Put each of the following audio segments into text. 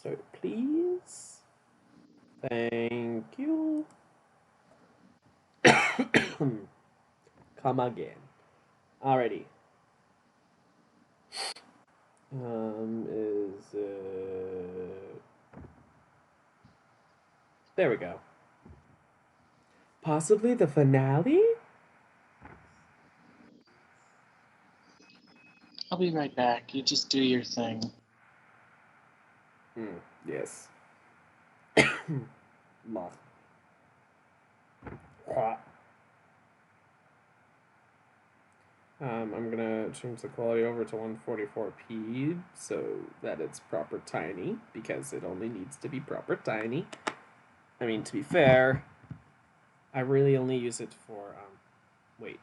So please. Thank you. Come again. Alrighty. There we go. Possibly the finale? I'll be right back. You just do your thing. Yes. Moth. I'm gonna change the quality over to 144p so that it's proper tiny, because it only needs to be proper tiny. I mean, to be fair, I really only use it for, wait,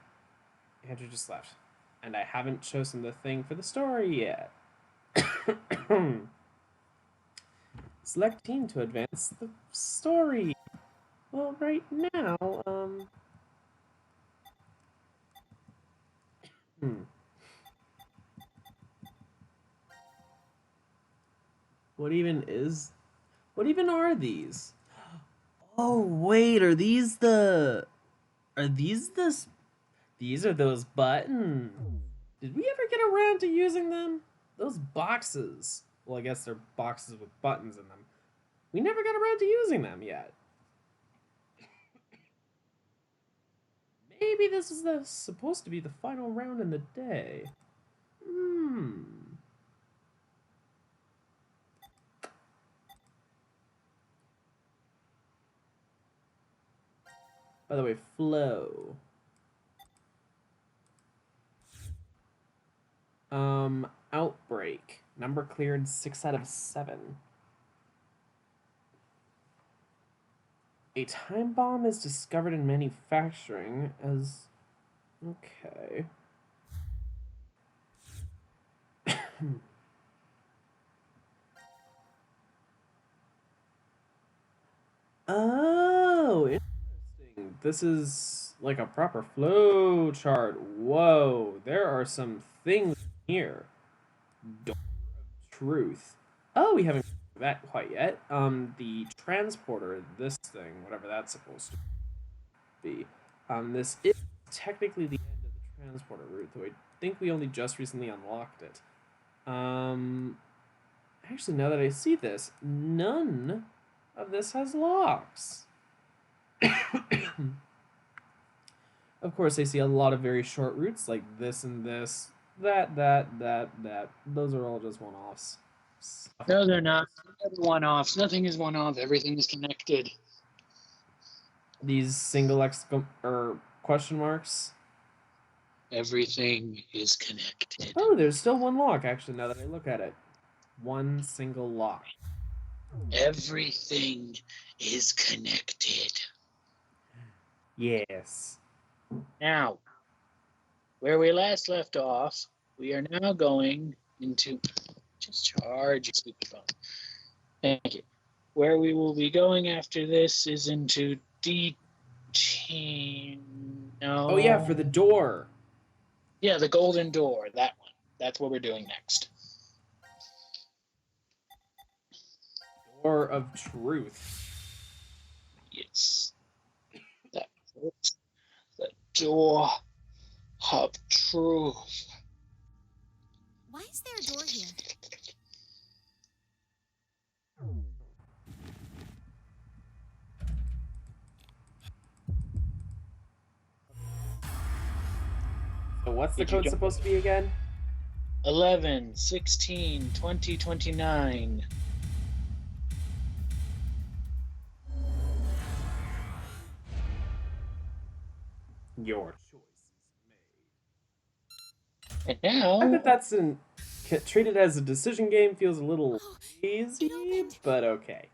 Andrew just left, and I haven't chosen the thing for the story yet. Select team to advance the story. Well, right now, What even are these? Oh, wait, are these those buttons. Did we ever get around to using them? Those boxes. Well, I guess they're boxes with buttons in them. We never got around to using them yet. Maybe this is supposed to be the final round in the day. By the way, flow. Outbreak. Number cleared 6 out of 7. A time bomb is discovered in manufacturing as... Okay. Oh, interesting. This is like a proper flow chart. Whoa, there are some things here. Door of truth. Oh, we haven't that quite yet. The transporter, this thing, whatever that's supposed to be. This is technically the end of the transporter route, though I think we only just recently unlocked it. Actually, now that I see this, none of this has locks. Of course, I see a lot of very short routes like this and this, that. Those are all just one-offs. No, they're not. They're one-offs. Nothing is one-off. Everything is connected. These single question marks. Everything is connected. Oh, there's still one lock, actually, now that I look at it. One single lock. Everything is connected. Yes. Now, where we last left off, we are now going into... Just charge your stupid phone. Thank you. Where we will be going after this is into Oh, yeah, for the door. Yeah, the golden door, that one. That's what we're doing next. Door of truth. Yes. That's the door of truth. Why is there a door here? So what's the code supposed to be again? 11, 16, 20, 29. Your choice is made. And now... I bet that's treated as a decision game feels a little easy, but okay.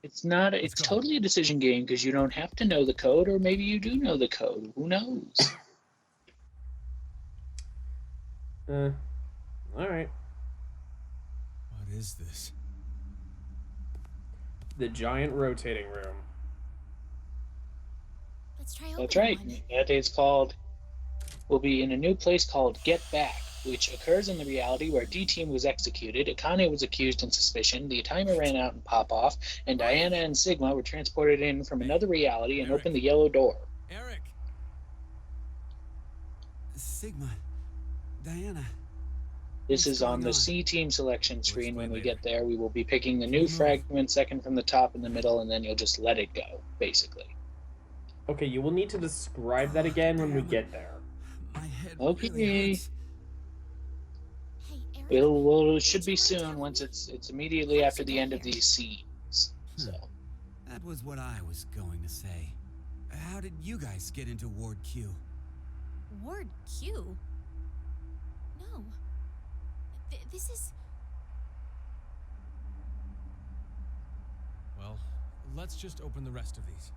It's not. It's totally a decision game because you don't have to know the code, or maybe you do know the code. Who knows? All right. What is this? The giant rotating room. Let's try. That's right. That is called. We'll be in a new place called Get Back. which occurs in the reality where D-Team was executed, Akane was accused and suspicion, the timer ran out in Pop-Off, and Diana and Sigma were transported in from another reality and Eric. opened the yellow door. Eric! Sigma. Diana. This What's is on going the C-Team selection screen. When explain we later. get there, we will be picking the new Move. fragment, second from the top in the middle, and then you'll just let it go, basically. Okay, you will need to describe that again when we get there. My head Okay. really hurts. Hey, Eric. It should be soon once it's immediately after the end of these scenes. So That was what I was going to say. How did you guys get into Ward Q? Ward Q? No. This is... Well, let's just open the rest of these.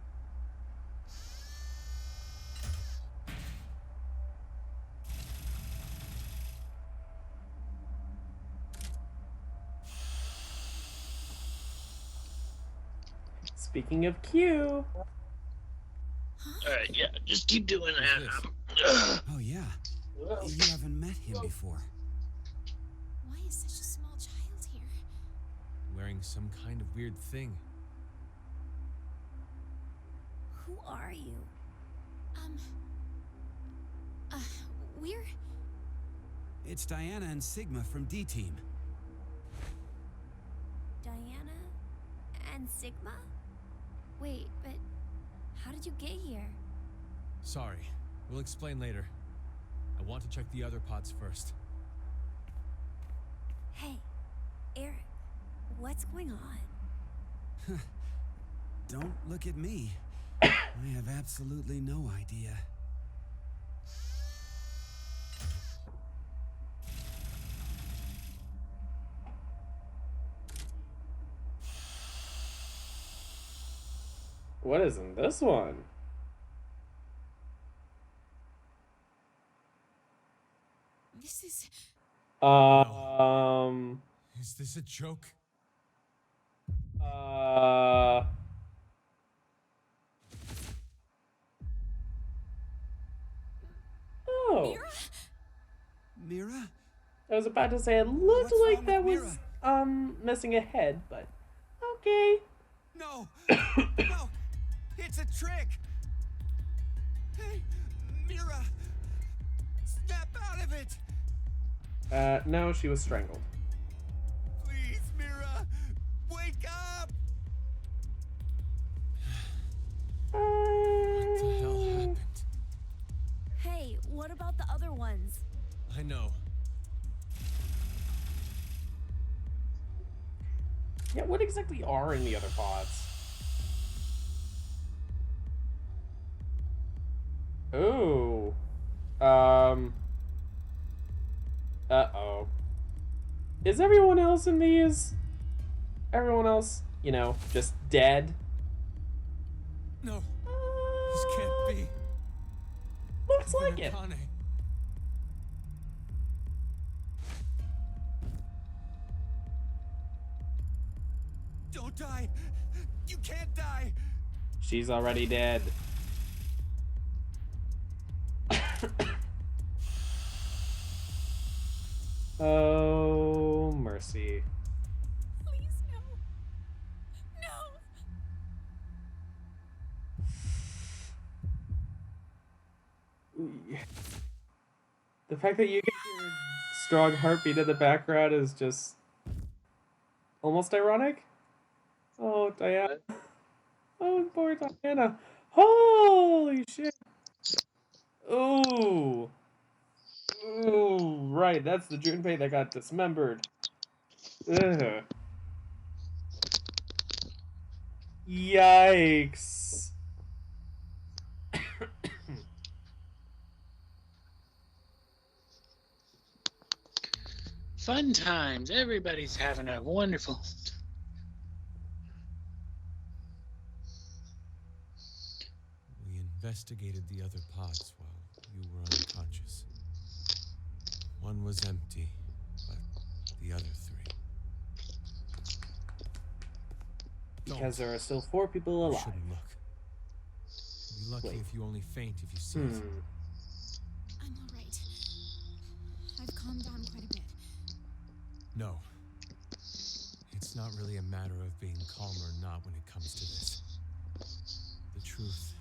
Speaking of Q, alright, yeah, just keep doing that. Oh yeah. You haven't met him before. Why is such a small child here? Wearing some kind of weird thing. Who are you? We're... It's Diana and Sigma from D-Team. Diana and Sigma? Wait, but how did you get here? Sorry, we'll explain later. I want to check the other pods first. Hey, Eric, what's going on? Don't look at me. I have absolutely no idea. what is in this one? This is... Is this a joke? Oh. Mira? I was about to say it looked What's like wrong that with was, missing a head, but okay. No! No! It's a trick! Hey, Mira! Snap out of it! No, she was strangled. Please, Mira! Wake up! What the hell happened? Hey, what about the other ones? I know. Yeah, what exactly are in the other pods? Ooh. Uh-oh. Is everyone else in these? Everyone else, you know, just dead? No, this can't be. Looks like it. Akane. Don't die! You can't die! She's already dead. Oh, mercy. Please, no. No. The fact that you get your strong heartbeat in the background is just almost ironic. Oh, Diana. Oh, poor Diana. Holy shit. Ooh. Ooh, right. That's the Junpei that got dismembered. Ugh. Yikes. Fun times. Everybody's having a wonderful... We investigated the other pods while you were unconscious. One was empty, but the other three. Because there are still 4 people You alive. shouldn't look. You'll be lucky Wait. if you only faint if you see it. I'm all right. I've calmed down quite a bit. No. It's not really a matter of being calm or not when it comes to this. The truth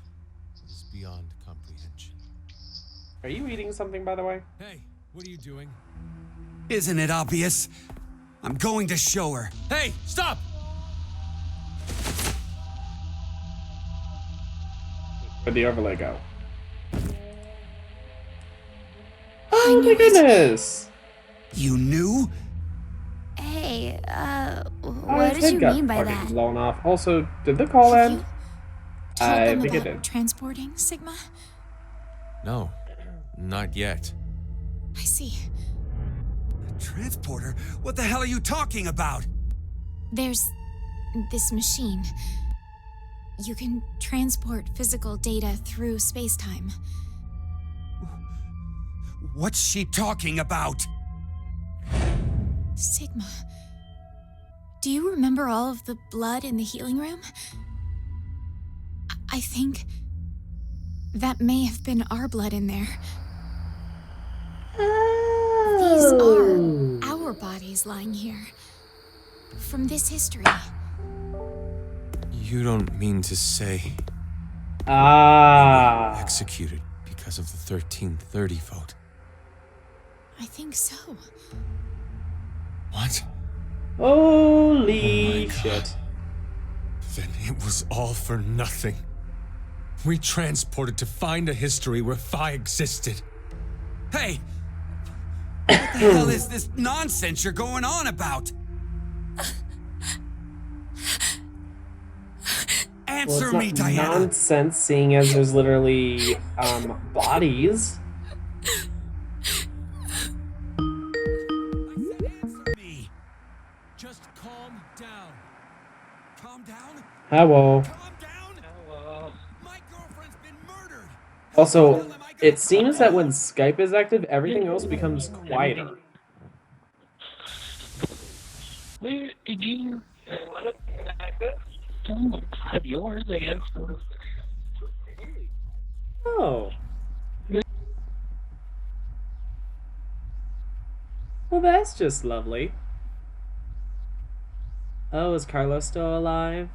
is beyond comprehension. Are you eating something, by the way? Hey, what are you doing? Isn't it obvious? I'm going to show her. Hey, stop! Where'd the overlay go? I Oh knew my goodness! You knew? Hey, Oh, what his did you head got mean by fucking that? blown off. Also, did the call Have end? you told I them think it about did. transporting Sigma? No, not yet. I see. Transporter? What the hell are you talking about? There's this machine. You can transport physical data through space-time. What's she talking about? Sigma. Do you remember all of the blood in the healing room? I think that may have been our blood in there. These are our bodies lying here. From this history. You don't mean to say Ah. executed because of the 1330 vote? I think so. What? Holy Oh my shit. God. Then it was all for nothing. We transported to find a history where Phi existed. Hey! What the hell is this nonsense you're going on about? Well, Answer it's not me, Diana! nonsense, seeing as there's literally, bodies. Answer me! Just calm down. Calm down? Hello. Calm down? Hello. My girlfriend's been murdered! Also, it seems that when Skype is active, everything else becomes quieter. Where did you? Have yours, I guess. Oh. Well, that's just lovely. Oh, is Carlos still alive?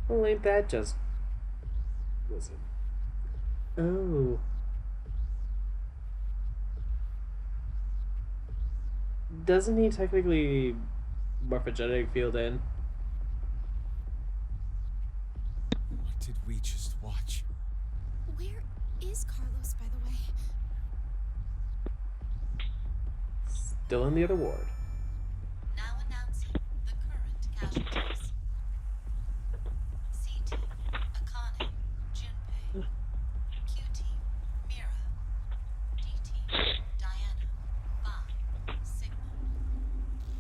Well, ain't that just... Was it? Oh. Doesn't he technically morphogenetic field in? What did we just watch? Where is Carlos, by the way? Still in the other ward. Now announcing the current casualties. C-Team, Akane, Junpei. Q-Team, Mira. D-Team, Diana, Phi, Sigma.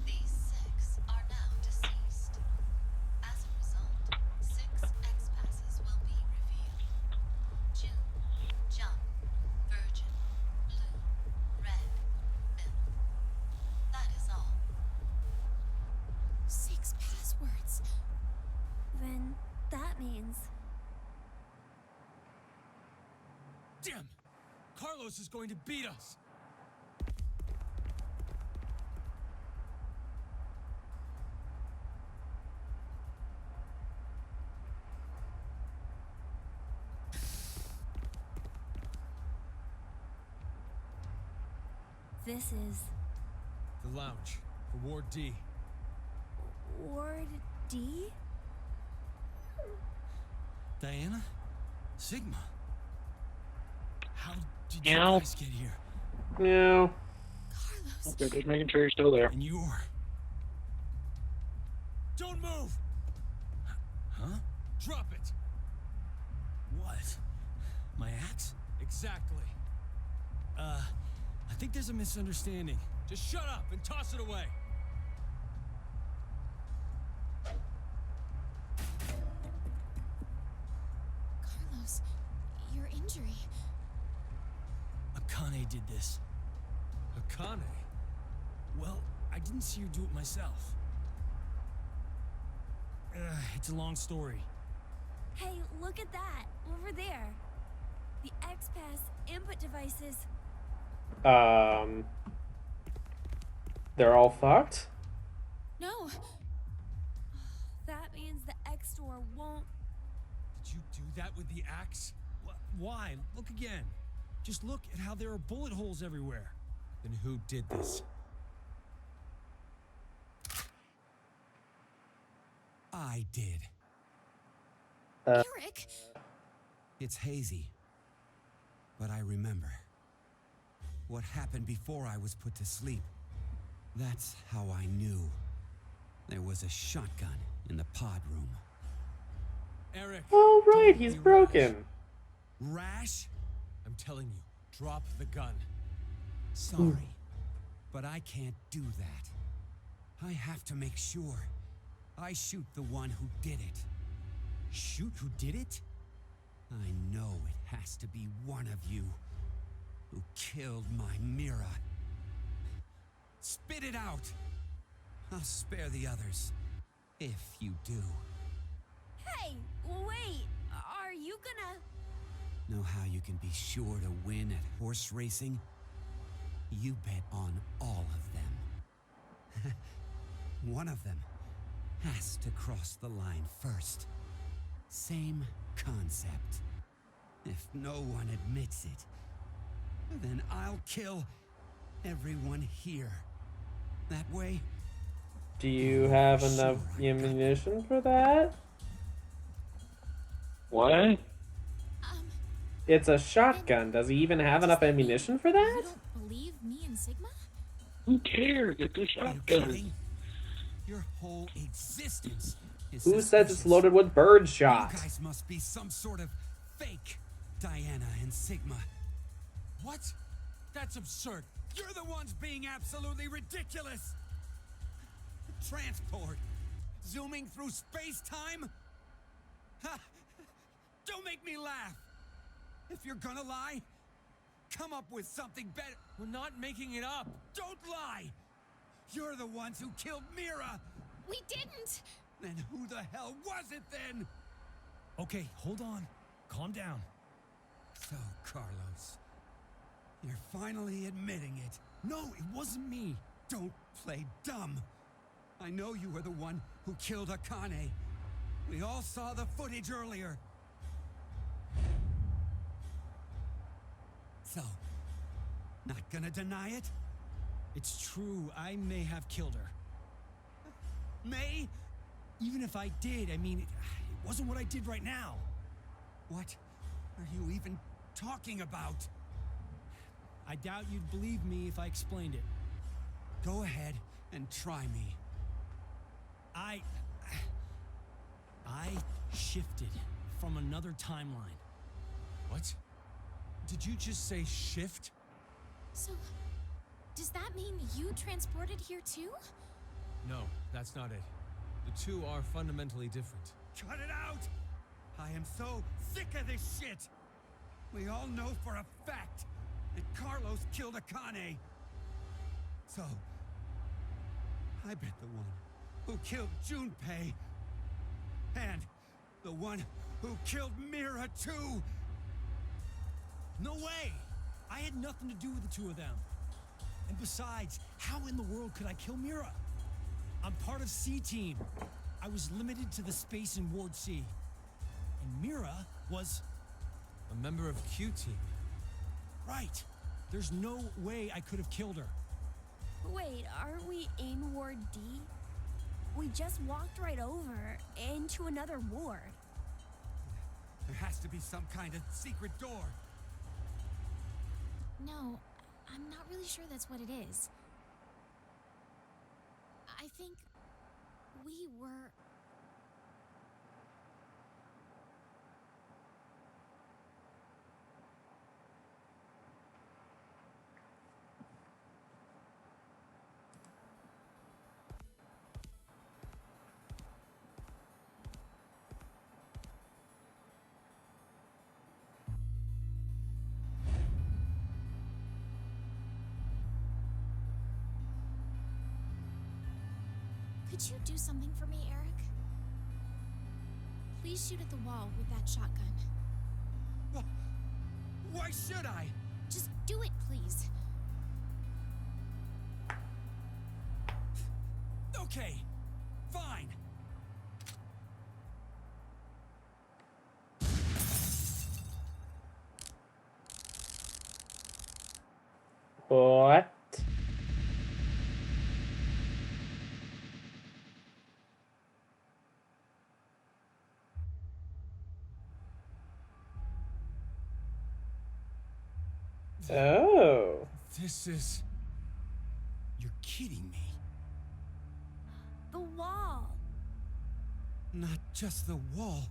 These 6 are now deceased. As a result, 6 X-passes will be revealed. June, Jump, Virgin, Blue, Red, Milk. That is all. 6 passwords. Then that means... Damn! Carlos is going to beat us! This is... The lounge for Ward D. Ward D? Diana? Sigma? How did Meow. you guys get here? No. Carlos. They're just making sure you're still there. And you're... Don't move! Huh? Drop it! What? My axe? Exactly. I think there's a misunderstanding. Just shut up and toss it away. Carlos, your injury. Akane did this. Akane? Well, I I didn't see her do it myself. It's a long story. Hey, look at that. Over there. The X-Pass input devices. They're all fucked? No. That means the X door won't. Did you do that with the axe? Why? Look again. Just look at how there are bullet holes everywhere. Then who did this? I did. Eric! It's hazy. But I remember. What happened before I was put to sleep. That's how I knew. There was a shotgun in the pod room. Eric! Oh, right, don't he's be broken. Rash? I'm telling you, drop the gun. Sorry. But I can't do that. I have to make sure. I shoot the one who did it. Shoot who did it? I know it has to be one of you who killed my Mira. Spit it out! I'll spare the others, if you do. Hey, wait. Are you gonna... Know how you can be sure to win at horse racing? You bet on all of them. One of them has to cross the line first. Same concept. If no one admits it, then I'll kill everyone here. That way, Do you have Sure, enough I got ammunition for that? What? It's a shotgun. Does he even have enough ammunition for You that? don't believe me and Sigma? Who cares? It's a are you shotgun. kidding? Your whole existence is Who says it's suspicious. loaded with birdshot? You guys must be some sort of fake Diana and Sigma. What? That's absurd. You're the ones being absolutely ridiculous! Transport? Zooming through space-time? Ha! Don't make me laugh! If you're gonna lie, come up with something better. We're not making it up. Don't lie! You're the ones who killed Mira! We didn't! Then who the hell was it then? Okay, hold on. Calm down. So, Carlos, you're finally admitting it. No, it wasn't me. Don't play dumb. I know you were the one who killed Akane. We all saw the footage earlier. So, not gonna deny it? It's true, I may have killed her. May? Even if I did, I mean, it wasn't what I did right now. What are you even talking about? I doubt you'd believe me if I explained it. Go ahead and try me. I shifted from another timeline. What? Did you just say shift? So, does that mean you transported here too? No, that's not it. The two are fundamentally different. Cut it out! I am so sick of this shit! We all know for a fact that Carlos killed Akane. So, I bet the one who killed Junpei and the one who killed Mira too. No way! I had nothing to do with the two of them. And besides, how in the world could I kill Mira? I'm part of C-Team. I was limited to the space in Ward C. And Mira was... a member of Q-Team. Right. There's no way I could have killed her. Wait, aren't we in Ward D? We just walked right over into another ward. There has to be some kind of secret door. No, I'm not really sure that's what it is. I think we were... Could you do something for me, Eric? Please shoot at the wall with that shotgun. Why should I? Just do it, please. Okay, fine. What? Oh. This is... You're kidding me. The wall. Not just the wall.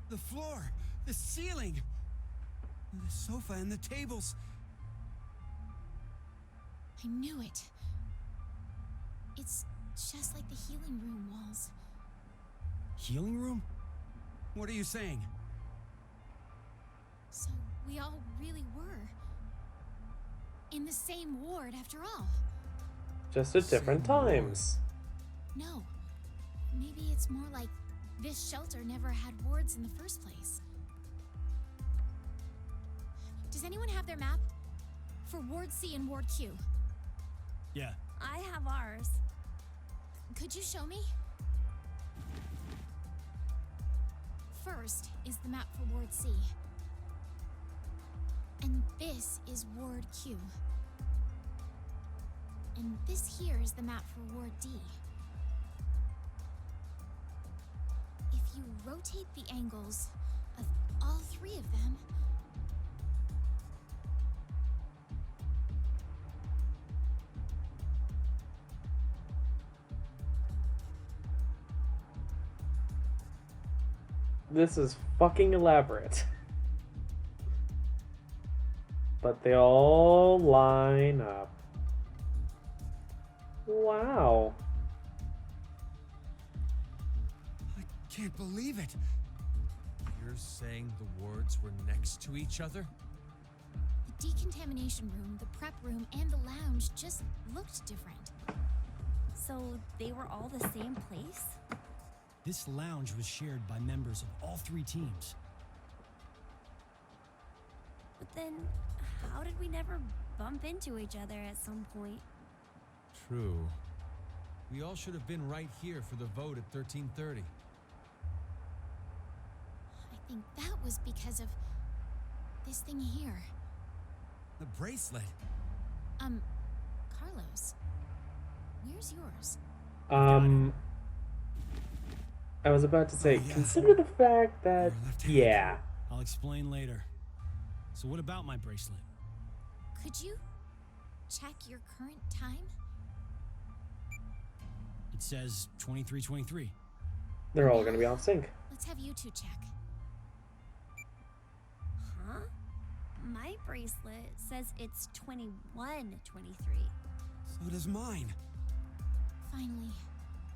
The floor, the ceiling, the sofa and the tables. I knew it. It's just like the healing room walls. Healing room? What are you saying? So we all really were in the same ward after all. Just at different Same times. No, maybe it's more like this shelter never had wards in the first place. Does anyone have their map? For Ward C and Ward Q. Yeah. I have ours. Could you show me? First is the map for Ward C. And this is Ward Q. And this here is the map for Ward D. If you rotate the angles of all three of them, This is fucking elaborate. But they all line up. Wow. I can't believe it. You're saying the wards were next to each other? the decontamination room, the prep room, and the lounge just looked different. So they were all the same place? This lounge was shared by members of all three teams. But then, how did we never bump into each other at some point? True. We all should have been right here for the vote at 13:30. I think that was because of this thing here. The bracelet. Carlos, where's yours? I was about to say, Oh, yeah. consider the fact that, Your left hand. yeah. I'll explain later. So what about my bracelet? Could you check your current time? It says 23:23. They're all gonna be off sync. Let's have you two check. Huh? My bracelet says it's 21:23. So does mine. Finally,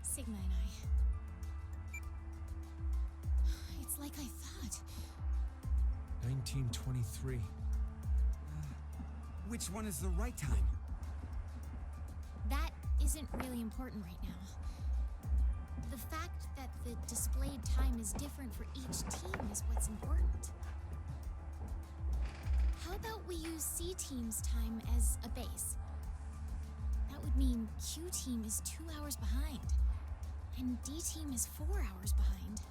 Sigma and I. It's like I thought. 19:23. Which one is the right time? That isn't really important right now. The fact that the displayed time is different for each team is what's important. How about we use C team's time as a base? That would mean Q team is 2 hours behind, and D team is 4 hours behind.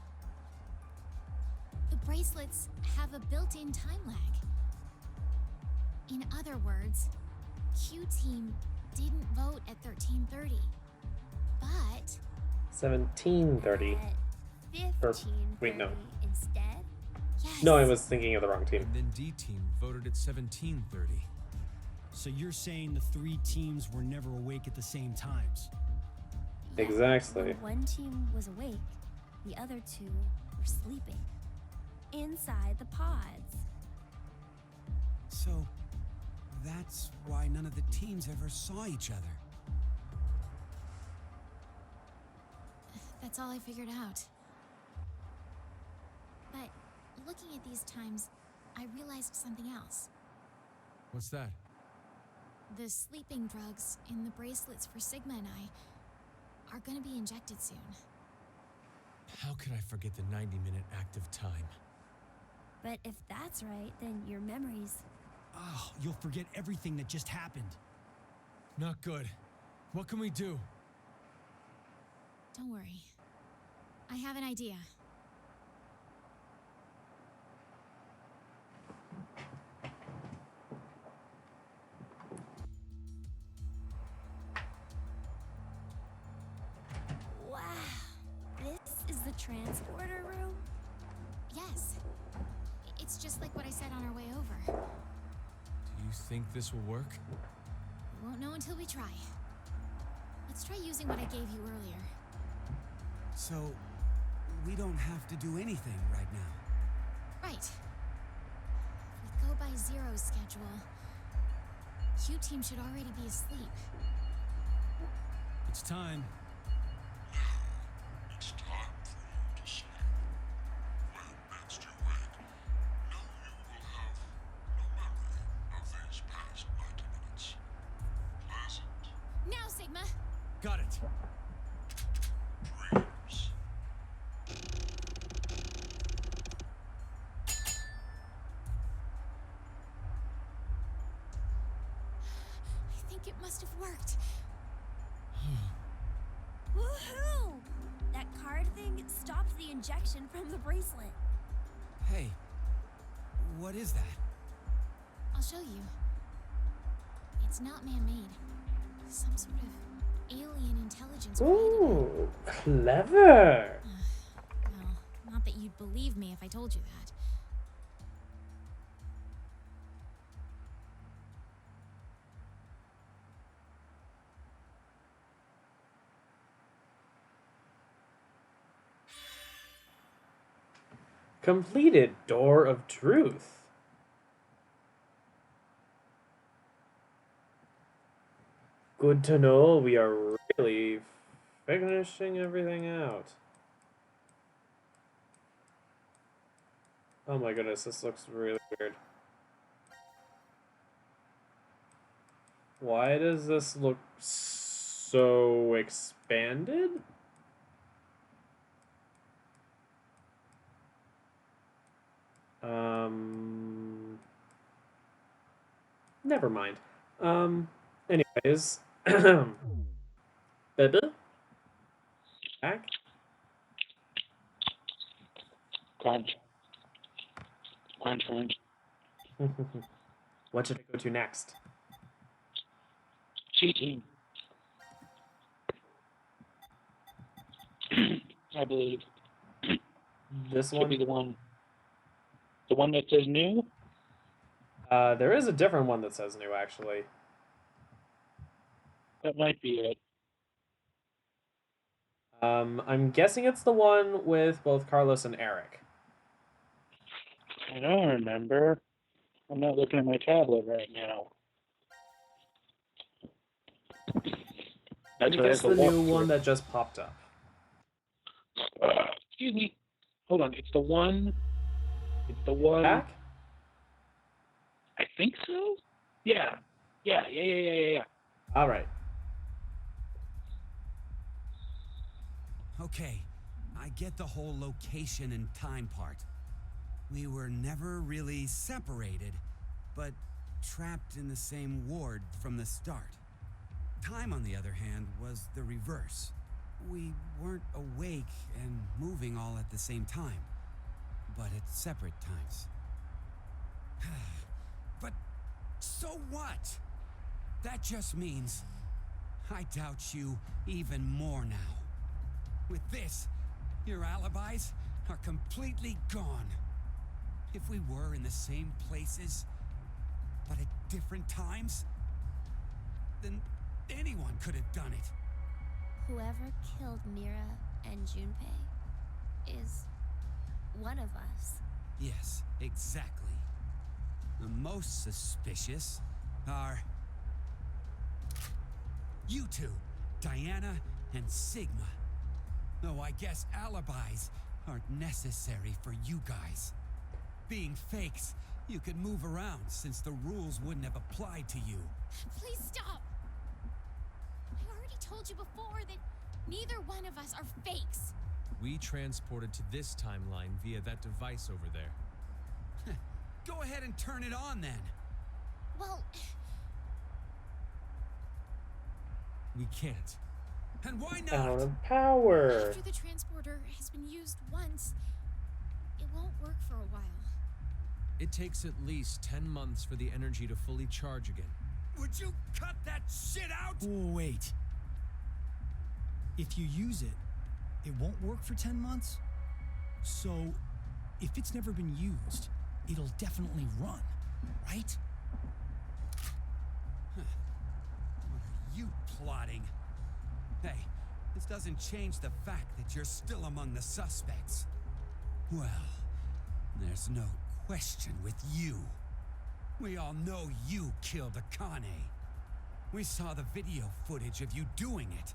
The bracelets have a built-in time lag. In other words, Q team didn't vote at 13:30, but 17:30. At Or, 15:30 wait, no. instead? yes. No, I was thinking of the wrong team. And then D team voted at 17:30. So you're saying the three teams were never awake at the same times? Yeah, Exactly. when one team was awake, the other two were sleeping. Inside the pods. So that's why none of the teams ever saw each other. That's all I figured out. But looking at these times, I realized something else. What's that? The sleeping drugs in the bracelets for Sigma and I are gonna be injected soon. How could I forget the 90-minute active time? But if that's right, then your memories. Oh, you'll forget everything that just happened. Not good. What can we do? Don't worry. I have an idea. Wow. This is the transporter room? Yes. It's just like what I said on our way over. Do you think this will work? We won't know until we try. Let's try using what I gave you earlier. So, we don't have to do anything right now. Right. If we go by Zero's schedule, Q-Team should already be asleep. It's time. It's time for you to sleep. When next you wake, know you will have no memory of these past 90 minutes. Pleasant Now, Sigma! Got it. dreams. I think it must have worked. Woohoo! That card thing stopped the injection from the bracelet. Hey, what is that? I'll show you. It's not man-made. Some sort of alien intelligence created it. Ooh, clever. Well, not that you'd believe me if I told you that. Completed Door of Truth. Good to know. We are really finishing everything out. Oh my goodness, this looks really weird. Why does this look so expanded? Never mind. Anyways. Baby? Back? Crunch. Crunch, crunch. What should I go to next? C-Team. I believe. This Should one? be the one. The one that says new? There is a different one that says new, actually. That might be it. I'm guessing it's the one with both Carlos and Eric. I don't remember. I'm not looking at my tablet right now. I think it's the new one that just popped up. Excuse me. Hold on. It's the one. It's the one. Back? I think so. Yeah. Yeah. All right. Okay, I get the whole location and time part. We were never really separated, but trapped in the same ward from the start. Time, on the other hand, was the reverse. We weren't awake and moving all at the same time, but at separate times. But so what? That just means I doubt you even more now. With this, your alibis are completely gone. If we were in the same places, but at different times, then anyone could have done it. Whoever killed Mira and Junpei is one of us. Yes, exactly. The most suspicious are you two, Diana and Sigma. Though I guess alibis aren't necessary for you guys. Being fakes, you could move around since the rules wouldn't have applied to you. Please stop! I already told you before that Neither one of us are fakes. We transported to this timeline via that device over there. Go ahead and turn it on then. Well, We can't. And why Out not? of power. after the transporter has been used once, it won't work for a while. It takes at least 10 months for the energy to fully charge again. Would you cut that shit out? Oh, wait. If you use it, it won't work for 10 months? So, if it's never been used, it'll definitely run, right? What are you plotting? Hey, this doesn't change the fact that you're still among the suspects. Well, there's no question with you. We all know you killed Akane. We saw the video footage of you doing it.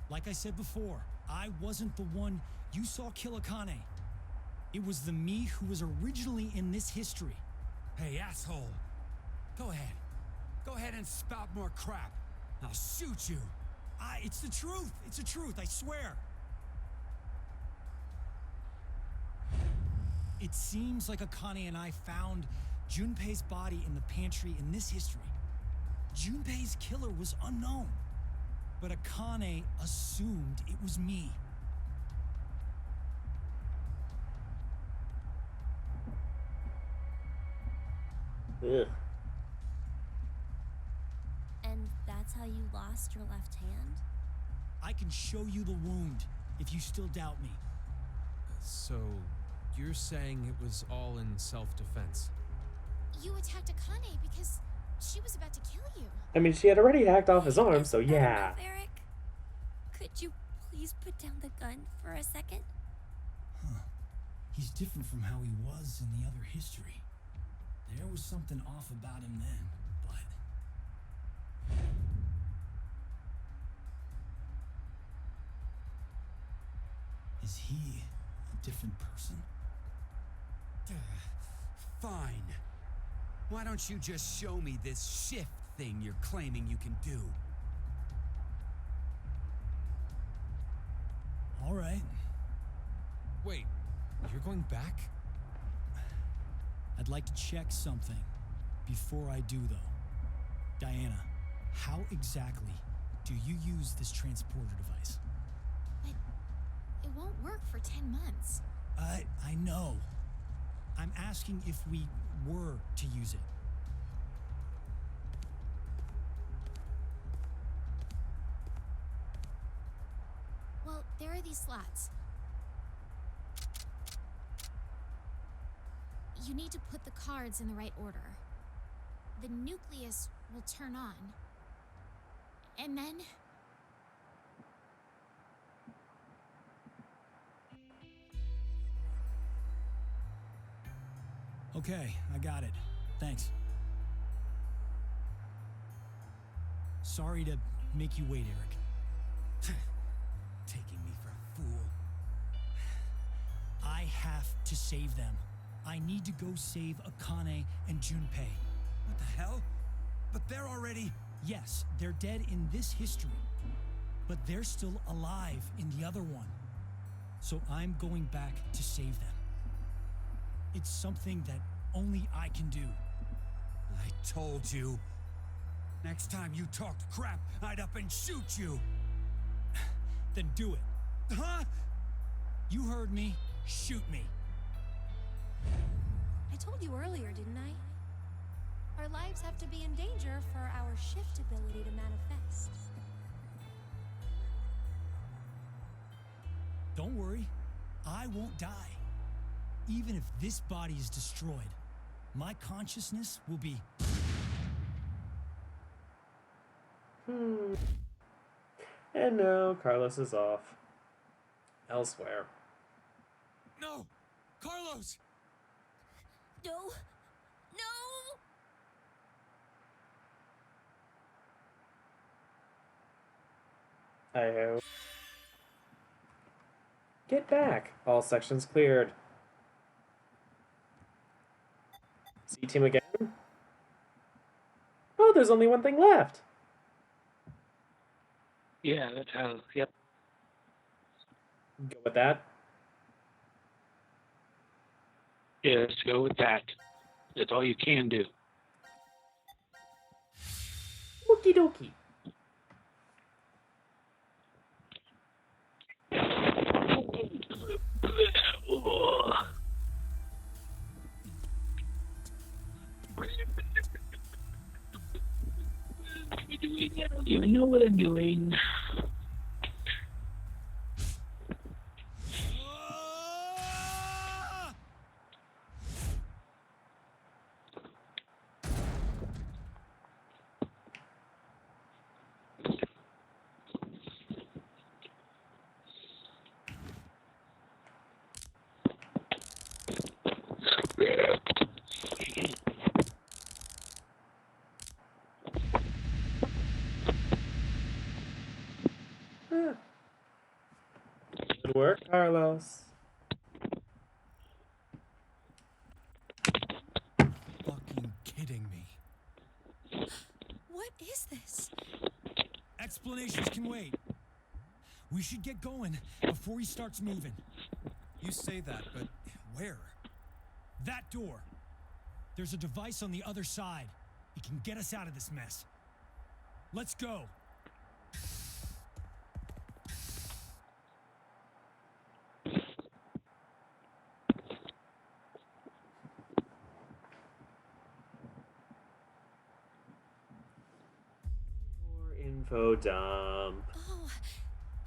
Like I said before, I wasn't the one you saw kill Akane. It was the me who was originally in this history. Hey, asshole. Go ahead. Go ahead and spout more crap. I'll shoot you. It's the truth. It's the truth, I swear. It seems like Akane and I found Junpei's body in the pantry in this history. Junpei's killer was unknown, but Akane assumed it was me. Ugh. And that's how you lost your left hand? I can show you the wound if you still doubt me. So, you're saying it was all in self-defense? You attacked Akane because she was about to kill you. I mean, she had already hacked off his arm, so Isn't that yeah. enough, Eric? Could you please put down the gun for a second? He's different from how he was in the other history. There was something off about him then, but... Is he a different person? Fine. Why don't you just show me this shift thing you're claiming you can do? All right. Wait, you're going back? I'd like to check something before I do, though. Diana, how exactly do you use this transporter device? But it won't work for 10 months. I know. I'm asking if we were to use it. Well, there are these slots. You need to put the cards in the right order. The nucleus will turn on. And then... Okay, I got it. Thanks. Sorry to make you wait, Eric. Taking me for a fool. I have to save them. I need to go save Akane and Junpei. What the hell? But they're already... Yes, they're dead in this history, but they're still alive in the other one. So I'm going back to save them. It's something that only I can do. I told you. Next time you talked crap, I'd up and shoot you. Then do it. Huh? You heard me. Shoot me. I told you earlier, didn't I? Our lives have to be in danger for our shift ability to manifest. Don't worry. I won't die. Even if this body is destroyed, my consciousness will be... And now Carlos is off. Elsewhere. No! Carlos! No! No! I hope. Get back! All sections cleared. C team again? Oh, there's only one thing left! Yeah, that's how. Yep. Go with that. Yes, go with that. That's all you can do. Okie dokie. I don't even know what I'm doing. Ah! Huh. Good work, Carlos. Fucking kidding me. What is this? Explanations can wait. We should get going before he starts moving. You say that, but where? That door. There's a device on the other side. It can get us out of this mess. Let's go. More info dump. Oh,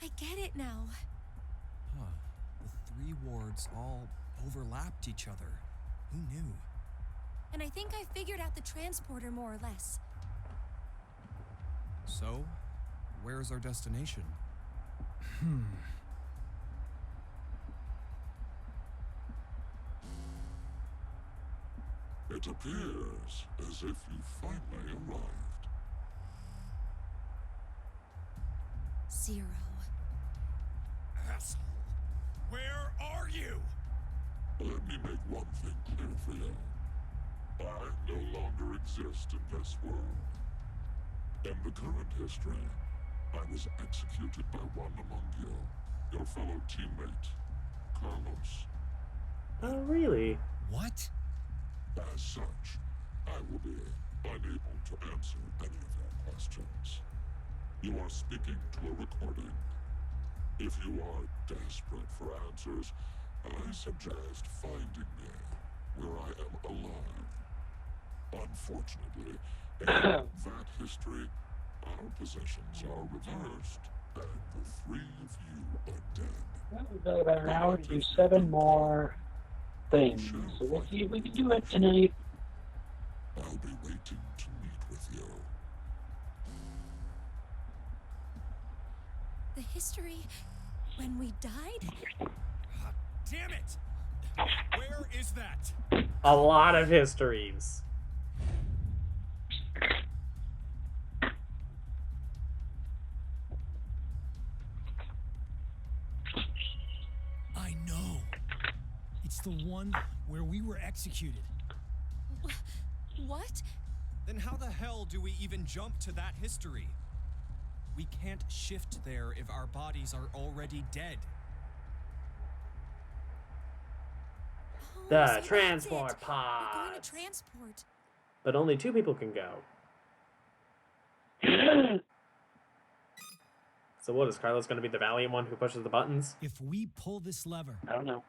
I get it now. Huh. The three wards all overlapped each other. Who knew? And I think I figured out the transporter more or less. So, where's our destination? It appears as if you finally arrived. Zero. Asshole. Where are you? Let me make one thing clear for you. I no longer exist in this world. In the current history, I was executed by one among you, your fellow teammate, Carlos. Oh, really? What? As such, I will be unable to answer any of your questions. You are speaking to a recording. If you are desperate for answers, I suggest finding me where I am alive. Unfortunately, in that history, our positions are reversed, and the three of you are dead. Well, we've got about an hour to do 7 more things. So let's see if we can do it tonight. I'll be waiting to meet with you. The history when we died? Ah, damn it! Where is that? A lot of histories. I know. It's the one where we were executed. What? Then how the hell do we even jump to that history? We can't shift there if our bodies are already dead. Oh, The so that's transport it. We're going pods. to transport. But only 2 people can go. So what, is Carlos going to be the valiant one who pushes the buttons? If we pull this lever, I don't know.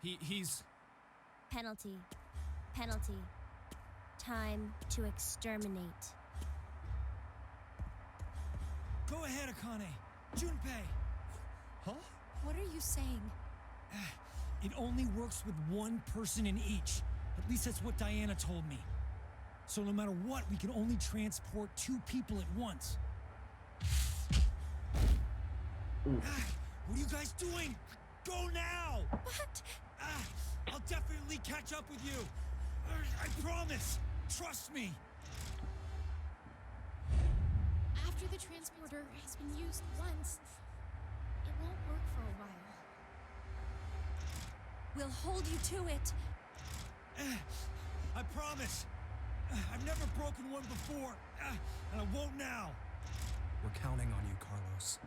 He's... Penalty. Penalty. Time to exterminate. go ahead, Akane. Junpei. Huh? What are you saying? It only works with one person in each. At least that's what Diana told me. So no matter what, we can only transport 2 people at once. What are you guys doing? Go now! What? I'll definitely catch up with you. I promise. Trust me. After the transporter has been used once, it won't work for a while. We'll hold you to it. I promise. I've never broken one before, and I won't now. We're counting on you, Carlos.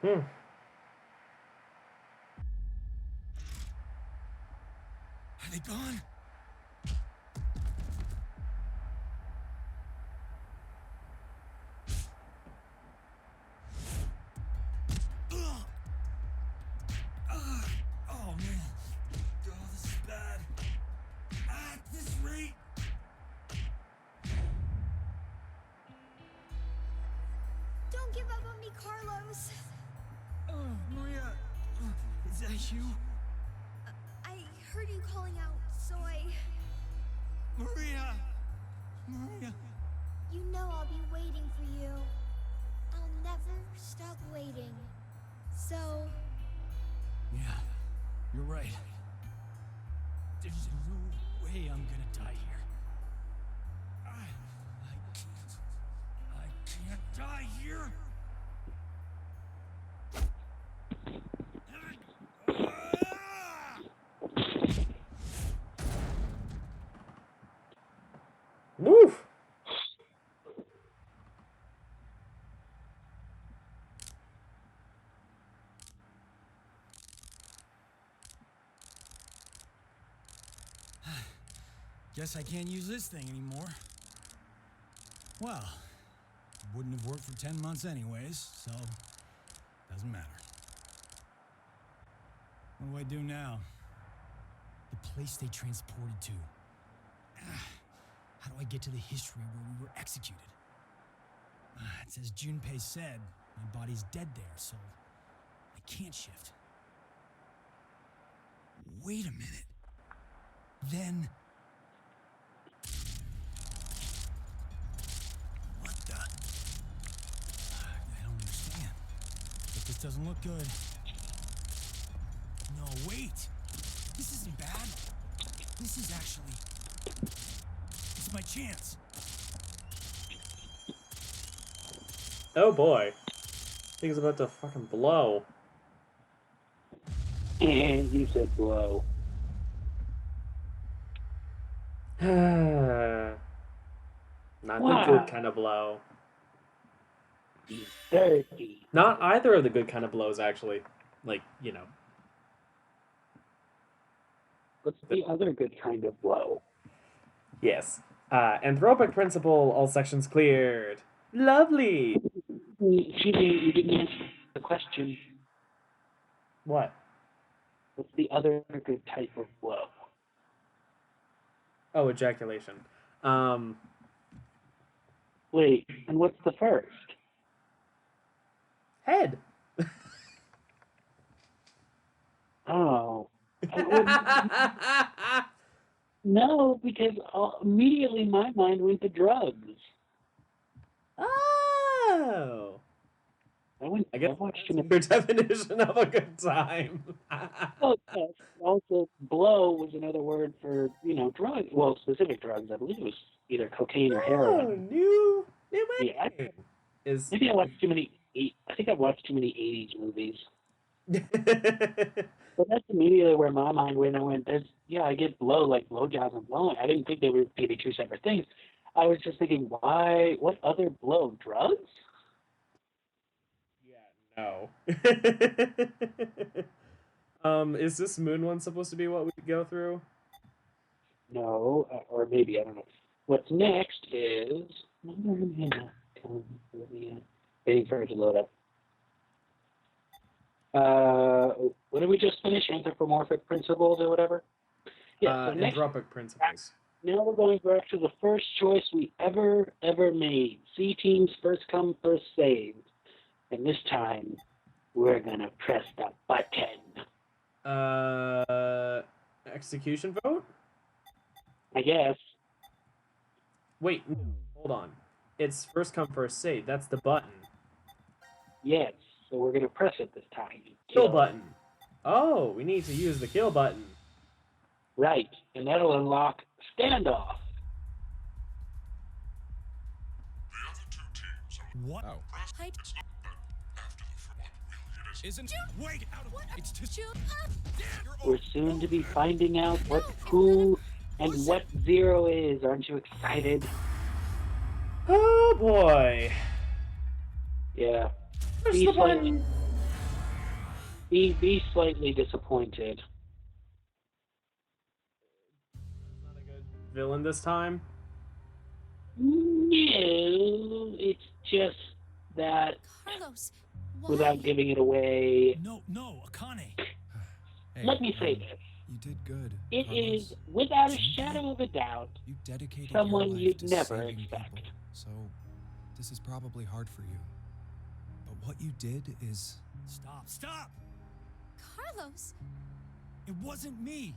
Hmm. Are they gone? Oh man. Oh, this is bad. At this rate. Don't give up on me, Carlos. Maria. Is that you? I heard you calling out, so Maria. Maria. You know I'll be waiting for you. I'll never stop waiting. So, Yeah, you're right. There's no way I'm gonna die here. I can't die here. Woof. Guess I can't use this thing anymore. Well, it wouldn't have worked for 10 months anyways, so doesn't matter. What do I do now? The place they transported to. How do I get to the history where we were executed? It says Junpei said my body's dead there, so I can't shift. Wait a minute. Then... What the... I don't understand. But this doesn't look good. No, wait! This isn't bad. This is actually... It's my chance. Oh boy. Thing's about to fucking blow. And you said blow. Not Wow. the good kind of blow. He's dirty. Not either of the good kind of blows, actually. Like, you know. What's the other good kind of blow? Yes. Anthropic principle, all sections cleared. Lovely! Excuse me, you didn't answer the question. What? What's the other good type of blow? Oh, ejaculation. Wait, and what's the first? Head! Oh. No, because immediately my mind went to drugs. Oh! I guess watched that's your definition of a good time. Oh, yes. Also, blow was another word for, drugs. Well, specific drugs. I believe it was either cocaine or Oh, heroin. new way. Yeah, maybe I watched too many. I think I watched too many '80s movies. But that's immediately where my mind went. I went, I get blow, like blowjobs and blowing. I didn't think they were maybe two separate things. I was just thinking, why? What other blow? Drugs? No. Is this moon one supposed to be what we go through? No, or maybe, I don't know. What's next is... Waiting for it to load up. What did we just finish? Anthropomorphic principles or whatever? Yeah, so next, Anthropic principles. now we're going back to the first choice we ever made. C-Team's first come, first saved. And this time, we're going to press the button. Execution vote? I guess. Wait, Hold on. It's first come, first save. That's the button. Yes, so we're gonna press it this time. Kill button. Oh, we need to use the kill button. Right, and that'll unlock standoff. The other two teams are What? Oh. Hide. It's not that after the first one, really, it is. Isn't wait out of it's just Shoot. We're soon to be finding out who and what Zero is. Aren't you excited? Oh boy. Yeah. Push Be the slightly, button. be slightly disappointed. Not a good villain this time. No, it's just that Carlos, why? without giving it away, No, Akane. Hey, let me say this. You did good. It Carlos. is, without a shadow of a doubt, You dedicated someone your life you'd to never saving expect. people, so this is probably hard for you. But what you did is Stop! Carlos, It wasn't me.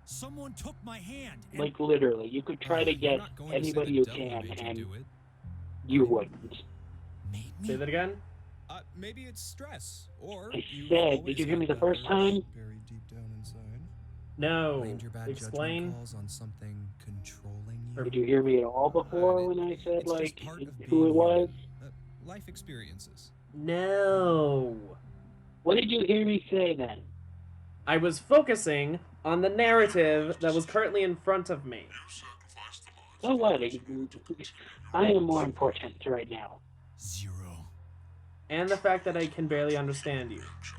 Someone took my hand. And like literally, you could try to You're get not going to say anybody the you devil can, made and do it. you wouldn't. made me. Say that again. Maybe it's stress, or I you've said, always did you hear had me the that first urge time? buried deep down inside. No. Blamed your bad Explain. judgment calls on something controlling you. Did you hear me at all before it- when I said, it's just like, part of who being it was? human. Life experiences. No. What did you hear me say then? I was focusing on the narrative that was currently in front of me. You sacrificed the lives So of what? others in order to continue I am more important right now. Zero. And the fact that I can barely understand you. action.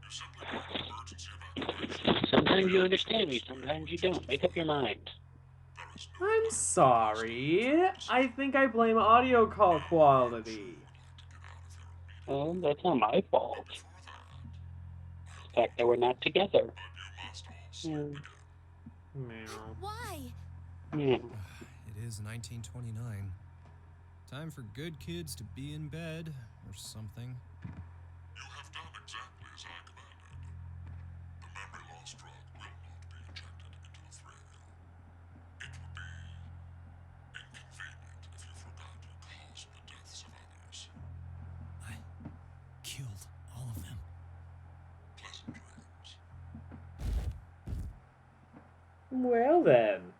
You simply brought an emergency evacuation. Sometimes you understand me, sometimes you don't. Make up your mind. There is no I'm sorry. I think I blame audio call quality. Oh, that's not my fault. further, The fact that we're not together. but you must all sleep Yeah. again. Meow. why? Yeah. It is 1929. Time for good kids to be in bed or something. You have done exactly as I commanded. The memory loss drug will not be injected into the thrill. It would be inconvenient if you forgot who caused the deaths of others. I killed all of them. Pleasant dreams. Well then.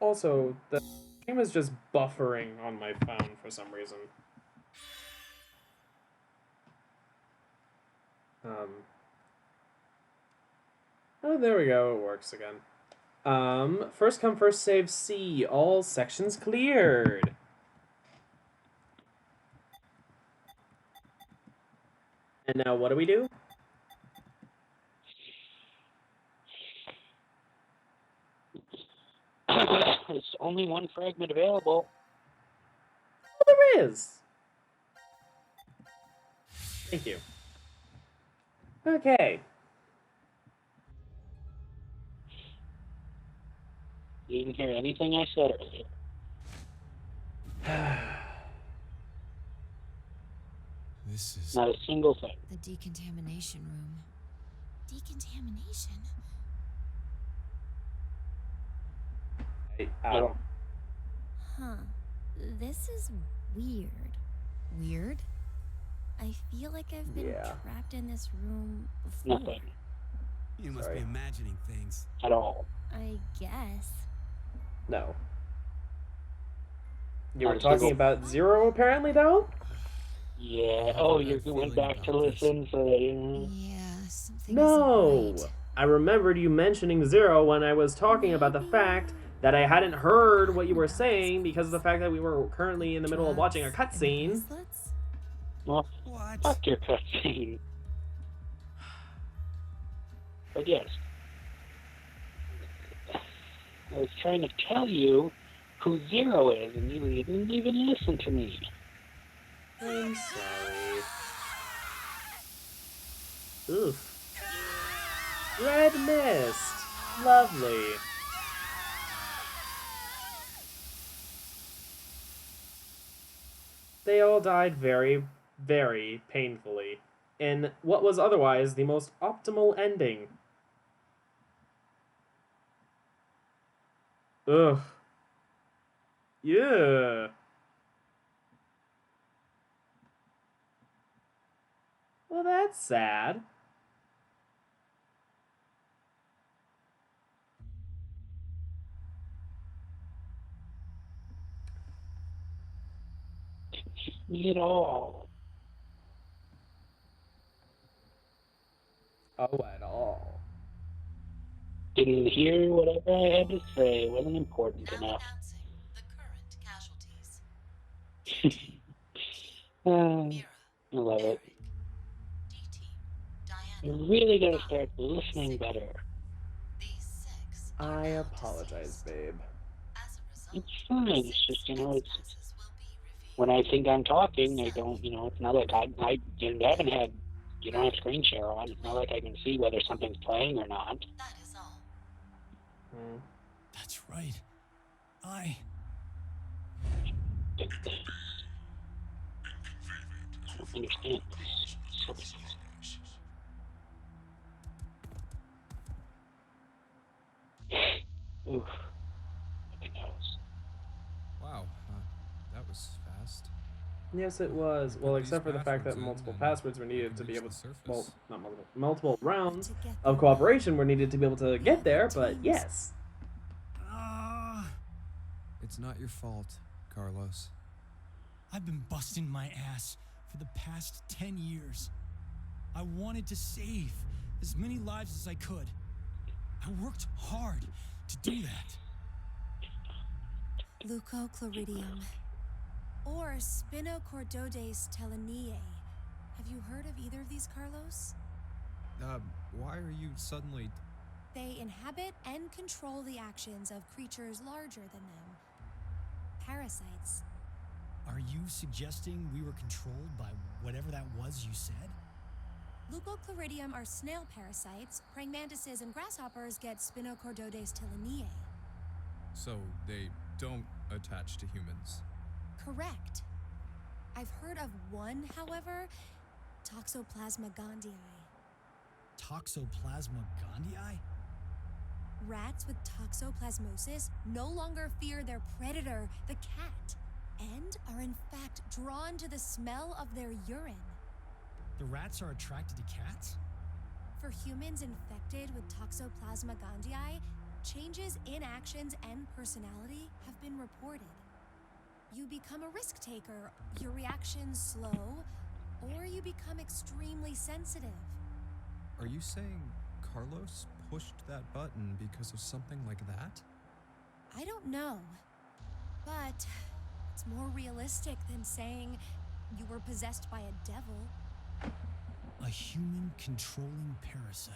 Also, the game is just buffering on my phone for some reason. Oh, there we go. It works again. First come, first save C. All sections cleared. And now what do we do? There's only one fragment available. Oh, there is. Thank you. Okay. You didn't hear anything I said earlier. This is Not a single thing. The decontamination room. Decontamination? Oh. Huh. This is weird. Weird? I feel like I've been Yeah. trapped in this room before. Nothing You must Sorry. be imagining things. at all. I guess. No. You Not were a talking single- about Zero, apparently, though? Yeah. Oh, you bad went feeling back to about this. listen, so Yeah, something No! isn't right. I remembered you mentioning Zero when I was talking about the fact that I hadn't heard what you were saying because of the fact that we were currently in the middle of watching a Drugs and cutscene. bracelets? well, What? fuck your cutscene. But yes, I was trying to tell you who Zero is, and you didn't even listen to me. I'm sorry. Oof. Red mist. Lovely. They all died very, very painfully in what was otherwise the most optimal ending. Ugh. Yeah. Well, that's sad. Me at all. Oh, at all. Didn't hear whatever I had to say. Wasn't important Now enough. announcing the current casualties. I Mira, love it. Eric, D-Team, You Diana, really gotta 5, start listening Sigma. better. These 6 are I now apologize, deceased. babe. As a result, It's fine. It's 6 just, it's X-passes will be when revealed. I think I'm talking, I don't, it's not like you haven't had, you don't have screen share on. It's not like I can see whether something's playing or not. That is all. That's right. I. I don't understand. Oof. My nose. Wow, that was fast. Yes, it was. Well, Put except these for the fact that passwords in multiple and passwords were we needed can to be reach able the to. surface. Well, not multiple rounds To get of there. cooperation were needed to be able to get there, but teams. yes. It's not your fault, Carlos. I've been busting my ass for the past 10 years. I wanted to save as many lives as I could. I worked hard to do that. Leucochloridium. Or Spinochordodes teleniae. Have you heard of either of these, Carlos? Why are you suddenly... They inhabit and control the actions of creatures larger than them. Parasites. Are you suggesting we were controlled by whatever that was you said? Leucochloridium are snail parasites. Praying mantises and grasshoppers get Spinochordodes teleniae. So they don't attach to humans? Correct. I've heard of one, however, Toxoplasma gondii. Toxoplasma gondii? Rats with toxoplasmosis no longer fear their predator, the cat, and are in fact drawn to the smell of their urine. The rats are attracted to cats? For humans infected with Toxoplasma gondii, changes in actions and personality have been reported. You become a risk taker, your reactions slow, or you become extremely sensitive. Are you saying Carlos pushed that button because of something like that? I don't know, but it's more realistic than saying you were possessed by a devil. A human controlling parasite.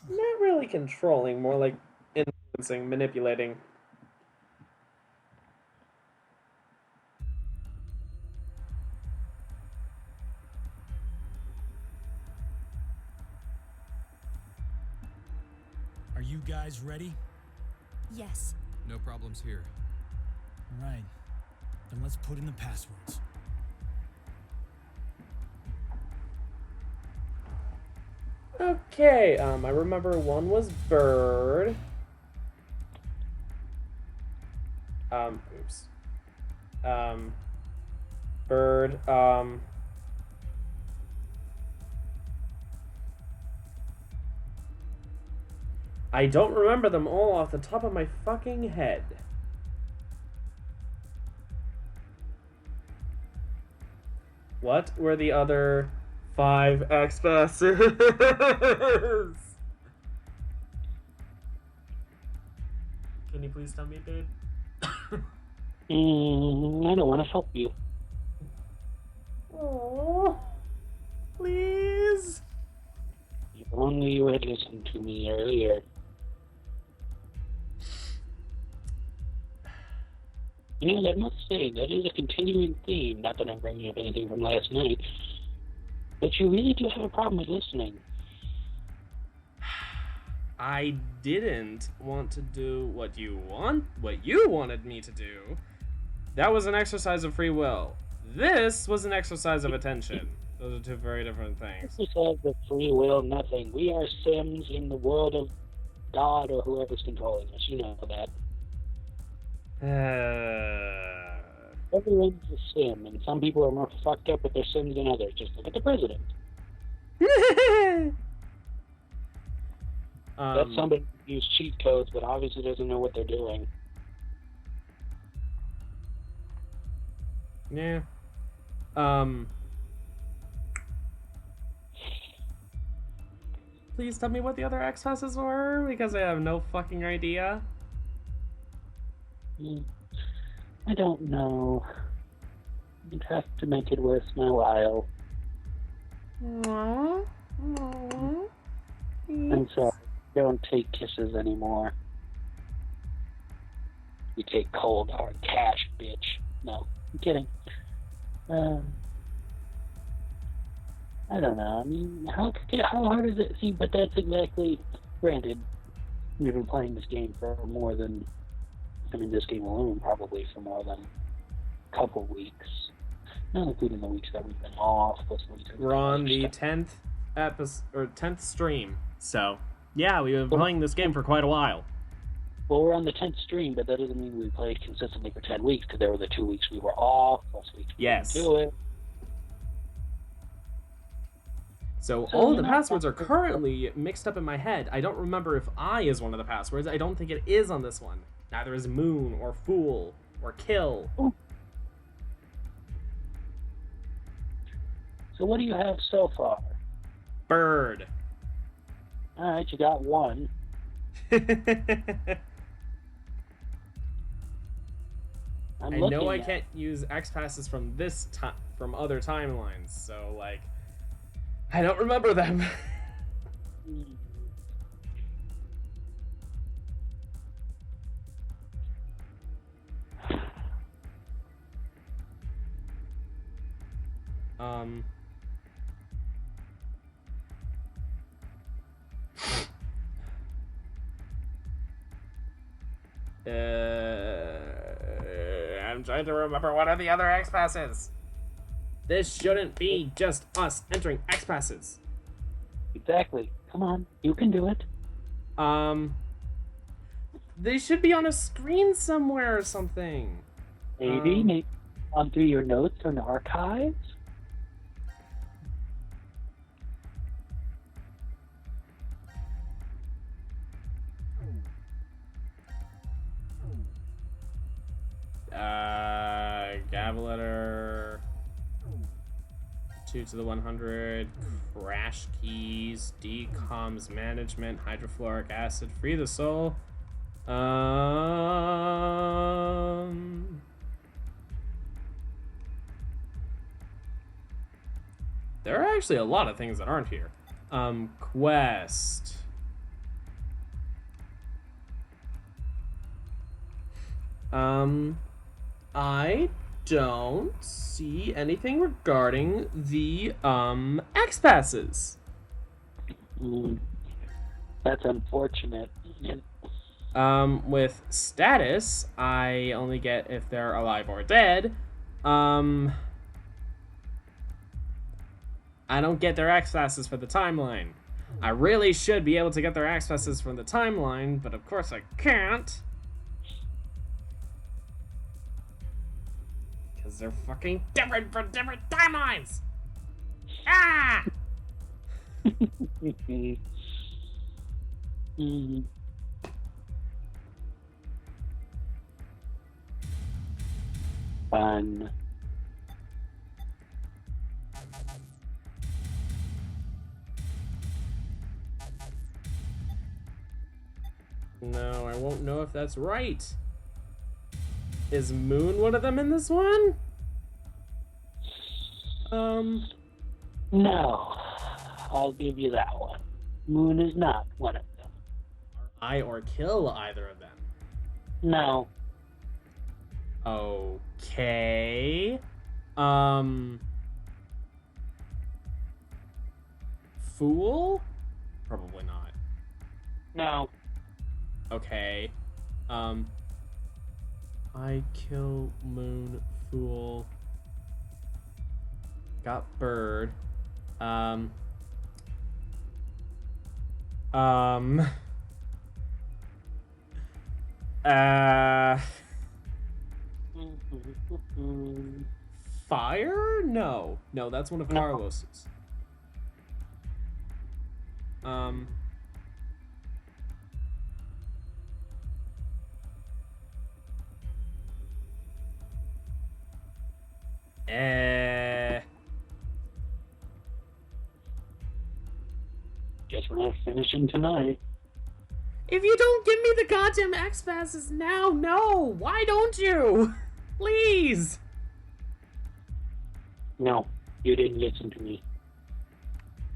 Not really controlling, more like influencing, manipulating. Are you guys ready? Yes. No problems here. All right. Then let's put in the passwords. Okay, I remember one was bird. Oops. Bird, I don't remember them all off the top of my fucking head. What were the other 5 X-passes? Can you please tell me, babe? I don't want to help you. Oh, please. If only you had listened to me earlier. I must say, that is a continuing theme. Not that I'm bringing up anything from last night. But you really do have a problem with listening. I didn't want to do what you wanted me to do. That was an exercise of free will. This was an exercise of attention. Those are two very different things. Exercise of free will, nothing. We are Sims in the world of God or whoever's controlling us. You know that. Everyone's a sim, and some people are more fucked up with their sims than others. Just look at the president. That's somebody who uses cheat codes, but obviously doesn't know what they're doing. Yeah. Please tell me what the other X passes were, because I have no fucking idea. I don't know. You'd have to make it worth my while. Aww. Aww. I'm sorry. Don't take kisses anymore. You take cold hard cash, bitch. No, I'm kidding. I don't know. I mean, how hard is it? See, but that's exactly. Granted, we've been playing this game for more than. I mean, this game alone probably for more than a couple weeks. Not including the weeks that we've been off. We're on the 10th episode or 10th stream, so yeah, we've been playing this game for quite a while. Well, we're on the 10th stream, but that doesn't mean we played consistently for 10 weeks, because there were the 2 weeks we were off, plus weeks we didn't do it. So all of the passwords are currently mixed up in my head. I don't remember if I is one of the passwords. I don't think it is on this one. Neither is moon, or fool, or kill. Ooh. So what do you have so far? Bird. Alright, you got one. I know I can't use X passes from this time from other timelines, so like I don't remember them. I'm trying to remember what are the other X passes. This shouldn't be just us entering X passes. Exactly. Come on, you can do it. They should be on a screen somewhere or something. Maybe on through your notes or in the archives. Gavel letter 2 to the 100, crash keys, decoms management, hydrofluoric acid, free the soul. There are actually a lot of things that aren't here. Quest. I don't see anything regarding the X passes. That's unfortunate. With status, I only get if they're alive or dead. I don't get their X passes for the timeline. I really should be able to get their X passes from the timeline, but of course I can't. Because they're fucking different for different timelines! Ah! Fun. No, I won't know if that's right. Is Moon one of them in this one? No. I'll give you that one. Moon is not one of them. I or kill either of them? No. Okay. Fool? Probably not. No. Okay. I kill Moon, Fool. Got Bird. Fire? No. No, that's one of No. Carlos's. Eh. Guess we're not finishing tonight. If you don't give me the goddamn X passes now, no. Why don't you? Please. No, you didn't listen to me.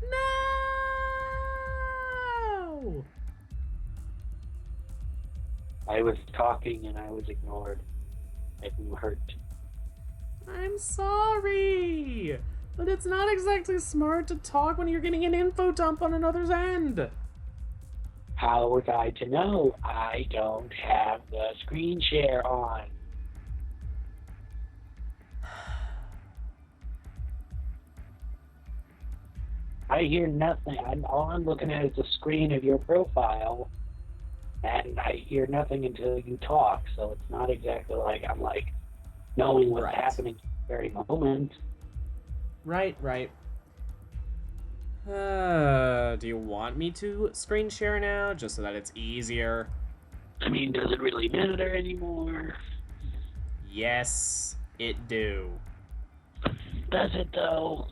No. I was talking and I was ignored. I'm hurt. I'm sorry. But it's not exactly smart to talk when you're getting an info dump on another's end. How was I to know? I don't have the screen share on. I hear nothing. All I'm looking at is the screen of your profile, and I hear nothing until you talk. So it's not exactly like I'm like knowing what's happening at the very moment. Right. Do you want me to screen share now, just so that it's easier? I mean, does it really matter anymore? Yes, it do. Does it though?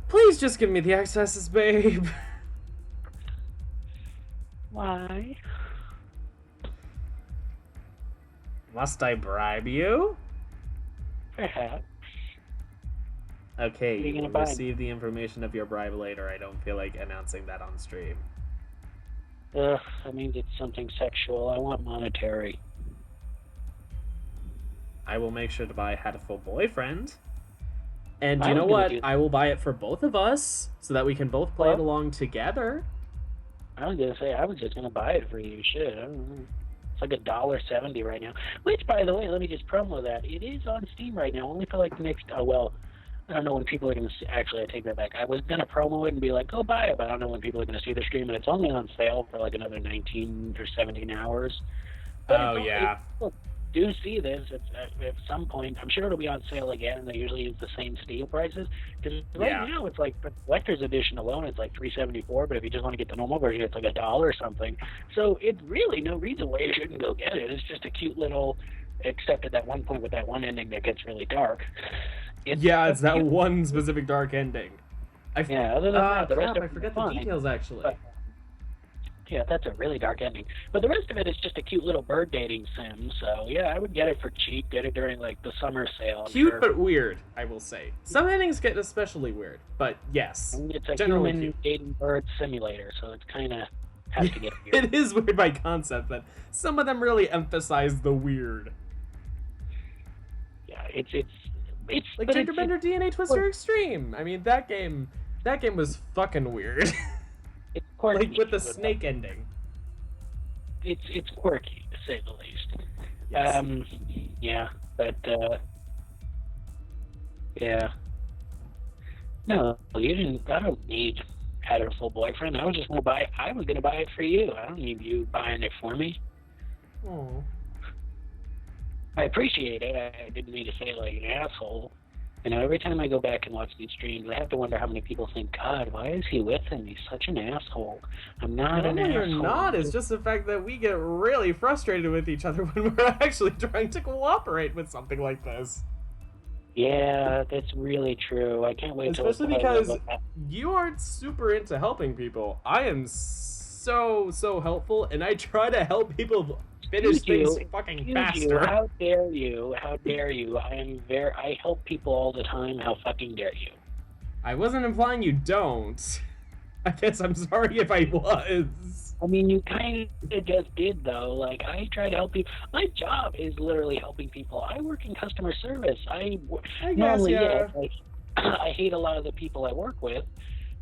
Please just give me the accesses, babe. Why? Must I bribe you? Perhaps. Okay, What are you you gonna will buy? receive the information of your bribe later. I don't feel like announcing that on stream. Ugh, that means it's something sexual. I want monetary. I will make sure to buy Hatful Boyfriend. And I you was know gonna what? do- I will buy it for both of us, so that we can both play it Well- along together. I was gonna say I was just gonna buy it for you. Shit, I don't know. It's like $1.70 right now. Which, by the way, let me just promo that it is on Steam right now, only for like the next. Oh well, I don't know when people are gonna see. Actually, I take that back. I was gonna promo it and be like, go buy it, but I don't know when people are gonna see the stream, and it's only on sale for like another 19 or 17 hours. But Oh, it's yeah. Look, do see this at some point. I'm sure it'll be on sale again, and they usually use the same steel prices. Because right Yeah. now, it's like the collector's edition alone is like $3.74, but if you just want to get the normal version, it's like $1 or something. So it's really no reason why you shouldn't go get it. It's just a cute little, except at that one point with that one ending that gets really dark. It's that cute. one specific dark ending. Yeah, other than that, the rest crap, of I it's forgot the fine. details, actually. But- Yeah, that's a really dark ending. But the rest of it is just a cute little bird dating sim. So yeah, I would get it for cheap. Get it during like the summer sale. I'm Cute sure. but weird, I will say. Some endings get especially weird, but yes. I mean, it's a generally human cute. dating bird simulator, so it's kind of has to get weird. It is weird by concept, but some of them really emphasize the weird. Yeah, it's Like but Gender it's- Bender DNA Twister Extreme. I mean, that game was fucking weird. It's quirky. Like with the snake ending. It's quirky to say the least. Yes. Yeah, but yeah. No, you didn't. I don't need had a full boyfriend. I was just gonna buy. I was gonna buy it for you. I don't need you buying it for me. Oh. I appreciate it. I didn't mean to say it like an asshole. You know, every time I go back and watch these streams, I have to wonder how many people think, God, why is he with him? He's such an asshole. I'm not No, an you're asshole. not. It's just the fact that we get really frustrated with each other when we're actually trying to cooperate with something like this. Yeah, that's really true. I can't wait till Especially because you aren't super into helping people. I am so helpful, and I try to help people finish things fucking faster. How dare you? How dare you? I help people all the time. How fucking dare you? I wasn't implying you don't. I guess I'm sorry if I was. I mean, you kind of just did, though. Like, I try to help people. My job is literally helping people. I work in customer service. I guess, normally, yeah. like, I hate a lot of the people I work with,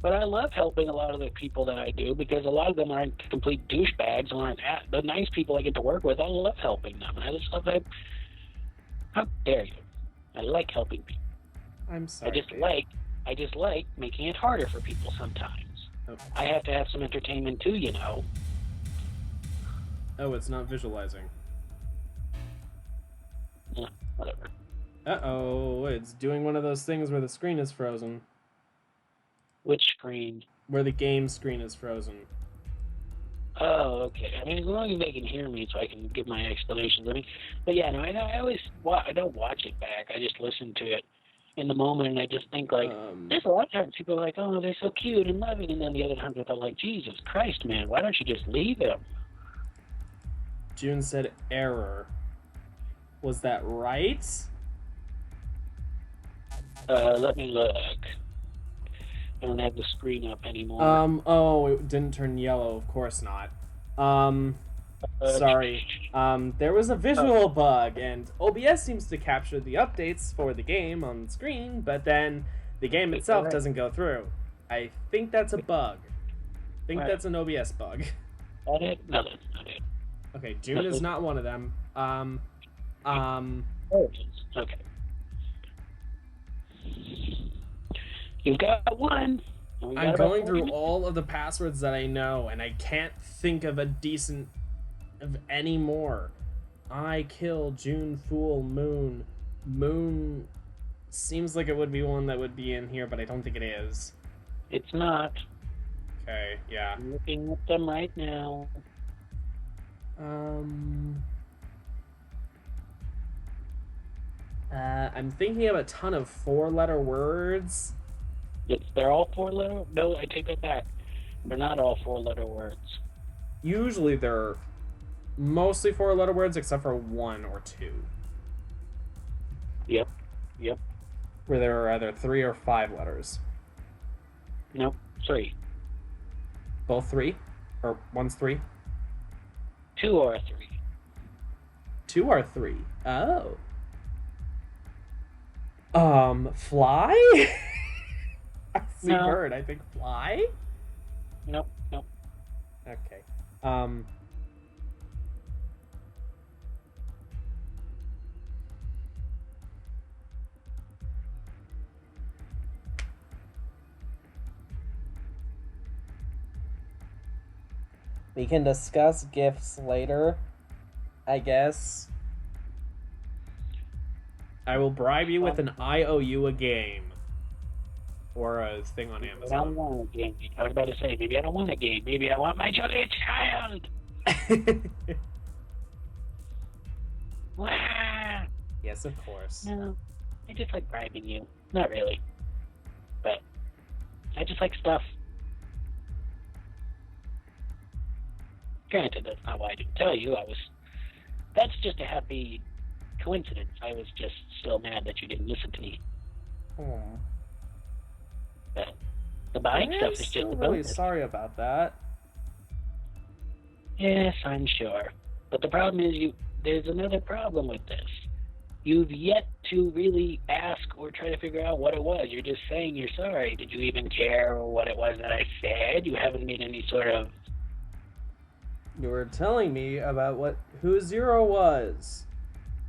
but I love helping a lot of the people that I do because a lot of them aren't complete douchebags and aren't the nice people I get to work with. I love helping them. I just love that. How dare you? I like helping people. I'm I sorry. just babe. like making it harder for people sometimes. Oh. I have to have some entertainment too, you know. Oh, it's not visualizing. Yeah, whatever. Uh-oh, it's doing one of those things where the screen is frozen. Which screen? Where the game screen is frozen. Oh, okay. I mean, as long as they can hear me, so I can give my explanations. I mean, but yeah, no, I don't watch it back. I just listen to it in the moment, and I just think like, there's a lot of times people are like, oh, they're so cute and loving, and then the other times they're like, Jesus Christ, man, why don't you just leave him? June said error. Was that right? Let me look. I don't have the screen up anymore. Oh, it didn't turn yellow. Of course not. Sorry. There was a visual bug, and OBS seems to capture the updates for the game on screen, but then the game itself doesn't go through. I think that's a bug. I think that's an OBS bug. That it? No, that's not it. Okay, June is not one of them. Oh, it is. Okay. You've got one. I'm going through all of the passwords that I know, and I can't think of any more. I kill June, Fool, Moon. Moon seems like it would be one that would be in here, but I don't think it is. It's not. Okay, yeah. I'm looking at them right now. I'm thinking of a ton of 4-letter words. They're all 4-letter? No, I take that back. They're not all 4-letter words. Usually they're mostly 4-letter words, except for 1 or 2. Yep. Where there are either 3 or 5 letters. Nope, 3. Both 3? Or one's 3? 2 or 3. 2 or 3. Oh. Fly? I see No. bird. I think fly? Nope. Okay. We can discuss gifts later, I guess. I will bribe you with an IOU a game. Or a thing on I don't Amazon. want a game. I was about to say, maybe I don't want a game. Maybe I want my Juliet child. Wah! Yes, of course. No, I just like bribing you. Not really. But I just like stuff. Granted, that's not why I didn't tell you. That's just a happy coincidence. I was just still mad that you didn't listen to me. Oh. But the buying stuff is just a really bonus. sorry about that. Yes, I'm sure. But the problem is there's another problem with this. You've yet to really ask or try to figure out what it was. You're just saying you're sorry. Did you even care what it was that I said? You haven't made any sort of... You were telling me about who Zero was.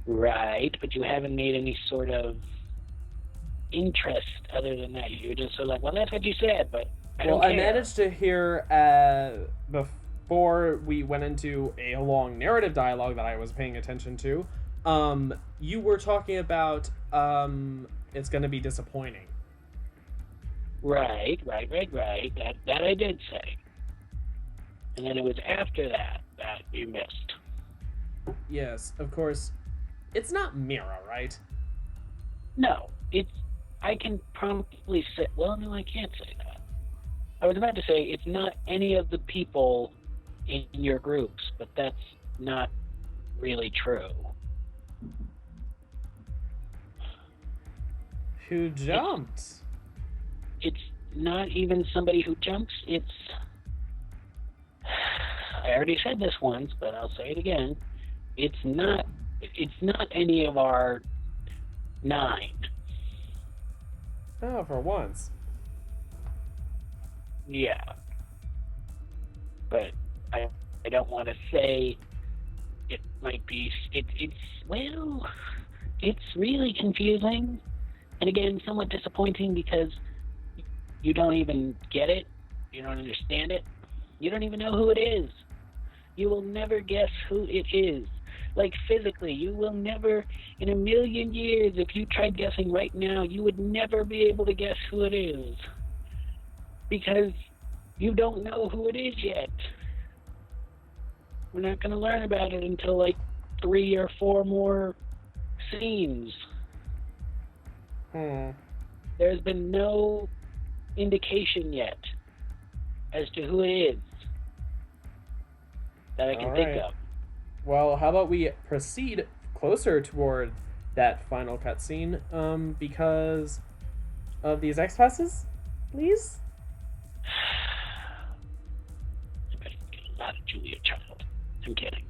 Right, but you haven't made any sort of interest other than that. You're just sort of like, well, that's what you said, but I don't care. I managed to hear before we went into a long narrative dialogue that I was paying attention to. You were talking about it's going to be disappointing. Right. That I did say. And then it was after that you missed. Yes, of course. It's not Mira, right? No, I can promptly say, well, no, I can't say that. I was about to say it's not any of the people in your groups, but that's not really true. Who jumped? It's not even somebody who jumps, I already said this once, but I'll say it again. It's not any of our 9. Oh, for once. Yeah. But I don't want to say it might be... It's really confusing. And again, somewhat disappointing because you don't even get it. You don't understand it. You don't even know who it is. You will never guess who it is. Like physically, you will never, in a million years, if you tried guessing right now, you would never be able to guess who it is. Because you don't know who it is yet. We're not going to learn about it until like 3 or 4 more scenes. There's been no indication yet as to who it is that I can think of. Well, how about we proceed closer toward that final cutscene, because of these X passes, please? I better get a lot of Julia Child. I'm kidding.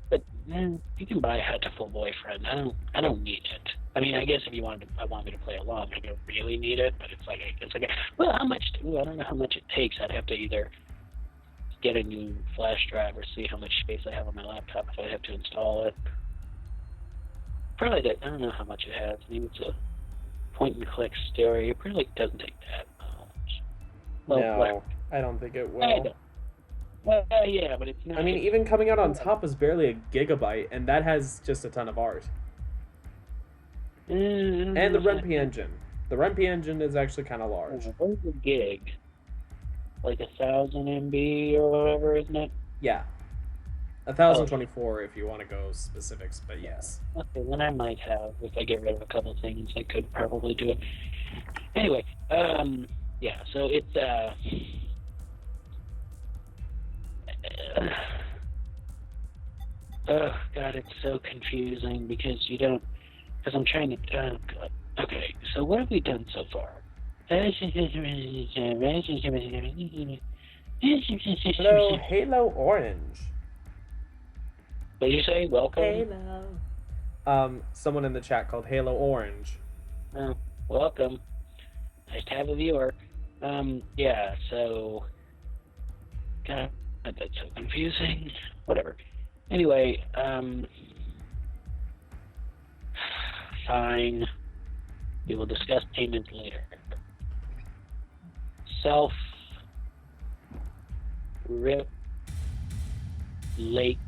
But you can buy a Hatful Boyfriend. I don't need it. I mean, I guess if you want me to play along, I don't really need it. But it's like well, how much? I don't know how much it takes. I'd have to either get a new flash drive or see how much space I have on my laptop if I have to install it. Probably, I don't know how much it has. Maybe it's a point-and-click story. It probably doesn't take that much. Well, No, I don't think it will. Well, yeah, but it's not. I mean, even coming out on top is barely a gigabyte, and that has just a ton of art. And the Rempe engine. The Rempe engine is actually kind of large. Where's the gig? Like 1,000 MB or whatever, isn't it? Yeah. 1,024 if you want to go specifics, but yes. Okay, then I might have. If I get rid of a couple things, I could probably do it. Anyway, yeah, so it's, oh, God, it's so confusing because you don't, because I'm trying to, oh, God. Okay, so what have we done so far? Hello, Halo Orange. What did you say? Welcome? Halo. Someone in the chat called Halo Orange. Oh, welcome. Nice to have a viewer. Yeah, so... God, that's so confusing. Whatever. Anyway, fine. We will discuss payment later. Rip Lake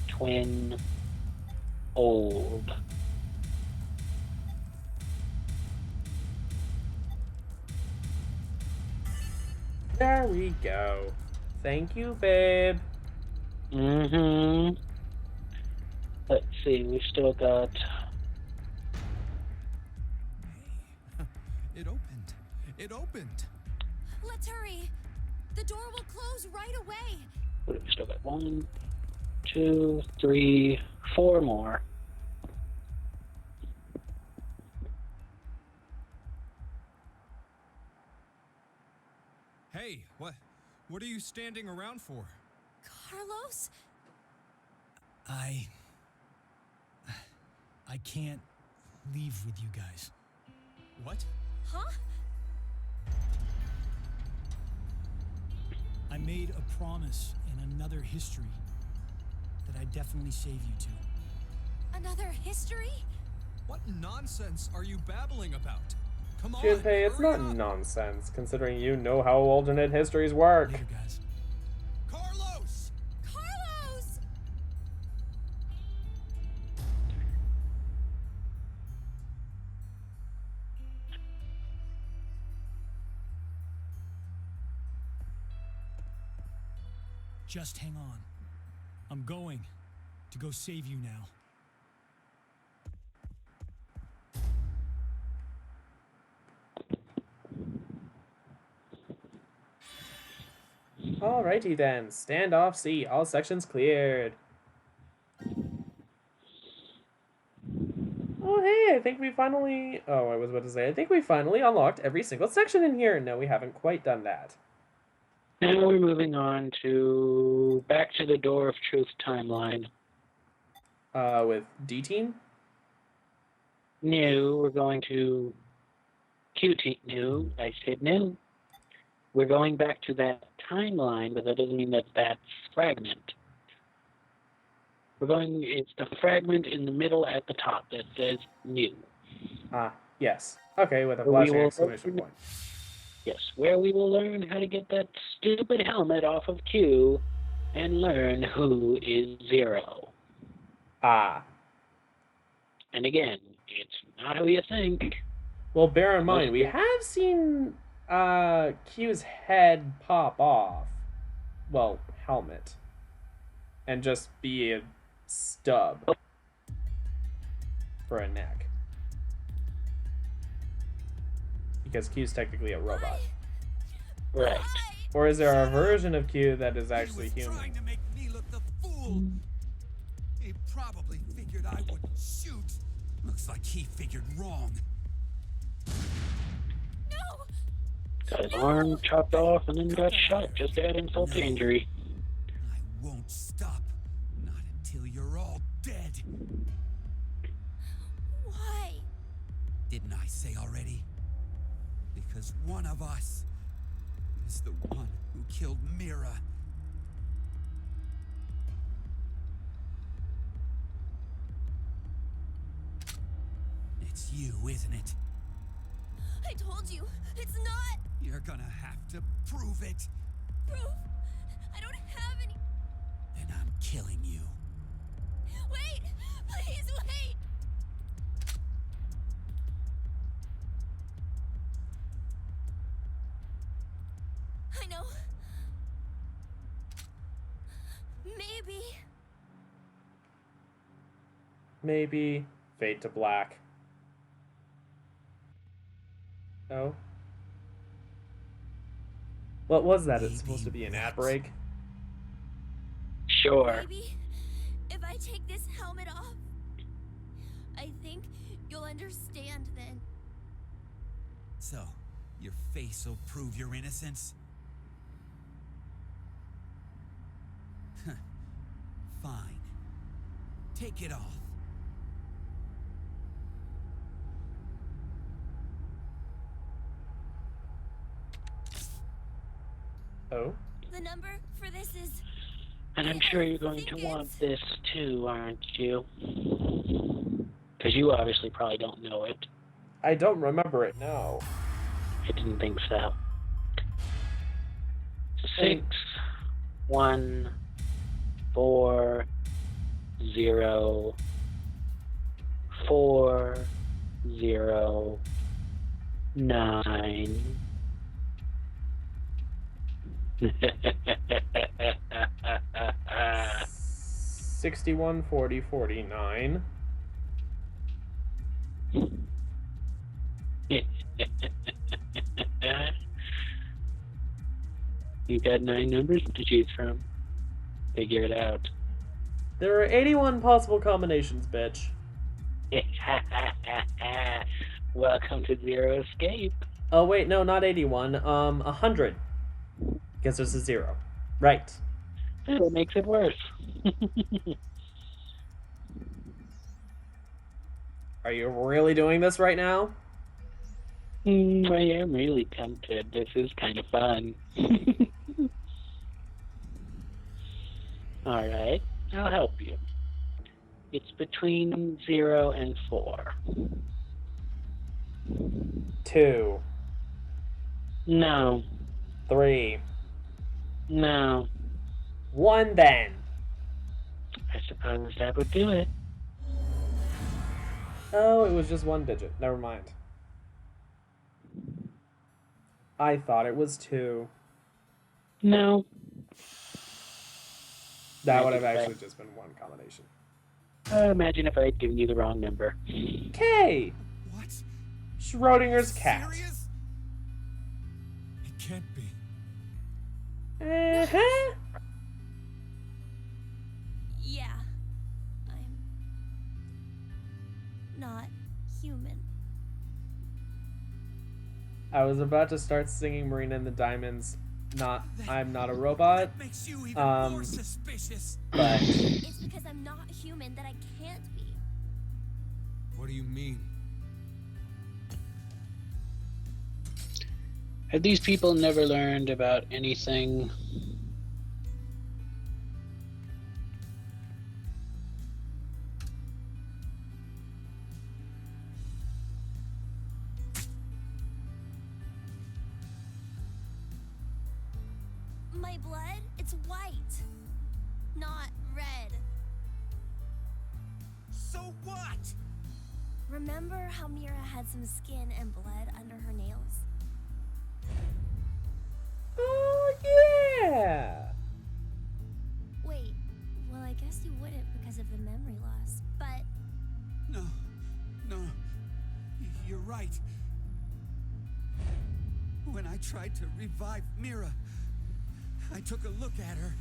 Twin Old. There we go. Thank you, babe. Mm-hmm. Let's see, we've still got... It opened. It opened. Let's hurry. The door will close right away. We've still got 1, 2, 3, 4 more. Hey, what are you standing around for? Carlos? I can't leave with you guys. What? Huh? I made a promise in another history that I'd definitely save you two. Another history? What nonsense are you babbling about? Come on. Junpei, it's hurry not up. nonsense, considering you know how alternate histories work. Later, guys. Carlos! Carlos! Just hang on. I'm going to go save you now. Alrighty then, standoff C, all sections cleared. Oh hey, I think we finally... Oh, I was about to say, I think we finally unlocked every single section in here. No, we haven't quite done that. Now we're moving on to back to the Door of Truth timeline. With D-Team? New, we're going to QT. New, I said new. We're going back to that timeline, but that doesn't mean that that's fragment. We're going, it's the fragment in the middle at the top that says new. Ah, yes. Okay, with a We flashing will exclamation open- point. Yes, where we will learn how to get that stupid helmet off of Q and learn who is Zero. Ah. And again, it's not who you think. Well, bear in mind, we have seen Q's head pop off. Well, helmet. And just be a stub for a neck. Because Q's technically a robot. Right. Or is there a version of Q that is actually He was human? trying to make me look the fool. He probably figured I wouldn't shoot. Looks like he figured wrong. No! Got his arm chopped off and then got shot just to add insult to injury. I won't stop. Not until you're all dead. Why? Didn't I say already? Because one of us is the one who killed Mira. It's you, isn't it? I told you, it's not You're gonna have to prove it. proof. I don't have any. Then I'm killing you. Wait! Please wait! I know. Maybe. Maybe fade to black. Oh. What was that? It's supposed to be an ad break? Sure. Maybe if I take this helmet off, I think you'll understand then. So, your face will prove your innocence? Huh. Fine. Take it off. Oh? The number for this is. And I'm sure you're going to want this too, aren't you? Because you obviously probably don't know it. I don't remember it, no. I didn't think so. 6, 1, 4, 0, 4, 0, 9. 61, 40, 49. You got 9 numbers to choose from. Figure it out. There are 81 possible combinations, bitch. Welcome to Zero Escape. Oh, wait, no, not 81. 100. Because there's a 0. Right. That makes it worse. Are you really doing this right now? I am really tempted. This is kind of fun. Alright, I'll help you. It's between 0 and 4. 2. No. 3. No. 1 then. I suppose that would do it. Oh, it was just 1 digit. Never mind. I thought it was 2. No. That would have actually just been 1 combination. Imagine if I had given you the wrong number. K! What? Schrodinger's cat. Serious? It can't be. Uh-huh. Yeah. I'm not human. I was about to start singing Marina and the Diamonds. I'm not a robot. That makes you even more Um, suspicious. but It's because I'm not human that I can't be. What do you mean? Have these people never learned about anything? blood, it's white, not red. So what? Remember how Mira had some skin and blood under her nails? Oh, yeah! Wait, well, I guess you wouldn't because of the memory loss, but No, you're right. When I tried to revive Mira, I took a look at her.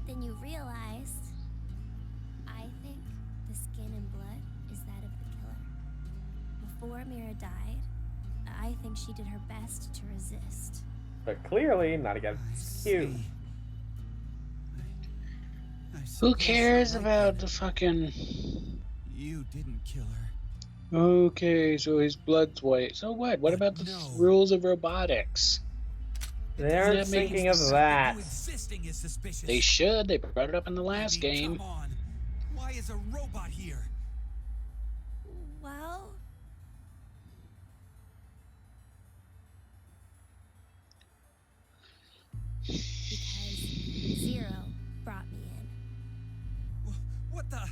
then you realized, I think the skin and blood is that of the killer. Before Mira died, I think she did her best to resist. But clearly not I against see. Q. Who suppose cares you're right about then. the fucking... You didn't kill her. Okay, so his blood's white. So what? What But about the no. rules of robotics? They aren't that make thinking of sense? that. You existing is suspicious. They should. They brought it up in the I last mean, game. Come on. Why is a robot here? Well, because Zero brought me in. What the?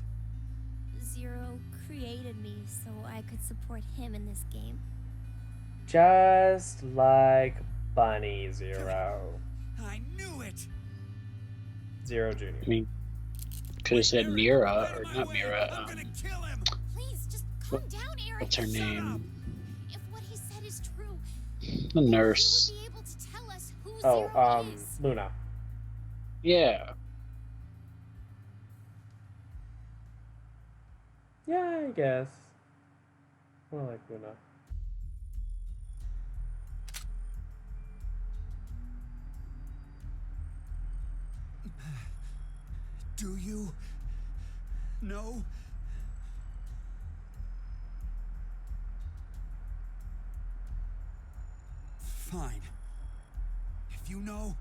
Zero created me so I could support him in this game. Just like Bunny Zero. I knew it. Zero Jr. I mean, could have said Mira, or not Mira. I'm gonna kill him. Please, just calm down, Eric. What's her name? If what he said is true, The he nurse. would be able to tell us who Oh, Zero is. Luna. Yeah. Yeah, I guess. More like Luna. Do you know? Fine. If you know,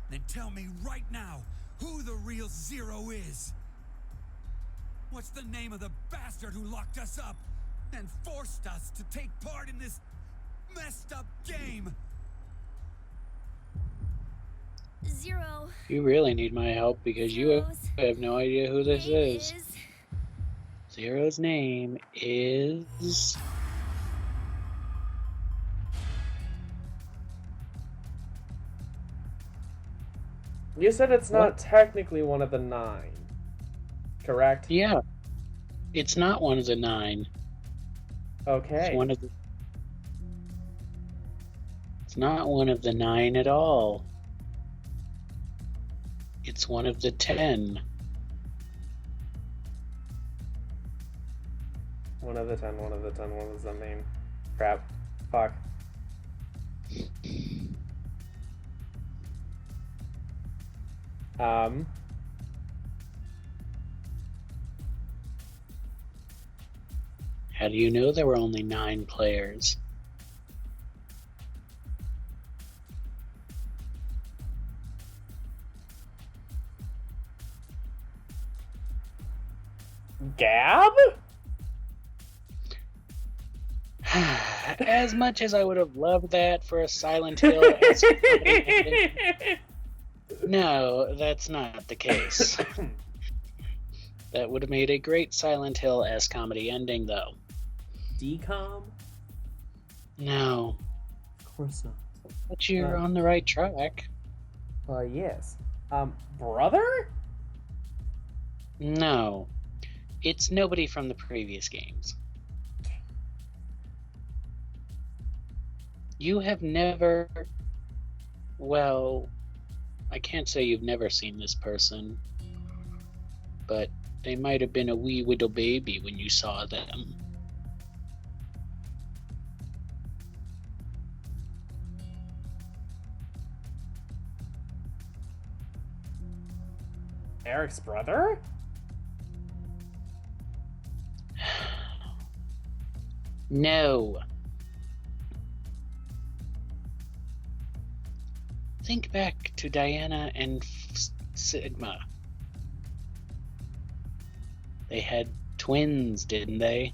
then tell me right now who the real Zero is. What's the name of the bastard who locked us up and forced us to take part in this messed up game? Zero. You really need my help because you have no idea who this name is. Zero's name is... You said it's not technically one of the 9. Correct? Yeah. It's not one of the 9. Okay. It's one of the... It's not one of the 9 at all. It's one of the 10. One of the 10, one of the 10, what does that mean? Crap. Fuck. How do you know there were only 9 players? Gab? As much as I would have loved that for a Silent Hill, no, that's not the case. That would have made a great Silent Hill-esque comedy ending, though. Decom? No, Of course not. but you're on the right track. Yes. Brother? No, it's nobody from the previous games. You have never... Well, I can't say you've never seen this person, but they might have been a wee little baby when you saw them. Eric's brother? No. Think back to Diana and Sigma. They had twins, didn't they?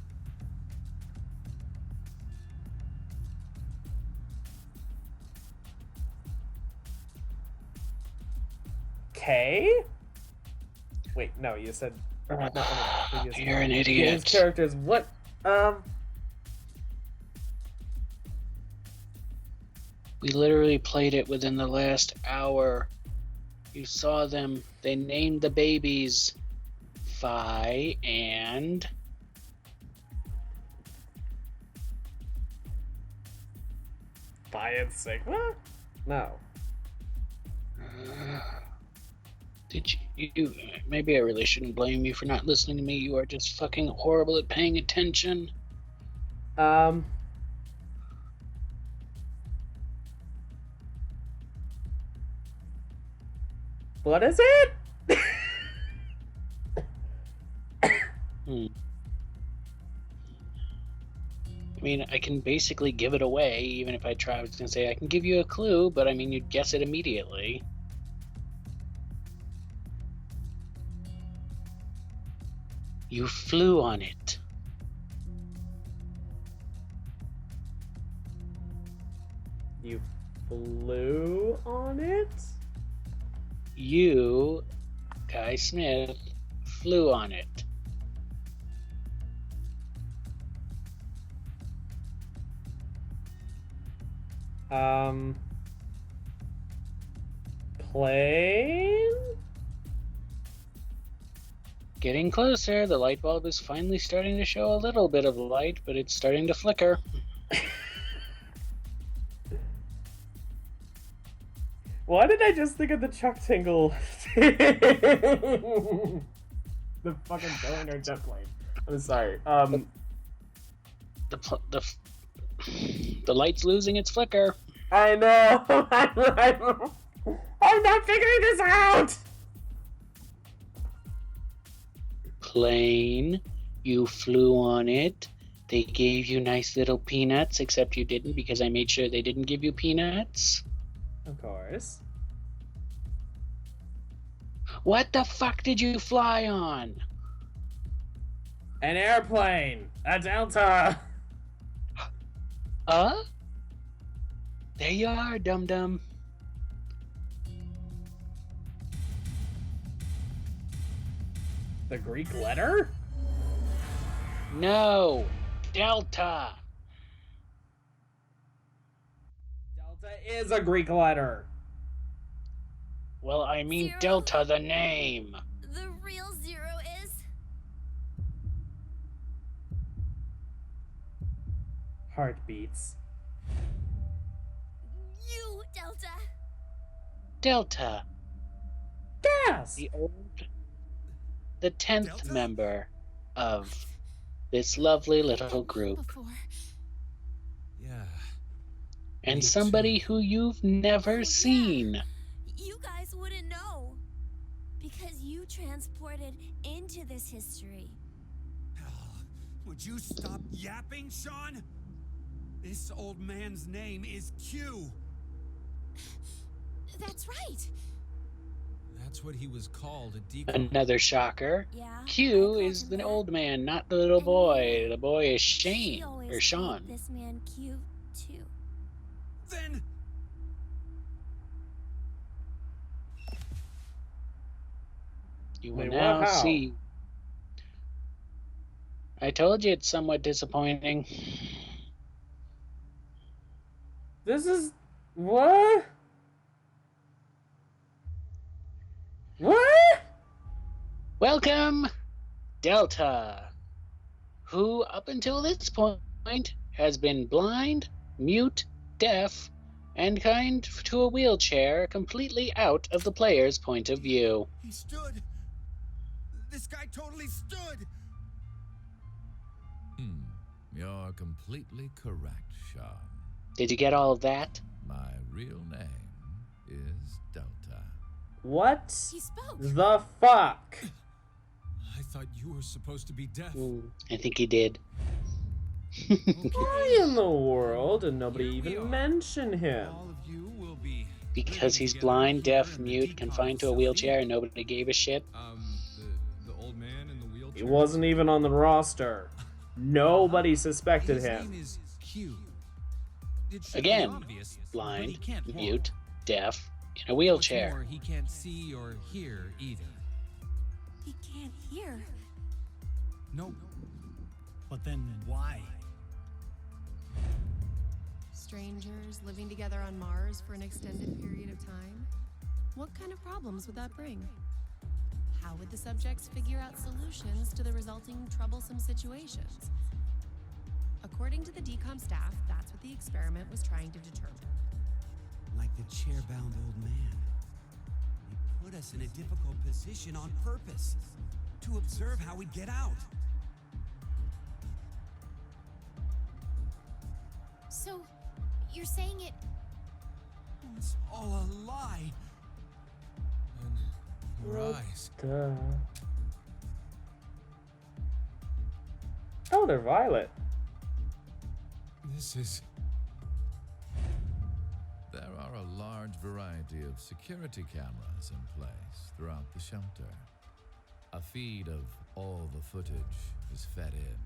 K? Wait, no, you said not one of the previous You're an games idiot. characters. What? We literally played it within the last hour. You saw them. They named the babies Phi and... Phi and Sigma? No. Did you... Maybe I really shouldn't blame you for not listening to me. You are just fucking horrible at paying attention. What is it? I mean, I can basically give it away, even if I try. I was going to say I can give you a clue, but I mean, you'd guess it immediately. You flew on it. You flew on it? You, Guy Smith, flew on it. Plane? Getting closer. The light bulb is finally starting to show a little bit of light, but it's starting to flicker. Why did I just think of the Chuck Tingle? The fucking billionaire jet plane. I'm sorry. The light's losing its flicker. I know. I'm not figuring this out. Plane, you flew on it. They gave you nice little peanuts, except you didn't because I made sure they didn't give you peanuts. Of course. What the fuck did you fly on? An airplane. A Delta. There you are, dum-dum. The Greek letter? No, Delta. Delta is a Greek letter. Well, I mean Zero? Delta, the name. The real zero is... Heartbeats. You, Delta. Delta, Gas. the 10th Delta? member of this lovely little group. Before. Yeah. And Me somebody too. who you've never Yeah. seen. You guys wouldn't know. Because you transported into this history. Would you stop yapping, Sean? This old man's name is Q. That's right. That's what he was called, a decoy. Another shocker. Yeah. Q I called is him the that. old man, not the little boy. The boy is She Shane, always or called Sean. this man Q, too. Then You will Wait, now what? How? see. I told you it's somewhat disappointing. This is... What? What? Welcome, Delta, who up until this point has been blind, mute, deaf, and kind to a wheelchair, completely out of the player's point of view. he stood. This guy totally stood. You're completely correct, Sean. Did you get all of that? My real name is Delta. What He spoke. the fuck? I thought you were supposed to be deaf. I think he did. Why in the world did nobody Here we even are. mention him? All of you will be Because he's blind, deaf, mute, confined to a wheelchair, and nobody gave a shit. The old man in the He wheelchair. wasn't even on the roster. Nobody suspected His him. name is Q. It should be Again, obvious, but he blind, can't walk. mute, deaf, In a What's wheelchair. more, he can't see or hear either. He can't hear. Nope. But then why? Strangers living together on Mars for an extended period of time? What kind of problems would that bring? How would the subjects figure out solutions to the resulting troublesome situations? According to the DCOM staff, that's what the experiment was trying to determine. Like the chair-bound old man. He put us in a difficult position on purpose. To observe how we'd get out. So, you're saying it. It's all a lie. And her eyes. Duh. Oh, they're violet. This is. There are a large variety of security cameras in place throughout the shelter. A feed of all the footage is fed in,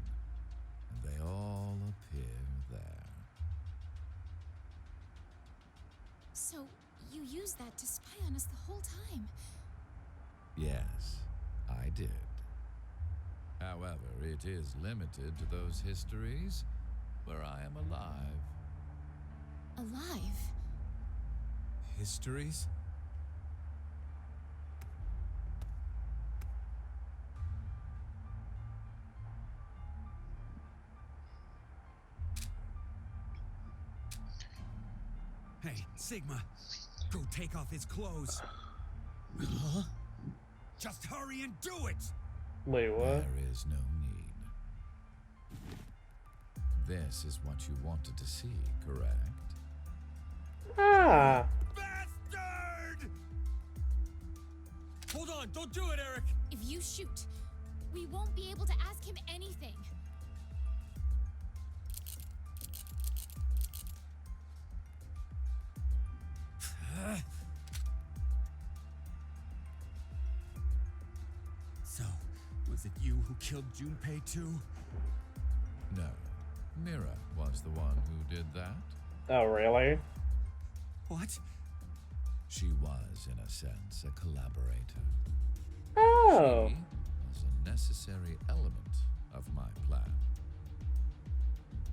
and they all appear there. So, you used that to spy on us the whole time. Yes, I did. However, it is limited to those histories where I am alive. Alive? Histories? Hey, Sigma. Go take off his clothes. Huh? Just hurry and do it! Wait, what? There is no need. This is what you wanted to see, correct? Ah. Bastard! Hold on, don't do it, Eric! If you shoot, we won't be able to ask him anything. So, was it you who killed Junpei too? No. Mira was the one who did that. Oh, really? What? She was, in a sense, a collaborator. Oh. She was a necessary element of my plan.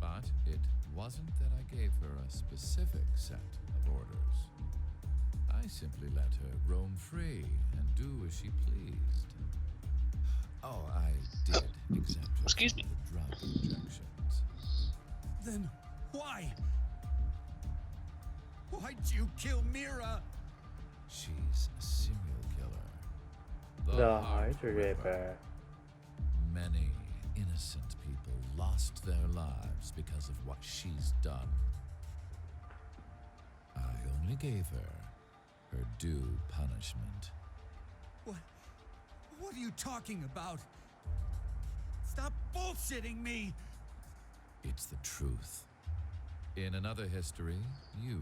But it wasn't that I gave her a specific set of orders. I simply let her roam free and do as she pleased. Oh, I did exempt her Excuse from me. the drug injections. Then why? Why'd you kill Mira? She's a serial killer. The Heart Hydrator. Ripper. Many innocent people lost their lives because of what she's done. I only gave her due punishment. What are you talking about? Stop bullshitting me! It's the truth. In another history, you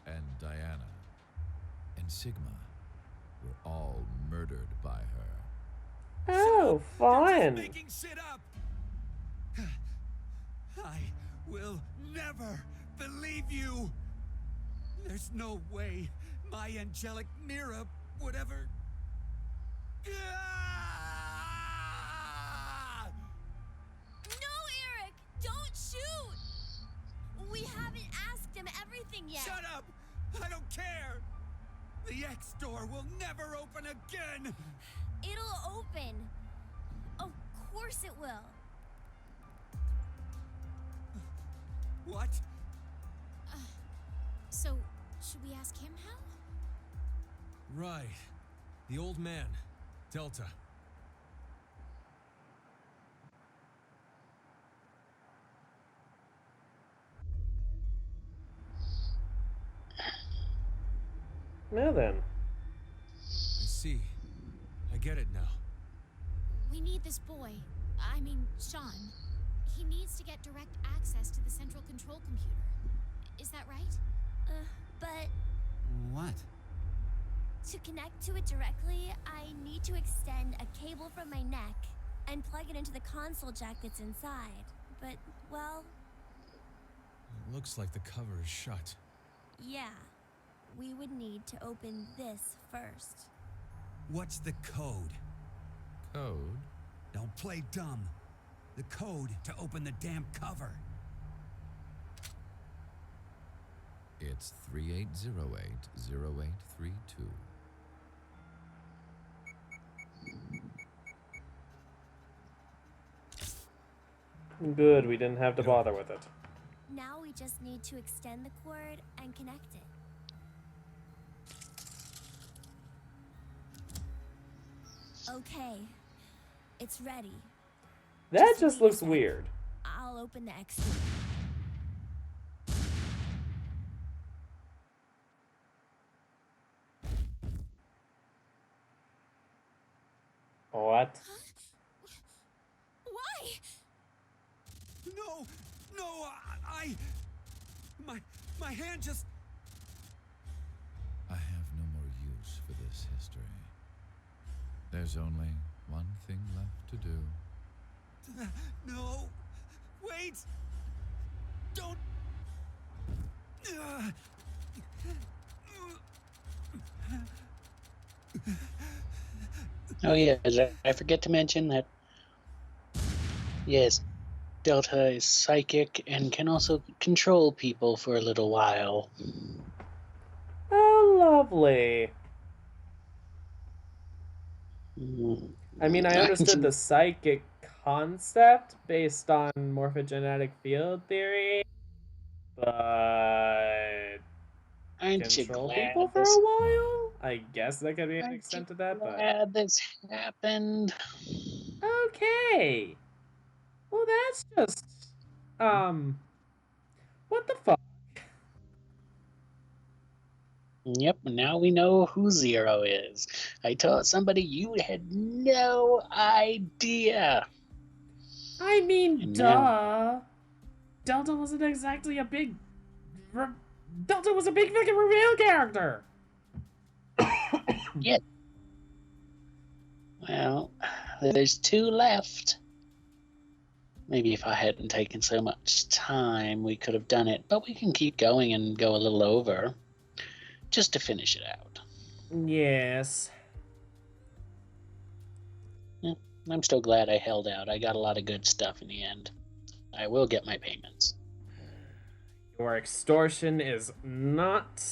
and Diana and Sigma were all murdered by her. Oh, You're just fun. making shit up! I will never believe you! There's no way my angelic Mira would ever... No, Eric! Don't shoot! We haven't asked him everything yet. Shut up! I don't care! The X door will never open again! It'll open. Of course it will. What? So, should we ask him how? Right. The old man. Delta. Now then. I see. I get it now. We need this boy. I mean, Sean. He needs to get direct access to the central control computer. Is that right? But What? to connect to it directly, I need to extend a cable from my neck and plug it into the console jack that's inside. But, well, It looks like the cover is shut. yeah. we would need to open this first. What's the code? Code? Don't play dumb. The code to open the damn cover. It's 38080832. Good, we didn't have to bother with it. Now we just need to extend the cord and connect it. Okay, it's ready. That just wait a looks sec. weird. I'll open the X door. What? Why? No! No! My hand just... I have no more use for this history. There's only one thing left to do. No! Wait! Don't... Oh yeah, did I forget to mention that? Yes, Delta is psychic and can also control people for a little while. Oh, lovely. Mm. I mean, I understood the psychic concept based on morphogenetic field theory, but Aren't you control glad people for a while? I guess that could be an Aren't extent you to that, but glad this happened? okay. Well, that's just what the fuck? Yep, now we know who Zero is. I told somebody you had no idea. I mean, And duh. now- Delta wasn't exactly a big. Delta was a big fucking reveal character. Yeah. Well, there's two left. Maybe if I hadn't taken so much time, we could have done it. But we can keep going and go a little over, just to finish it out. Yes. Yeah, I'm still glad I held out. I got a lot of good stuff in the end. I will get my payments. Your extortion is not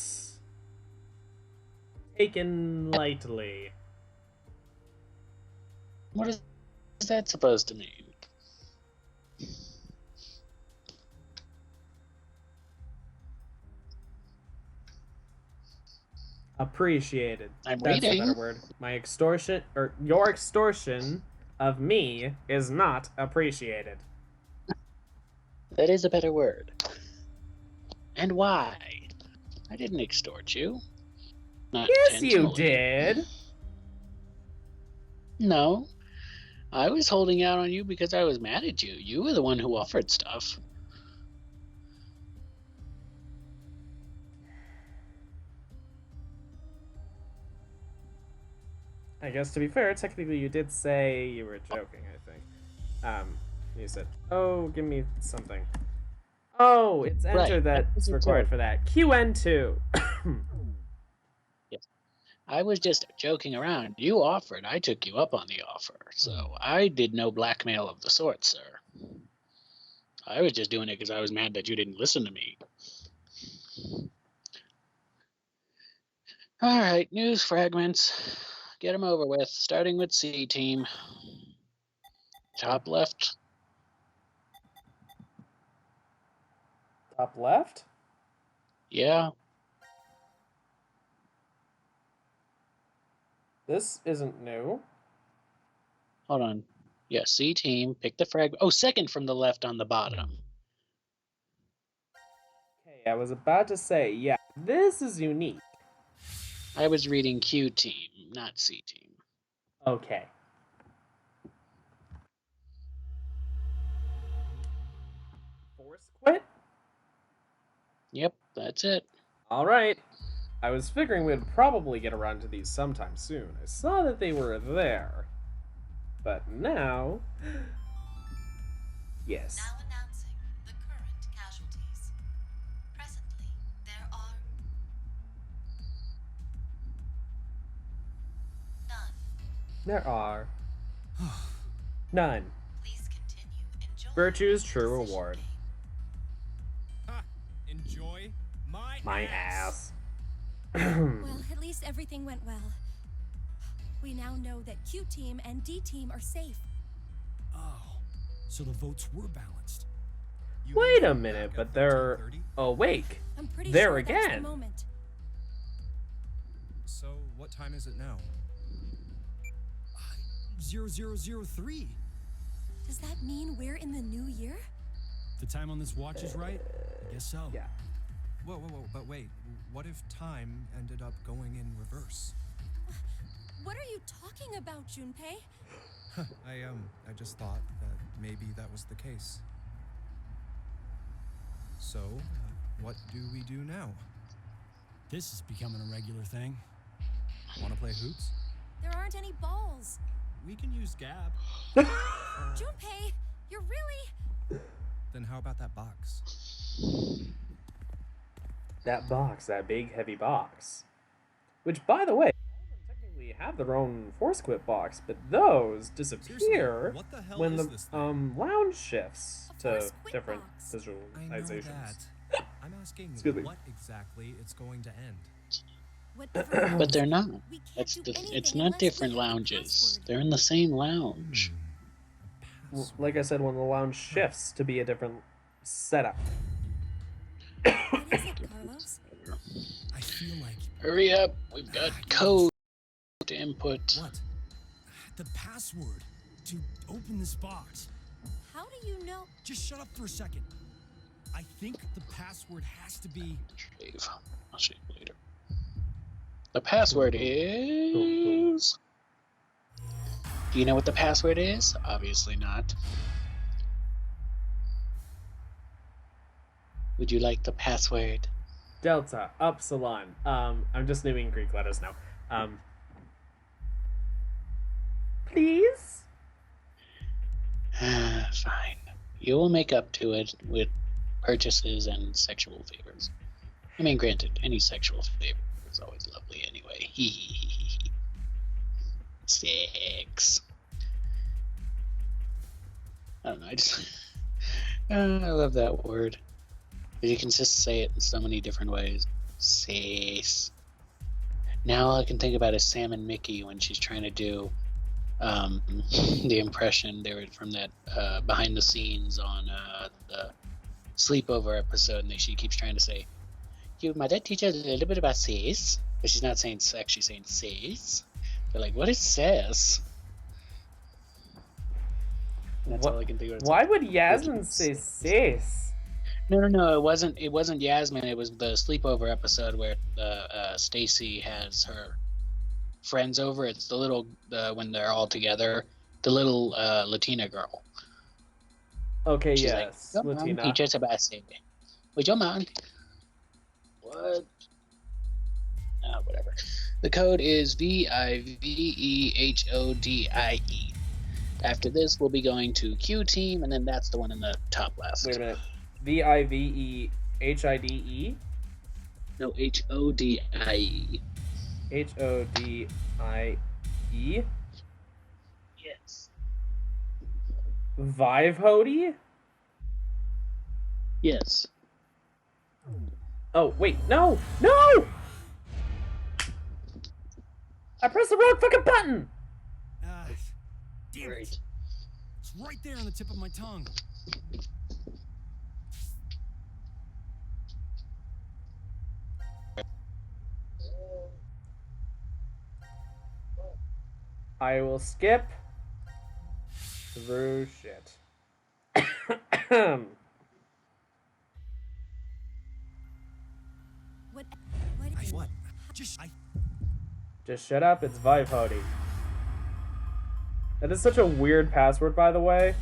taken lightly. What is that supposed to mean? Appreciated. I'm That's a reading. better word. My extortion, or your extortion of me is not appreciated. That is a better word. And why? I didn't extort you. Not Yes, you intentionally. did. No. I was holding out on you because I was mad at you. You were the one who offered stuff. I guess to be fair, technically you did say you were joking, I think. You said, oh, give me something. Oh, it's enter Right, that's a required joke. for that. QN2. Yes. I was just joking around. You offered. I took you up on the offer. So I did no blackmail of the sort, sir. I was just doing it because I was mad that you didn't listen to me. All right, news fragments. Get them over with, starting with C team. Top left. Top left? Yeah. This isn't new. Hold on. Yeah, C team. Pick the fragment. Oh, second from the left on the bottom. Okay, I was about to say, yeah, this is unique. I was reading Q team, not C team. Okay. Force quit? Yep, that's it. Alright. I was figuring we'd probably get around to these sometime soon. I saw that they were there. But now... Yes. Now announcing the current casualties. Presently, there are There are none. Please continue enjoying Virtue's the true decision reward. game. Ha! Enjoy My ass. Well, at least everything went well. We now know that Q team and D team are safe. Oh, so the votes were balanced. You Wait mean a from minute, back but at they're 1330? awake. I'm pretty There sure that's the again. moment. So, what time is it now? 0003. Does that mean we're in the new year? The time on this watch is right? I guess so. Yeah. Whoa, but wait. What if time ended up going in reverse? What are you talking about, Junpei? I just thought that maybe that was the case. So, what do we do now? This is becoming a regular thing. Want to play hoops? There aren't any balls. We can use Gab. Junpei, you're really... Then how about that box? That box, that big heavy box. Which, by the way, all of them technically have their own force quit box, but those disappear Seriously, what the hell when is the this thing? lounge shifts A to force quit different box. I know visualizations. that. I'm asking Excuse me. what exactly it's going to end. Whatever But they're not. we can't That's do the. anything It's unless not we different have the lounges. password. They're in the same lounge. Well, like I said, when the lounge shifts to be a different setup. What is it, Carlos? I feel like. Hurry up! We've got code to input. What? The password to open this box. How do you know? Just shut up for a second. I think the password has to be. Shave. I'll shave later. The password is. Do you know what the password is? Obviously not. Would you like the password? Delta, Upsilon. I'm just naming Greek letters now. Please? Fine. You will make up to it with purchases and sexual favors. I mean, granted, any sexual favor is always lovely anyway. Sex. I don't know, I just... I love that word. You can just say it in so many different ways. Sex. Now all I can think about is Sam and Mickey when she's trying to do the impression they were from that behind the scenes on the sleepover episode, and she keeps trying to say, "You might teach us a little bit about sex," but she's not saying sex; she's saying sex. They're like, "What is sex?" And that's all I can think of. Why would Yasmin say sis? No, it wasn't. It wasn't Yasmin. It was the sleepover episode where Stacy has her friends over. It's the little when they're all together. The little Latina girl. Okay, She's yes, like, "Come on, Latina. teach us about sex." Would you mind? What? Whatever. The code is VIVEHODIE. After this, we'll be going to Q team, and then that's the one in the top left. Wait a minute. VIVEHIDE? No, HODIE. HODIE? Yes. Vivehody? Yes. Oh, wait, no! No! I pressed the wrong fucking button! Damn Right. it. It's right there on the tip of my tongue. I will skip through shit. What? What? Just shut up, it's Vivehody. That is such a weird password, by the way.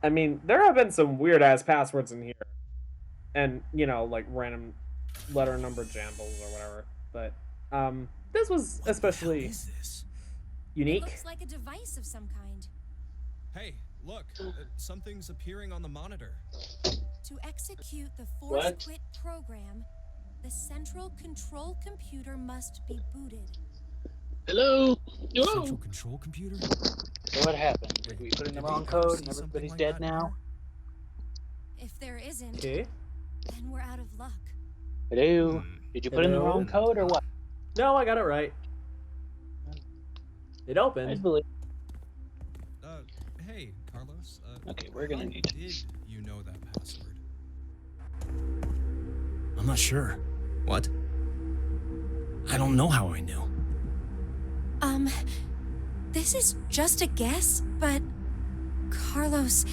I mean, there have been some weird-ass passwords in here. And, you know, like random letter number jambles or whatever. But, this was especially What is this? unique. It looks like a device of some kind. Hey, Look, something's appearing on the monitor. To execute the force What? quit program, the central control computer must be booted. Hello? Central Whoa. control computer? So what happened? Did we put in the Did we wrong ever code see and something everybody's like dead that now? If there isn't, Okay. then we're out of luck. Hello? Did you put in the Hello? wrong code or what? No, I got it right. It I opened. believe. Hey, Carlos. Okay, we're gonna how need to. Did you know that password? I'm not sure. What? I don't know how I knew. This is just a guess, but Carlos,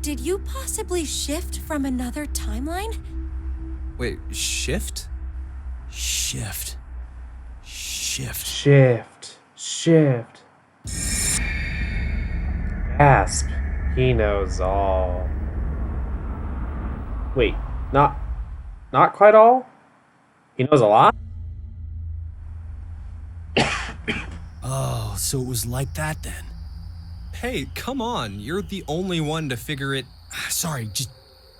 did you possibly shift from another timeline? Wait, shift? Shift. Shift. Gasp. He knows all. Wait, not quite all? He knows a lot? Oh, so it was like that then. Hey, come on. You're the only one to figure it. Sorry, just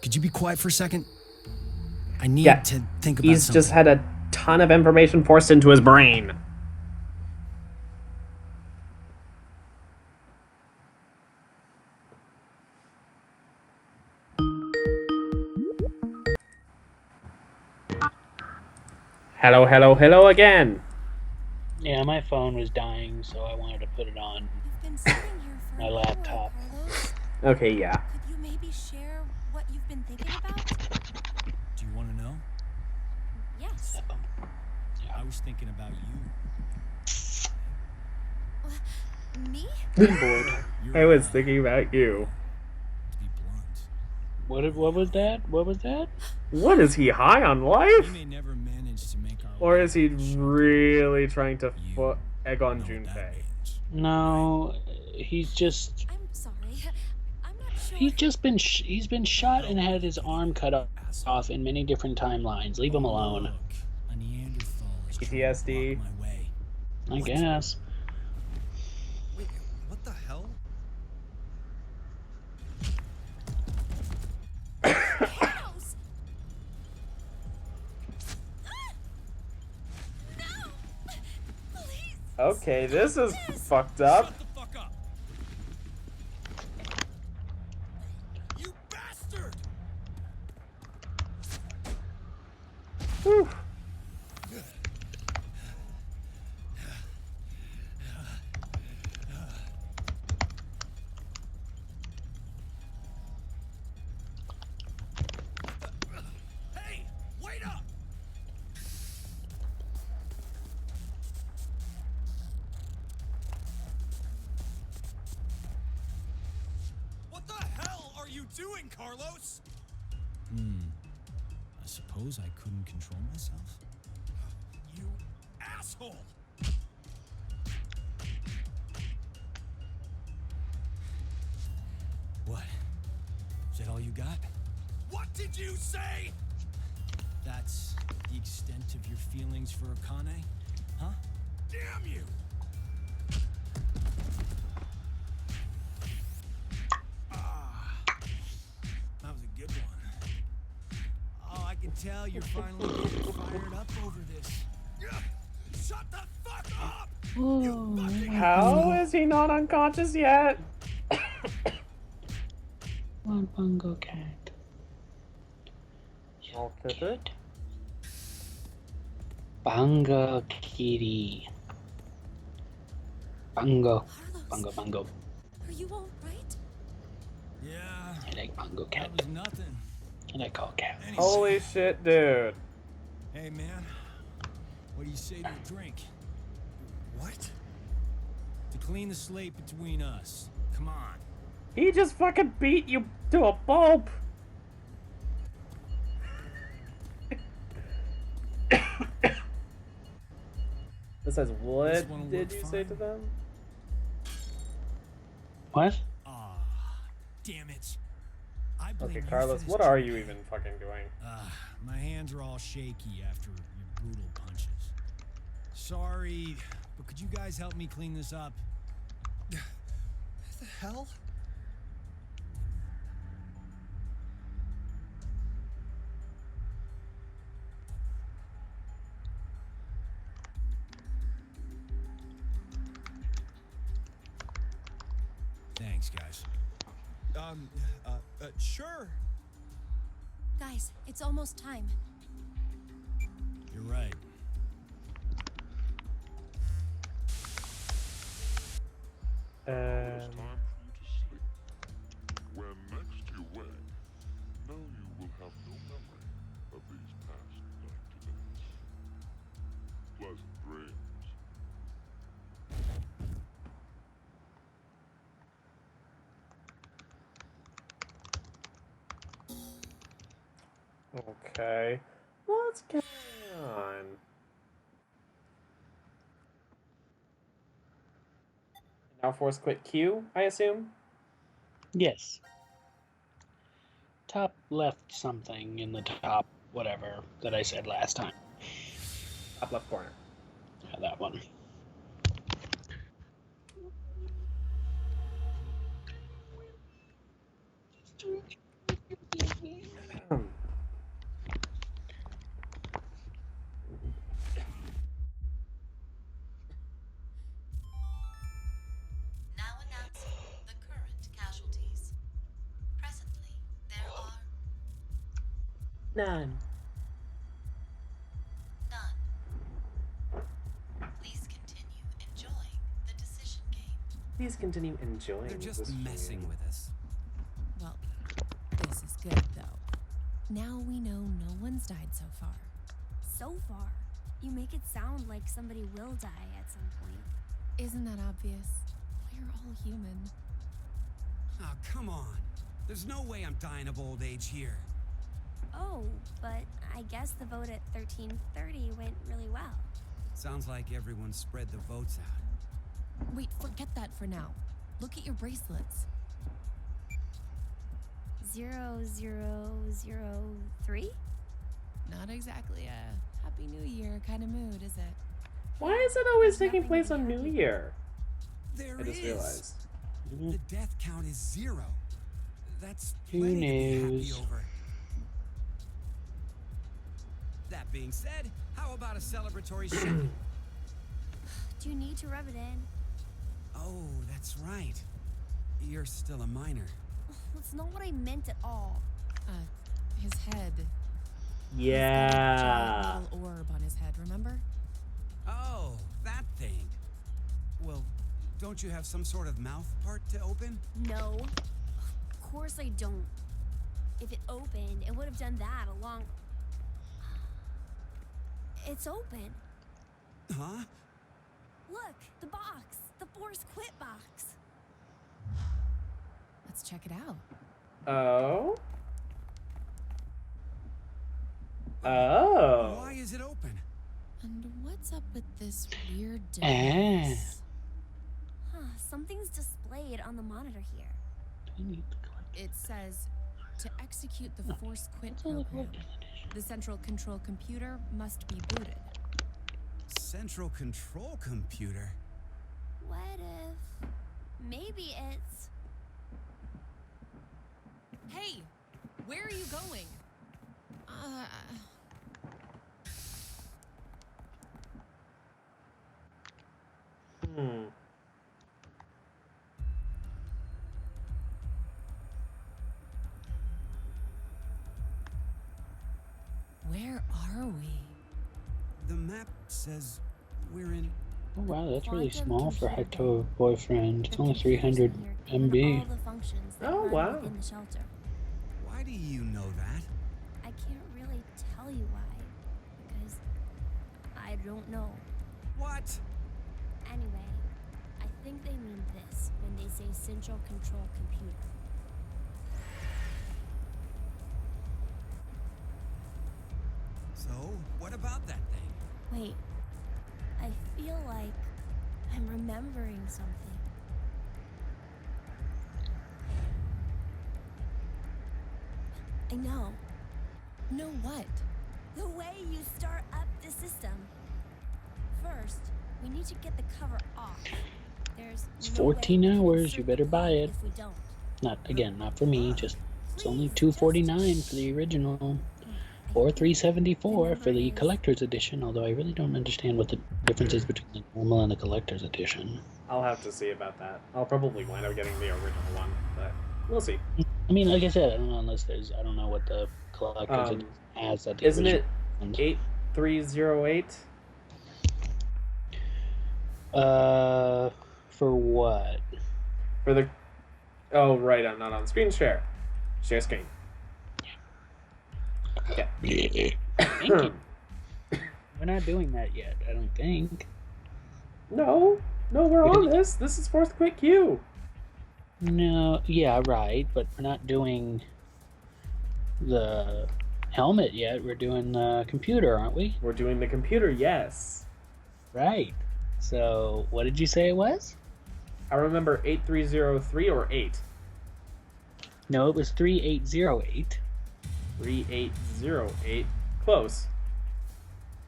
could you be quiet for a second? I need Yeah, to think about He's something. just had a ton of information forced into his brain. Hello again. Yeah, my phone was dying, so I wanted to put it on You've been sitting here for my an laptop. hour, Carlos. Okay, yeah. Could you maybe share what you've been thinking about? Do you want to know? Yes. I was thinking about you. Me? I'm bored. I was thinking about you. To be blunt. What was that? What was that? What, is he high on We life? may never manage to make our Or way is he out of the ship. really trying to egg on Know what that Junpei? means. No, he's just I'm sorry. I'm not sure. he's been shot and had his arm cut off in many different timelines. Leave him alone. Look, a Neanderthal is trying to PTSD. block my way. I guess. Wait, what the hell? Carlos! No! Please! Okay, this is fucked up. Shut the fuck up! You bastard! Whew. Hey, wait up! What the hell are you doing, Carlos? I suppose I couldn't control myself. You asshole! What? Is that all you got? What did you say? That's the extent of your feelings for Akane? Huh? Damn you! That was a good one. Oh, I can tell you're finally getting fired up over this. Shut the fuck up! How is he not unconscious yet? One bungo cat. Bungo kitty. Bungo. Bungo bungo. Are you all right? Yeah, I like bungo cat. that was nothing. I like all cat. Holy shit, dude. Hey, man. What do you say to a drink? What? To clean the slate between us. Come on. He just fucking beat you to a pulp. Besides, what This one did worked you say fine. to them? What? Ah, damn it. I blame Okay, you Carlos, for this what are joke. you even fucking doing? My hands are all shaky after your brutal punches. Sorry, but could you guys help me clean this up? The hell? Thanks, guys. Sure. Guys, it's almost time. You're right. It's time for you to sleep. When next you wake, know you will have no memory of these past 90 minutes. Pleasant dreams. Okay. What's going on? Now force quit Q, I assume? Yes. Top left something in the top whatever that I said last time. Top left corner. Yeah, that one. Now announcing the current casualties. Presently, there are None. none. Please continue enjoying the decision game. Please continue enjoying They're just this messing game. with us. Well, this is good, though. Now we know no one's died so far. So far, you make it sound like somebody will die at some point. Isn't that obvious? We're all human. Oh, come on. There's no way I'm dying of old age here. Oh, but I guess the vote at 1330 went really well. Sounds like everyone spread the votes out. Wait, forget that for now. Look at your bracelets. 0003? Not exactly a Happy New Year kind of mood, is it? Why is it always There's taking nothing place to be on New happy Year? There I just is. realized. The death count is 0. That's Who plenty to be happy knows? over. That being said, how about a celebratory shake? Do you need to rub it in? Oh, that's right. You're still a minor. That's not what I meant at all. His head. Yeah. Giant little orb on his head, remember? Oh, that thing. Well, don't you have some sort of mouth part to open? No. Of course I don't. If it opened, it would have done that a long... It's open. Huh? Look, the box. The force quit box. Let's check it out. Oh? Oh. Why is it open? And what's up with this weird Ah. device? Huh, something's displayed on the monitor here. It says, to execute the force quit program, the central control computer must be booted. Central control computer? What if... Maybe it's... Hey, where are you going? Hmm. Where are we? The map says we're in... Oh wow, that's really Quantum small for computer Hector Boyfriend. It's The only computers 300 in here can MB. all the functions that Oh, run wow. within the shelter. Why do you know that? I can't really tell you why, because I don't know. What? Anyway, I think they mean this when they say central control computer. So, what about that thing? Wait, I feel like I'm remembering something. I know. Know what? The way you start up the system. First, we need to get the cover off. There's It's no way 14 we can hours, insert you the better buy code it. If we don't. Not again, not for me, just it's only Please, just $2.49 for the original. I or $374 for the is- collector's edition. Although I really don't understand what the difference is between the normal and the collector's edition. I'll have to see about that. I'll probably wind up getting the original one, but we'll see. I mean, like I said, I don't know unless there's I don't know what the collector's edition has that the Isn't it original 8308? For what? For the... Oh, right, I'm not on screen share. Share screen. Yeah. Thank you. We're not doing that yet, I don't think. No, we're on this. This is fourth quick queue. No, yeah, right, but we're not doing the helmet yet. We're doing the computer, aren't we? We're doing the computer, yes. Right. So, what did you say it was? I remember 8303 or 8. No, it was 3808. 3808. Close.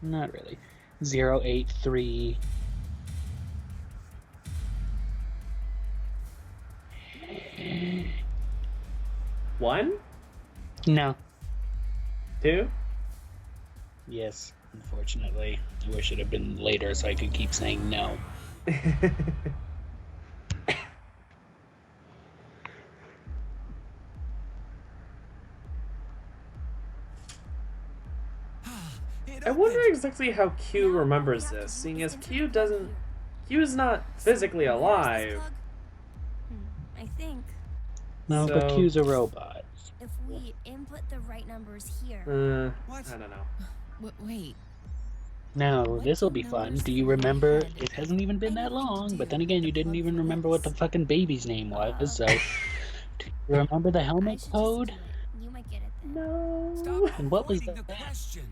Not really. 083. One? No. 2? Yes, unfortunately. I wish it had been later so I could keep saying no. I wonder exactly how Q remembers this, seeing as Q is not physically alive. I think No, but So- Q's a robot. if we input the right numbers here. I don't know. Wait. Now, this'll be fun. Do you remember? It hasn't even been that long, but then again, you didn't even remember what the fucking baby's name was, so... Do you remember the I helmet should just code? do it. You might get it then. No. Stop And what was avoiding the that? question.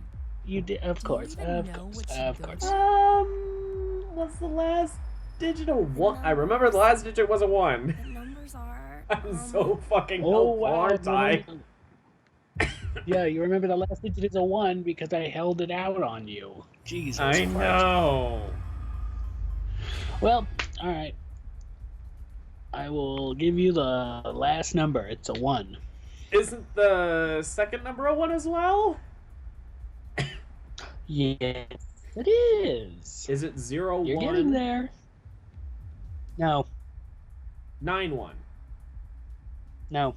You did, of Do you course, even of know course, what she of goes course. What's the last digit of 1? I remember the last digit was a 1. The numbers are. I'm so fucking Oh, helpful, wow. aren't I? Yeah, you remember the last digit is a 1 because I held it out on you. Jesus I Christ. know. Well, alright. I will give you the last number. It's a 1. Isn't the second number a 1 as well? Yes, it is. Is it 0 You're 1 getting there. No, 9 1? no.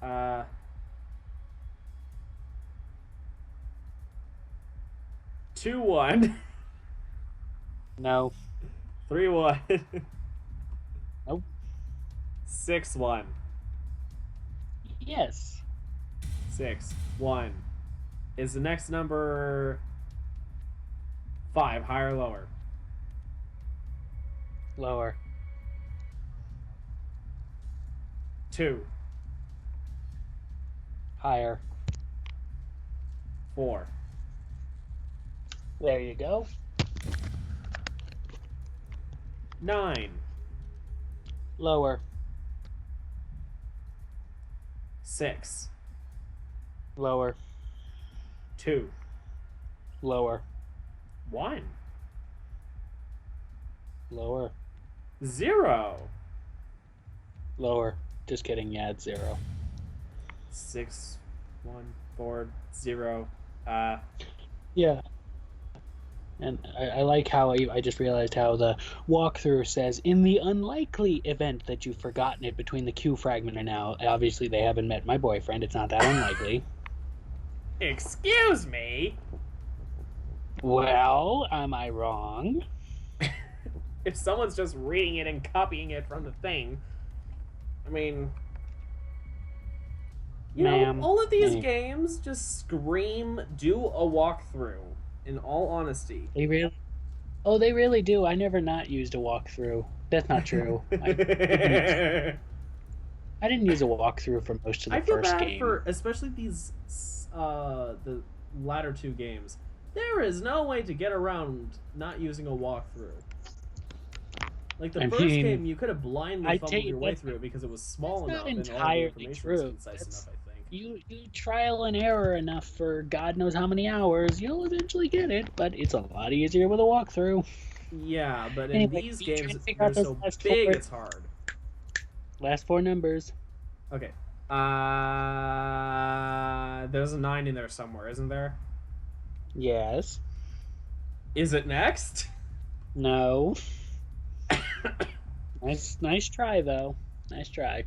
Uh, 2 1. No. 3 1. Nope. 6 1. Yes. 6 1. Is the next number 5 higher or lower? Lower. 2 Higher. 4 There you go. 9 Lower. 6 Lower. 2 Lower. 1 Lower. 0 Lower. Just kidding. Yeah, it's 0. 6 1 4 0. Yeah. And I like how I just realized how the walkthrough says, in the unlikely event that you've forgotten it between the Q fragment and now, obviously they haven't met my boyfriend, it's not that unlikely. Excuse me. Well, am I wrong? If someone's just reading it and copying it from the thing, I mean, you know, Ma'am. all of these Ma'am. games just scream, do a walkthrough, in all honesty. They really? Oh, they really do. I never not used a walkthrough. That's not true. I didn't use a walkthrough for most of the I feel first bad game. for, especially these, the latter 2 games. There is no way to get around not using a walkthrough. Like the I first mean, game, you could have blindly I fumbled take your way that- through it because it was small that's enough not and all the entirely information was true. concise That's- enough, I think. You trial and error enough for God knows how many hours, you'll eventually get it, but it's a lot easier with a walkthrough. Yeah, but in Anyway, these you trying games, to figure out they're those so last big, four- it's hard. Last 4 numbers. Okay, There's a 9 in there somewhere, isn't there? Yes. Is it next? No. Nice try though. Nice try.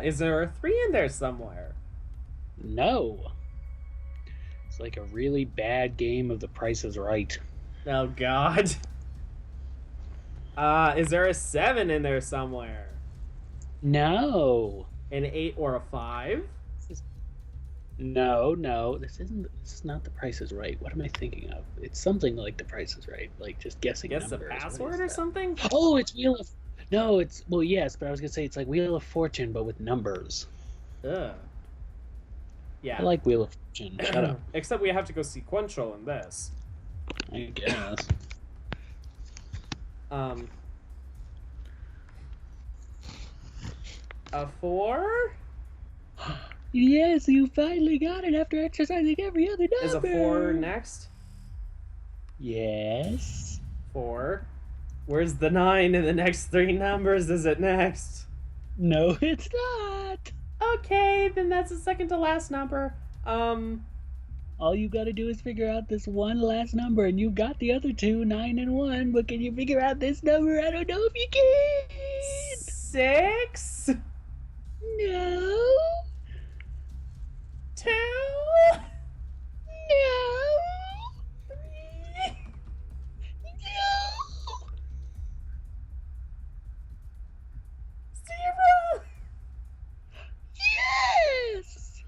Is there a 3 in there somewhere? No. It's like a really bad game of The Price is Right. Oh God. Is there a 7 in there somewhere? No. An 8 or a 5? No. This is not The Price is Right. What am I thinking of? It's something like The Price is Right, like just guessing Guess the numbers. What password is or that? something? Oh, it's Wheel of. No, it's well, yes, but I was gonna say it's like Wheel of Fortune, but with numbers. Ugh. I Yeah. like Wheel of Fortune. Shut up. Except we have to go sequential in this. I guess. A 4? Yes, you finally got it after exercising every other number. Is a 4 next? Yes. 4. Where's the 9 in the next 3 numbers? Is it next? No, it's not. Okay, then that's the second to last number. All you gotta do is figure out this one last number, and you've got the other two, 9 and 1. But can you figure out this number? I don't know if you can. 6? No. 2? No. 3? No. 0? Yes.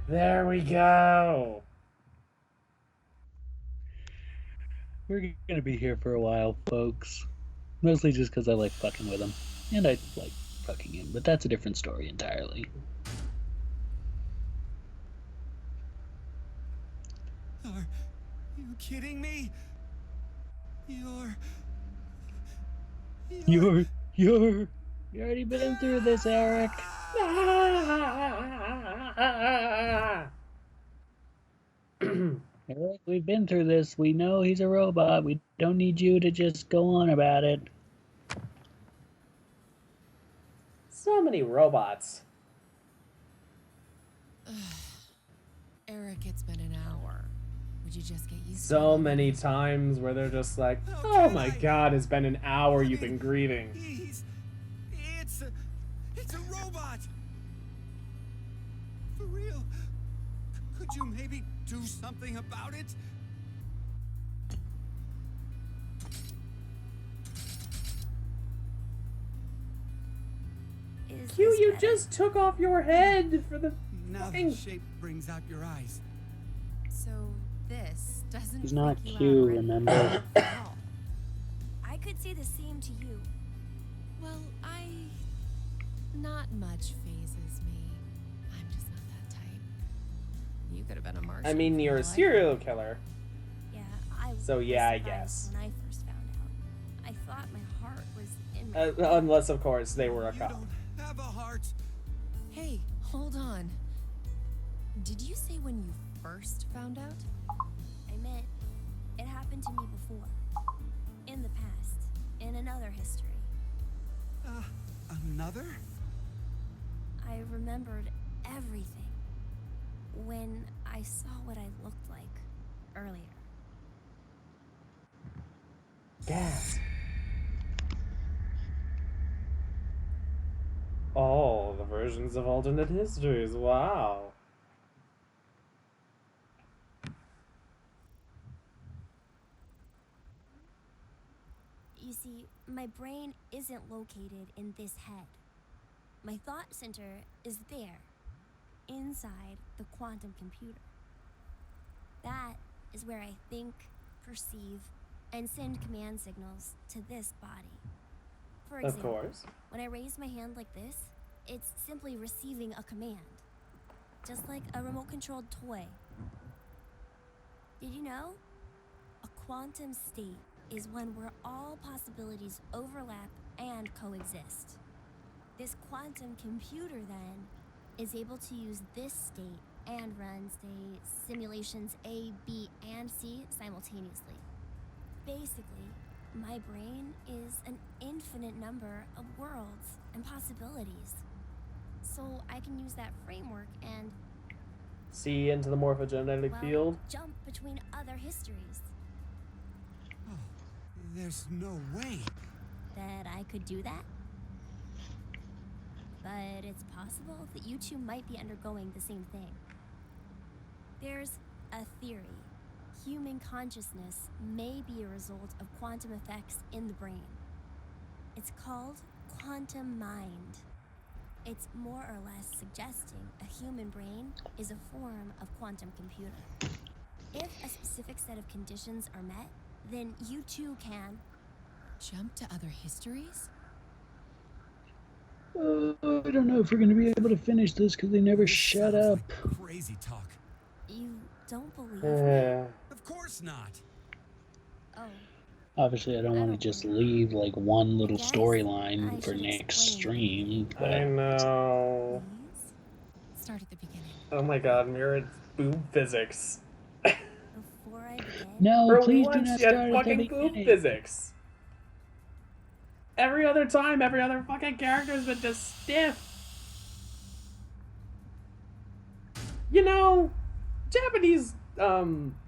There we go. We're gonna be here for a while, folks. Mostly just because I like fucking with him. And I like fucking him, but that's a different story entirely. Are you kidding me? You're You already been through this, Eric. Eric, we've been through this. We know he's a robot. We don't need you to just go on about it. So many robots. Eric, it's been an hour. Would you just get used to So it? many times where they're just like, oh my God, it's been an hour you've been grieving. It's a robot. For real. Could you maybe do something about it? Q, you just took off your head for the Now fucking... the shape brings out your eyes. So this doesn't He's not freak you Q, out, right? remember? Wow. I could say the same to you. Well, not much phases me. I'm just not that type. You could have been a Martian. I mean, you're a serial killer. Yeah, I was So yeah, I surprised guess. when I first found out. I thought my heart was in my Unless, of course, they were a You cop. don't have a heart. Hey, hold on. Did you say when you first found out? I meant it happened to me before. In the past. In another history. Another? I remembered everything when I saw what I looked like earlier. Gas. All the versions of alternate histories. Wow. You see, my brain isn't located in this head. My thought center is there, inside the quantum computer. That is where I think, perceive, and send command signals to this body. For Of example, course. when I raise my hand like this, it's simply receiving a command. Just like a remote-controlled toy. Did you know? A quantum state is one where all possibilities overlap and coexist. This quantum computer, then, is able to use this state and run, say, simulations A, B, and C simultaneously. Basically, My brain is an infinite number of worlds and possibilities. So I can use that framework and, See into the morphogenetic well, field. jump between other histories. Oh, there's no way. That I could do that? But it's possible that you two might be undergoing the same thing. There's a theory. Human consciousness may be a result of quantum effects in the brain. It's called quantum mind. It's more or less suggesting a human brain is a form of quantum computer. If a specific set of conditions are met, then you too can Jump to other histories? I don't know if we're going to be able to finish this because they never This shut sounds up. like crazy talk. You don't believe me? Of course not. Oh, Obviously, I don't want to just leave like one little storyline for next stream. I But know. Please? Start at the beginning. Oh my god, Mira, boob physics. before I begin, no, For please do once, not she had start at the fucking boob beginning. physics. Every other time, every other fucking character's been just stiff. You know, Japanese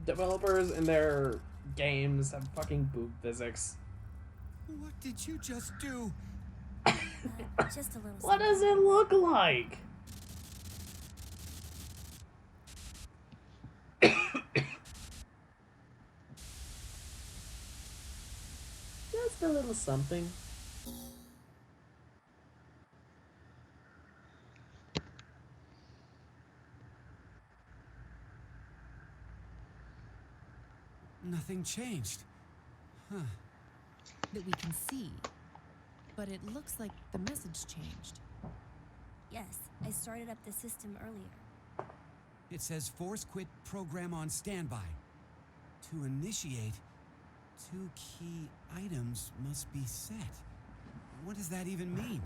developers and their games have fucking boob physics. What did you just do? just a little. What does it look like? Just a little something. Nothing changed. Huh. That we can see. But it looks like the message changed. Yes, I started up the system earlier. It says force quit program on standby. To initiate, 2 key items must be set. What does that even mean?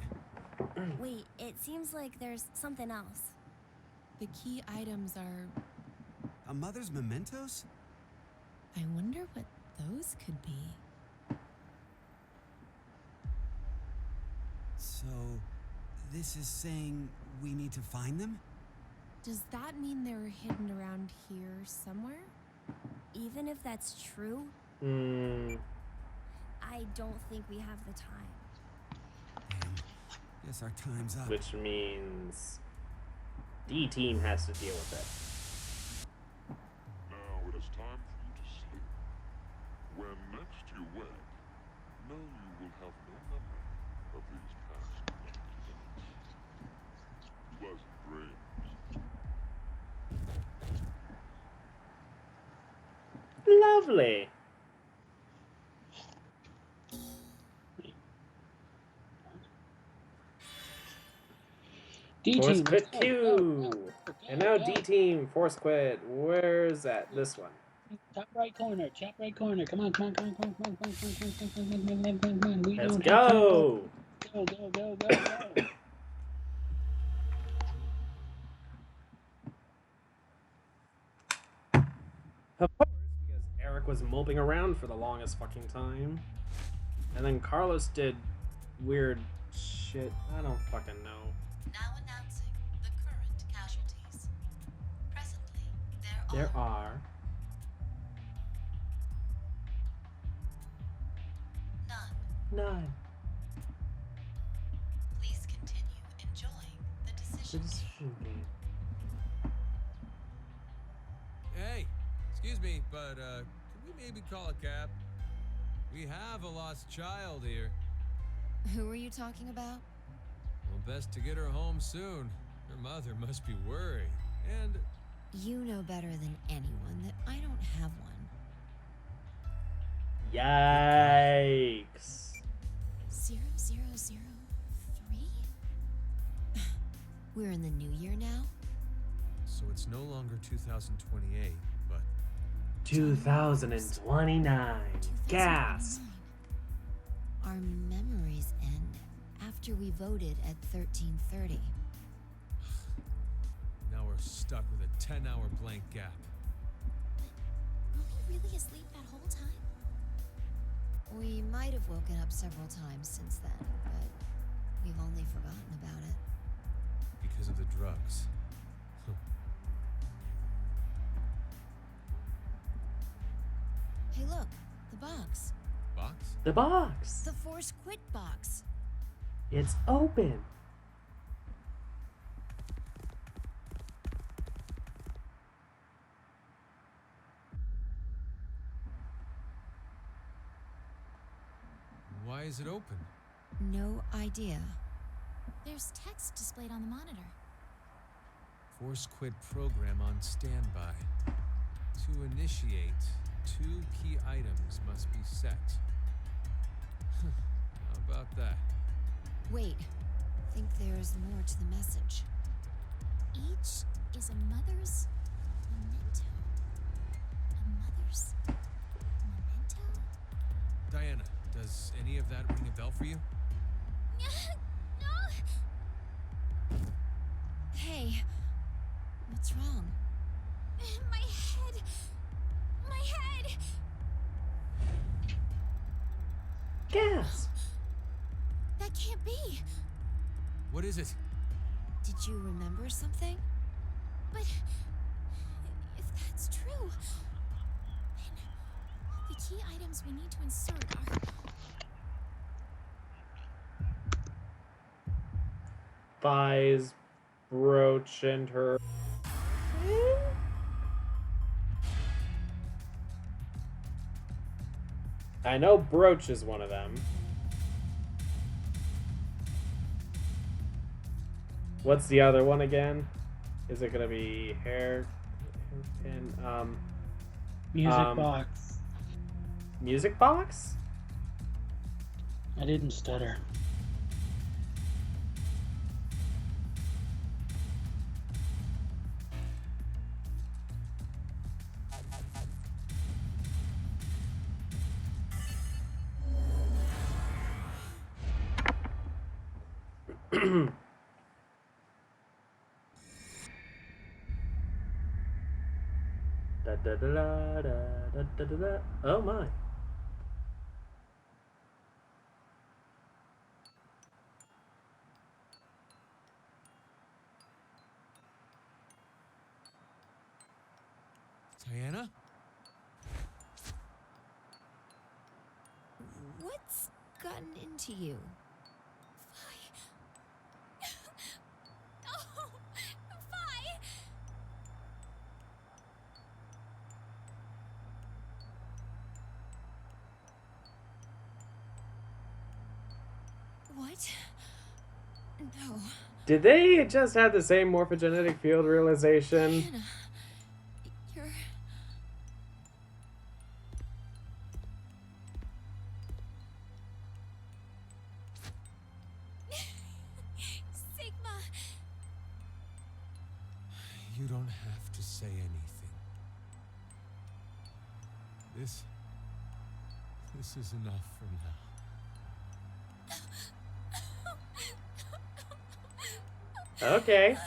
Wait, it seems like there's something else. The key items are... A mother's mementos? I wonder what those could be. So, this is saying we need to find them? Does that mean they're hidden around here somewhere? Even if that's true, I don't think we have the time. Damn. Guess our time's up. Which means D-Team has to deal with it. Now it is time for you to sleep. When next you wake, know you will have no memory of these past events. Pleasant dreams. Lovely. Force quit Q. And now D-Team force quit. Where's that? This one. Top right corner. Top right corner. Come on, come on, come on, come on, come on, come on, come on, come on, come on, come on, come on, come on. We Let's don't have time. go. Go, go, go, go, go. Of course, because Eric was moping around for the longest fucking time. And then Carlos did weird shit. I don't fucking know. Now announcing the current casualties. Presently, There are none. Please continue enjoying the decision. Hey, excuse me, but can we maybe call a cab? We have a lost child here. Who are you talking about? Well, best to get her home soon. Her mother must be worried. And You know better than anyone that I don't have one. Yikes. 0003? We're in the new year now? so it's no longer 2028, but 2029. Gas. 2029. Our memories end after we voted at 1330. now we're stuck with a 10-hour blank gap. Were we really asleep that whole time? We might have woken up several times since then, but we've only forgotten about it. Because of the drugs. Hey, look, the box. Box? The box! The Force Quit box. It's open! Why is it open? No idea. There's text displayed on the monitor. Force quit program on standby. To initiate, 2 key items must be set. How about that? Wait, I think there's more to the message. Each is a mother's memento. A mother's memento? Diana, does any of that ring a bell for you? No! Hey, what's wrong? My head! My head! Gas! That can't be! What is it? Did you remember something? But if that's true, then the key items we need to insert are... Thighs, brooch, and her. I know brooch is one of them. What's the other one again? Is it gonna be hairpin? Music box. Music box? I didn't stutter. Da, da, da, da, da, da, da, da. Oh my. Diana? What's gotten into you? Oh! Fi! What? No. Did they just have the same morphogenetic field realization? Diana, you're... Sigma! You don't have to say anything. This is enough for now. Okay.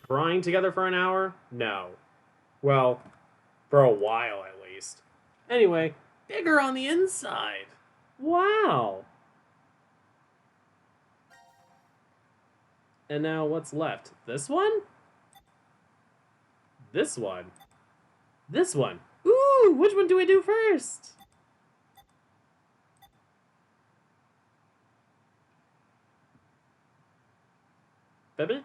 Crying together for an hour? No. Well, for a while at least. Anyway, bigger on the inside. Wow. And now what's left? This one? This one? This one? Ooh, which one do we do first? Baby?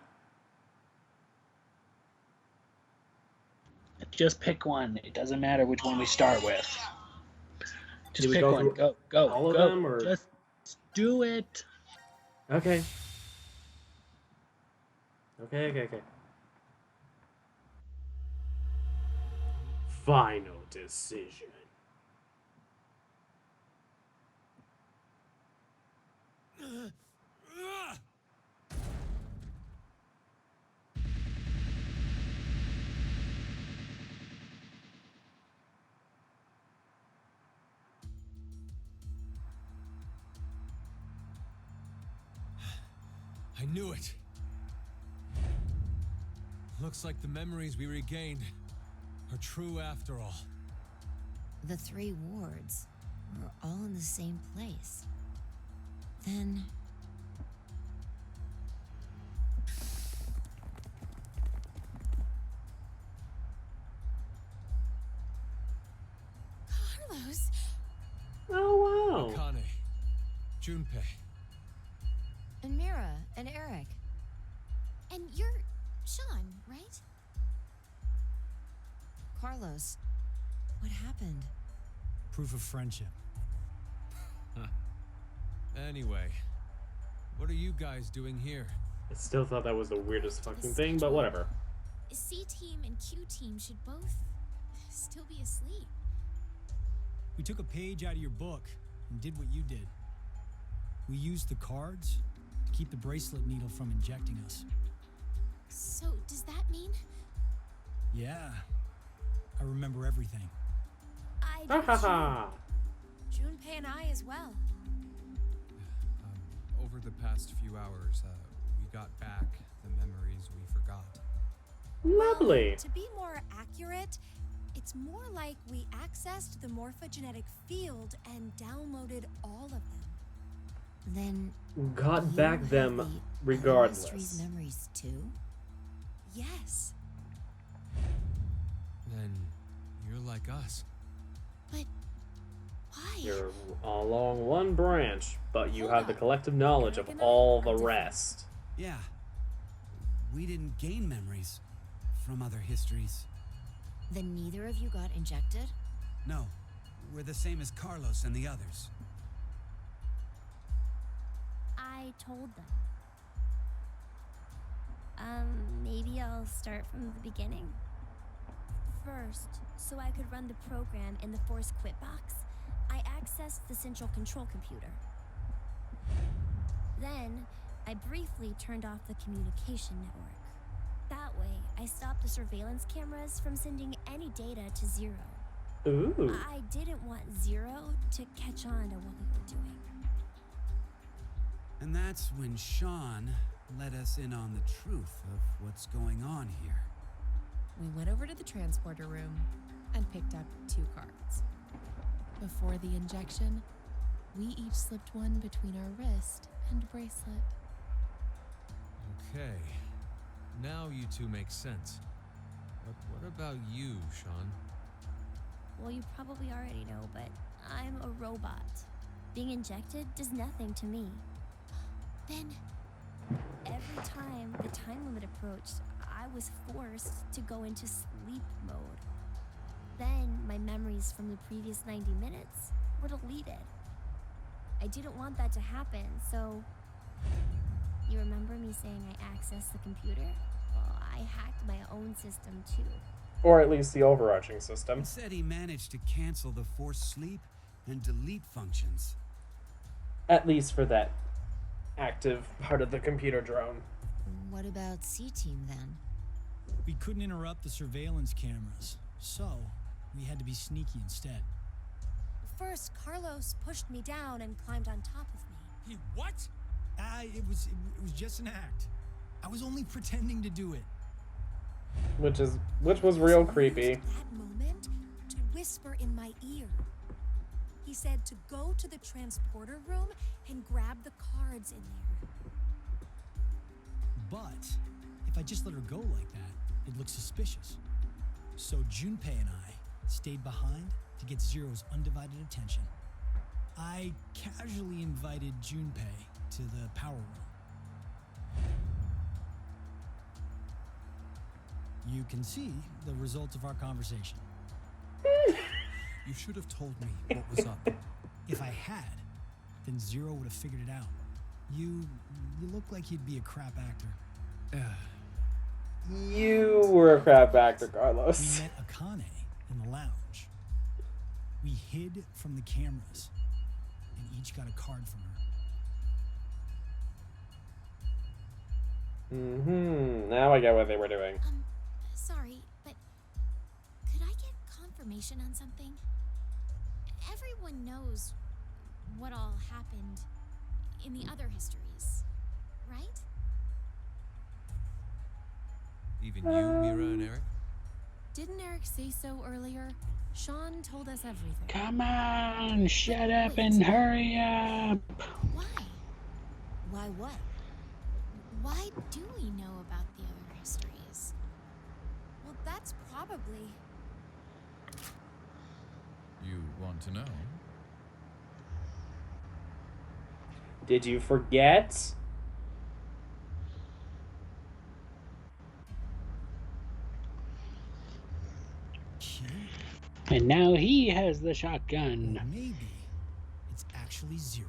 Just pick one. It doesn't matter which one we start with. Just Do we pick go one. through Go. all of go. them, or- Just do it. Okay. Okay. Final decision. I knew it. Looks like the memories we regained are true after all. The 3 wards were all in the same place. Then... Carlos! Oh, wow. Akane. Junpei. And Mira and Eric. And you're Sean, right? Carlos, what happened? Proof of friendship. Anyway, what are you guys doing here? I still thought that was the weirdest The fucking thing, but schedule. whatever. C team and Q team should both still be asleep. We took a page out of your book and did what you did. We used the cards to keep the bracelet needle from injecting us. So, does that mean Yeah, I remember everything. I Ha do ha ha. too. Junpei and I as well. Over the past few hours, we got back the memories we forgot. Lovely. Well, to be more accurate, it's more like we accessed the morphogenetic field and downloaded all of them. Then... Got you back have them the other regardless. mysteries memories too? Yes. Then you're like us. But why? You're along one branch, but you Hold have the up. collective knowledge of Eric and I all are the different. rest. Yeah. We didn't gain memories from other histories. Then neither of you got injected? No, we're the same as Carlos and the others. I told them. Maybe I'll start from the beginning. First, so I could run the program in the Force Quit box, I accessed the central control computer. Then, I briefly turned off the communication network. That way, I stopped the surveillance cameras from sending any data to Zero. Ooh. I didn't want Zero to catch on to what we were doing. And that's when Sean let us in on the truth of what's going on here. We went over to the transporter room and picked up 2 cards. Before the injection, we each slipped one between our wrist and bracelet. Okay. Now you two make sense. But what about you, Sean? Well, you probably already know, but I'm a robot. Being injected does nothing to me. Then Every time the time limit approached, I was forced to go into sleep mode. Then my memories from the previous 90 minutes were deleted. I didn't want that to happen, so... You remember me saying I accessed the computer? Well, I hacked my own system too. Or at least the overarching system. He said he managed to cancel the forced sleep and delete functions. At least for that active part of the computer drone. What about C-Team then? We couldn't interrupt the surveillance cameras, so we had to be sneaky instead. First, Carlos pushed me down and climbed on top of me. He what? It was just an act. I was only pretending to do it. Which was real creepy. Used that moment to whisper in my ear. He said to go to the transporter room and grab the cards in there. But if I just let her go like that, it looks suspicious. So Junpei and I stayed behind to get Zero's undivided attention. I casually invited Junpei to the power room. You can see the results of our conversation. You should have told me what was up. If I had, then Zero would have figured it out. You look like you'd be a crap actor. You were a crap actor, We Carlos. met Akane in the lounge. We hid from the cameras and each got a card from her. Mm-hmm. Now I get what they were doing. sorry, but could I get confirmation on something? Everyone knows what all happened in the other histories, right? Even you, Mira and Eric? Didn't Eric say so earlier? Sean told us everything. Come on, shut up and hurry up. Why? Why what? Why do we know about the other histories? Well, that's probably. You want to know? Did you forget? And now he has the shotgun. Or maybe it's actually Zero.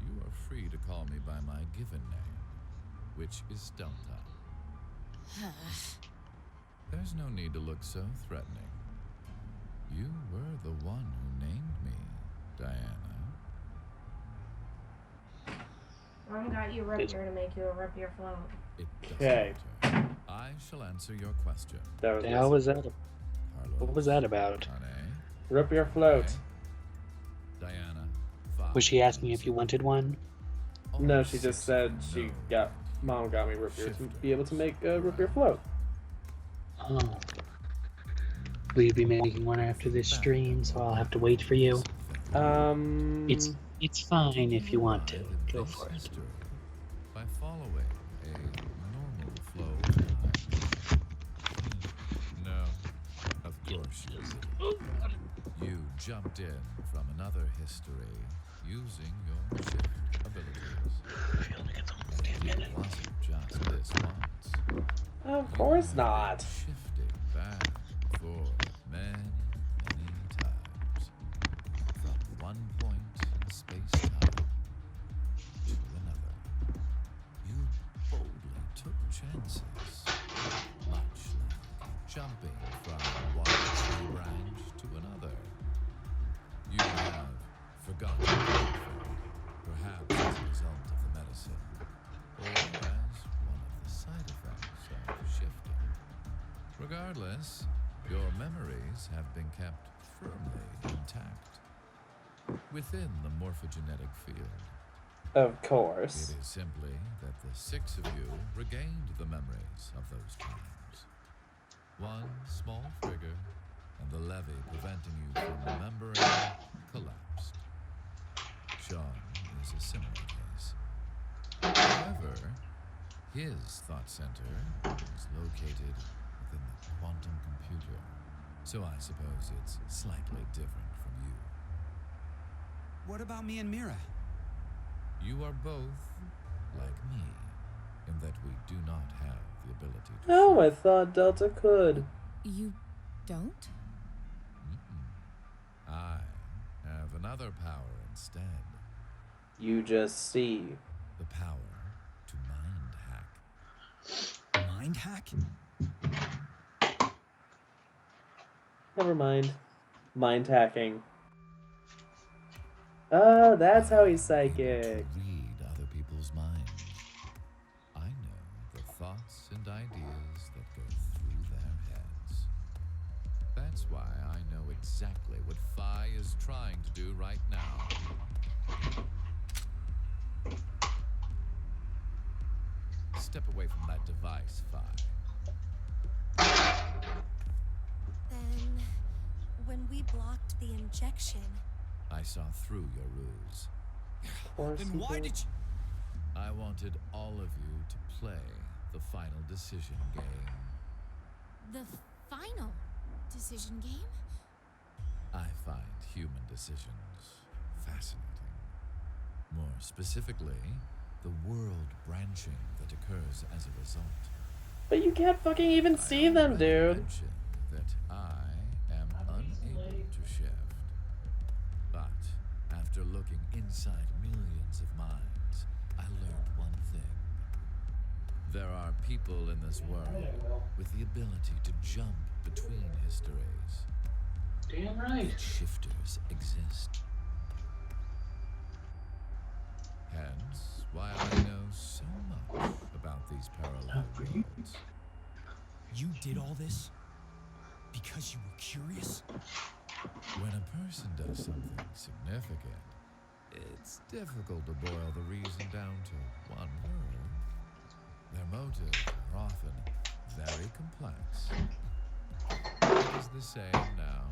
You are free to call me by my given name, which is Delta. There's no need to look so threatening. You were the one who named me, Diana. Mom got you rapier to make you a rapier float. It doesn't Okay. matter. I shall answer your question. What the hell was that? What was that about? Rip your float. Diana. Was she asking if you wanted one? No, she just said Mom got me root beer to be able to make a root beer float. Oh. Will you be making one after this stream, so I'll have to wait for you? It's fine if you want to. Go for it. By following a normal flow of time. No, of course you didn't. You jumped in from another history using your shift abilities. I feel like it's almost 10 minutes. It wasn't just this once. Of course not. Shifting back and forth many times. From one point in space-time to another. You boldly took chances. Much like jumping from one tree branch to another. You have forgotten something, perhaps as a result of the medicine, or as one of the side effects of shifting. Regardless, your memories have been kept firmly intact within the morphogenetic field. Of course. It is simply that the 6 of you regained the memories of those times. One small trigger, and the levee preventing you from remembering collapsed. Sean is a similar case. However, his thought center is located within the quantum computer, so I suppose it's slightly different from you. What about me and Mira? You are both like me, in that we do not have the ability to Oh, I thought Delta could. You don't? I have another power instead. You just see. The power to mind hack. Mind hack? Never mind. Mind hacking. Oh, that's how he's psychic. Read other people's minds. I know the thoughts and ideas that go through their heads. That's why I know exactly what Phi is trying to do right now. Step away from that device, Phi. Then, when we blocked the injection, I saw through your ruse. Then why did you... I wanted all of you to play the final decision game. The final decision game? I find human decisions fascinating. More specifically, the world branching that occurs as a result. But you can't fucking even see them, dude. Mention that I am unable to shift. But after looking inside millions of minds, I learned one thing. There are people in this world with the ability to jump between histories. Damn right. Shifters exist. Hence, why I know so much about these parallel worlds. You did all this because you were curious? When a person does something significant, it's difficult to boil the reason down to one word. Their motives are often very complex. It is the same now.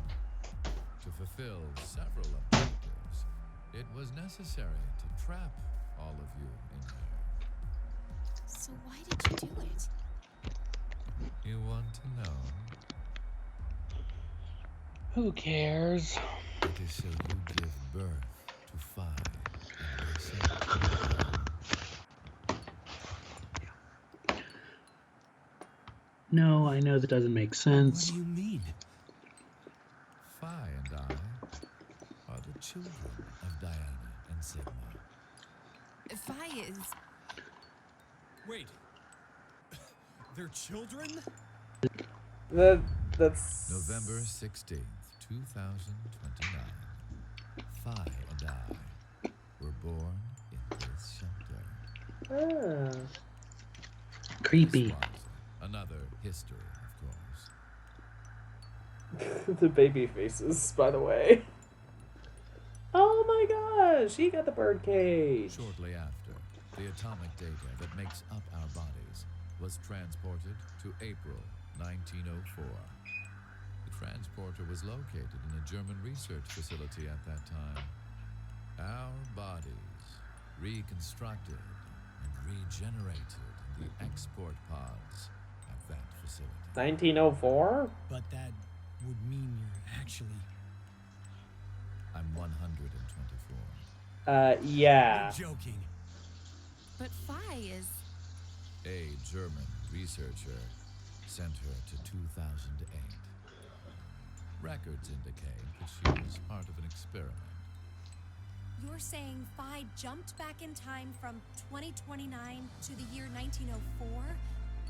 To fulfill several objectives, it was necessary to trap all of you in here. So why did you do it? You want to know? Who cares? It is so you give birth to Phi and myself. No, I know that doesn't make sense. What do you mean? Phi and I are the children of Diana and Sigma. Phi is... Wait. They're children? That's November 16th, 2029. Phi and I were born in this shelter. Creepy. This was another history, of course. The baby faces, by the way. Oh my gosh, he got the bird cage. Shortly after, the atomic data that makes up our bodies was transported to April 1904. The transporter was located in a German research facility at that time. Our bodies reconstructed and regenerated in the export pods at that facility. 1904? But that would mean you're actually... I'm 124. Yeah. You're joking. But Phi is... A German researcher sent her to 2008. Records indicate that she was part of an experiment. You're saying Phi jumped back in time from 2029 to the year 1904,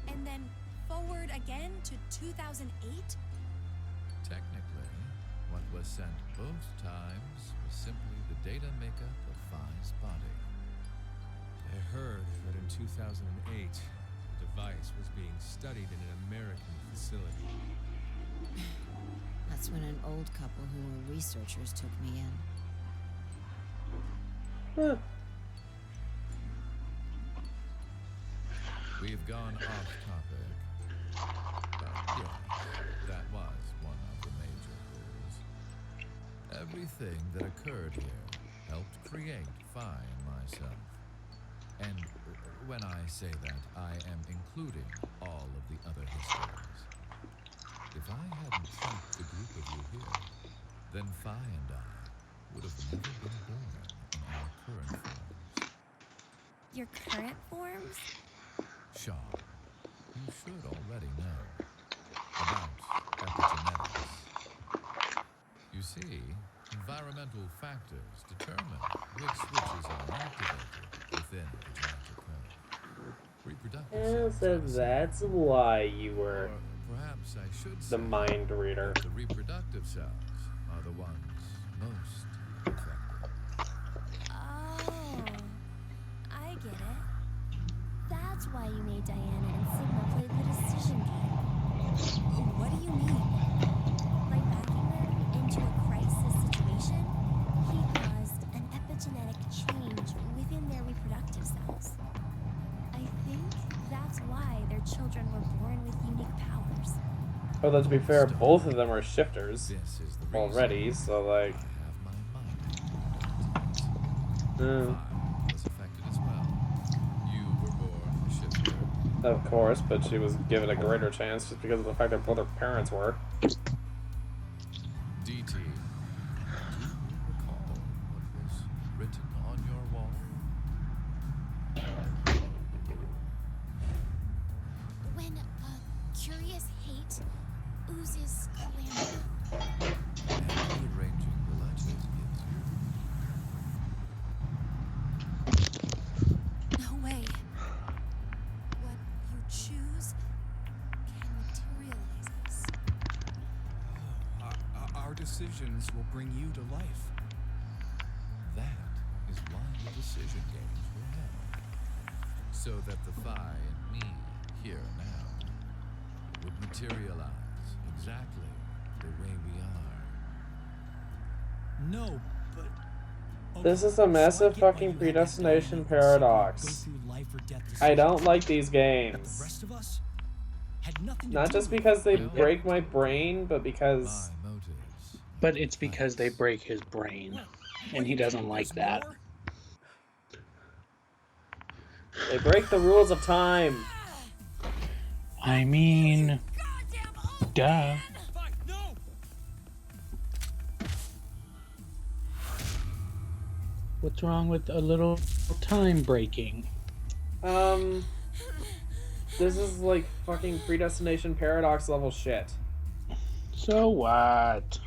and then forward again to 2008? Technically, what was sent both times was simply the data makeup of Phi's body. I heard that in 2008, the device was being studied in an American facility. That's when an old couple who were researchers took me in. Huh. We've gone off topic. But yes, that was one of the major goals. Everything that occurred here helped create Phi and myself. And when I say that, I am including all of the other histories. If I hadn't trapped the group of you here, then Phi and I would have never been born in our current forms. Your current forms? Shaw, you should already know about epigenetics. You see, environmental factors determine which switches are activated within the genetic code. Reproductive Yeah, cells so are the same. that's why you were Or perhaps I should the say mind reader. that the reproductive cells are the ones most affected. Oh, I get it. That's why you made Diana and Sigma play the decision game. What do you mean? By backing them into a crisis situation, he caused an epigenetic change within their reproductive cells. I think that's why their children were born with unique powers. Although to be fair, both of them are shifters This is the reason already, so like, I have my mind. Phi was affected as well. You were born a shifter. of course, but she was given a greater chance just because of the fact that both her parents were. DT, do you recall what was written on your wall? When curious hate oozes calamity. And rearranging the letters gives you. No way. What you choose can materialize us. Our decisions will bring you to life. That is why the decision games were held. So that the Phi and me, here now, would materialize exactly the way we are. No, but... This is a massive fucking predestination paradox. I don't like these The games. rest of us? had nothing to Not do just with because they it. break my brain, but because... But it's because they break his brain, and he doesn't like that. They break the rules of time. I mean, duh. What's wrong with a little time breaking? This is like fucking predestination paradox level shit. So what?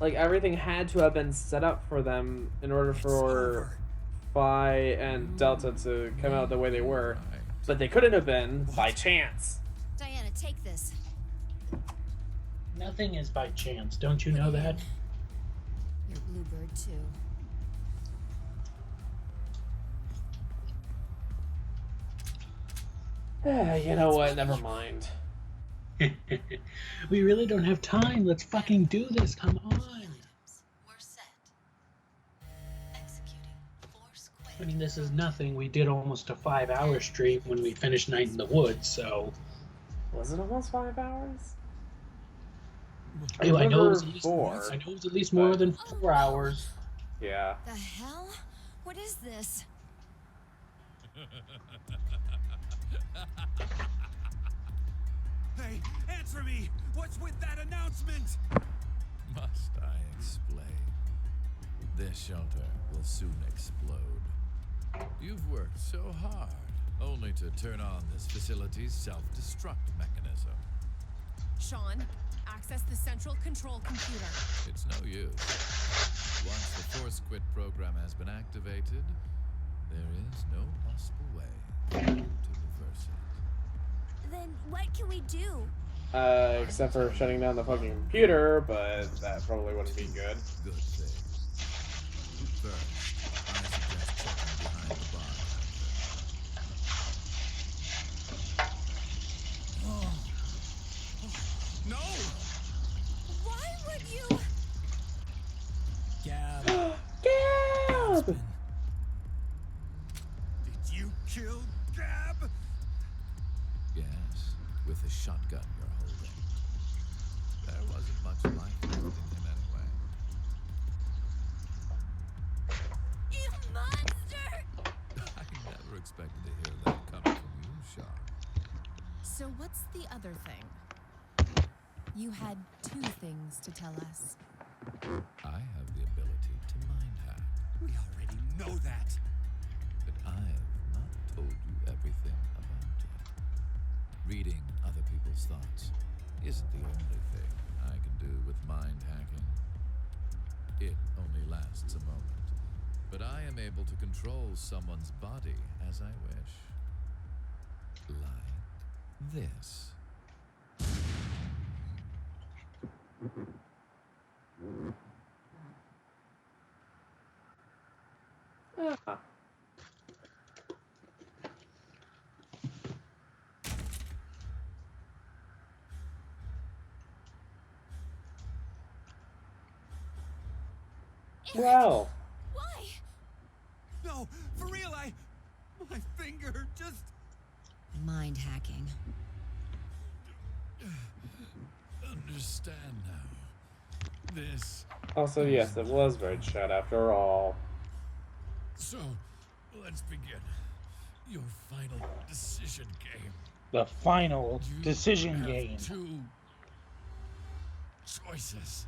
Like, everything had to have been set up for them in order for Phi and Delta to come out the way they were. But they couldn't have been by chance. Diana, take this. Nothing is by chance. Don't you know that? Your bluebird, too. You know what? Never mind. We really don't have time. Let's fucking do this. Come on. I mean, this is nothing. We did almost a 5-hour stream when we finished Night in the Woods, so... Was it almost 5 hours? I know it was at least 4. I know it was at least more than 4 hours. Yeah. The hell? What is this? Hey, answer me! What's with that announcement? Must I explain? This shelter will soon explode. You've worked so hard, only to turn on this facility's self-destruct mechanism. Sean, access the central control computer. It's no use. Once the force quit program has been activated, there is no possible way to reverse it. Then what can we do? Except for shutting down the fucking computer, but that probably wouldn't be good. Good thing. First, I suggest checking behind the bar. No! Why would you? Gab. Gab! Did you kill Gab? Yes, with the shotgun you're holding. There wasn't much life left in him anyway. You monster! I never expected to hear that coming from you, Sean. So what's the other thing? You had 2 things to tell us. I have the ability to mind hack, We already know that. but I have not told you everything about it. Reading other people's thoughts isn't the only thing I can do with mind hacking. It only lasts a moment, but I am able to control someone's body as I wish. Like this. Ah. Well. Why? No, for real, my finger just... Mind hacking. Understand now. This. Also, yes, it was Red Shot after all. So, let's begin. Your final decision game. The final You decision have game. 2 choices.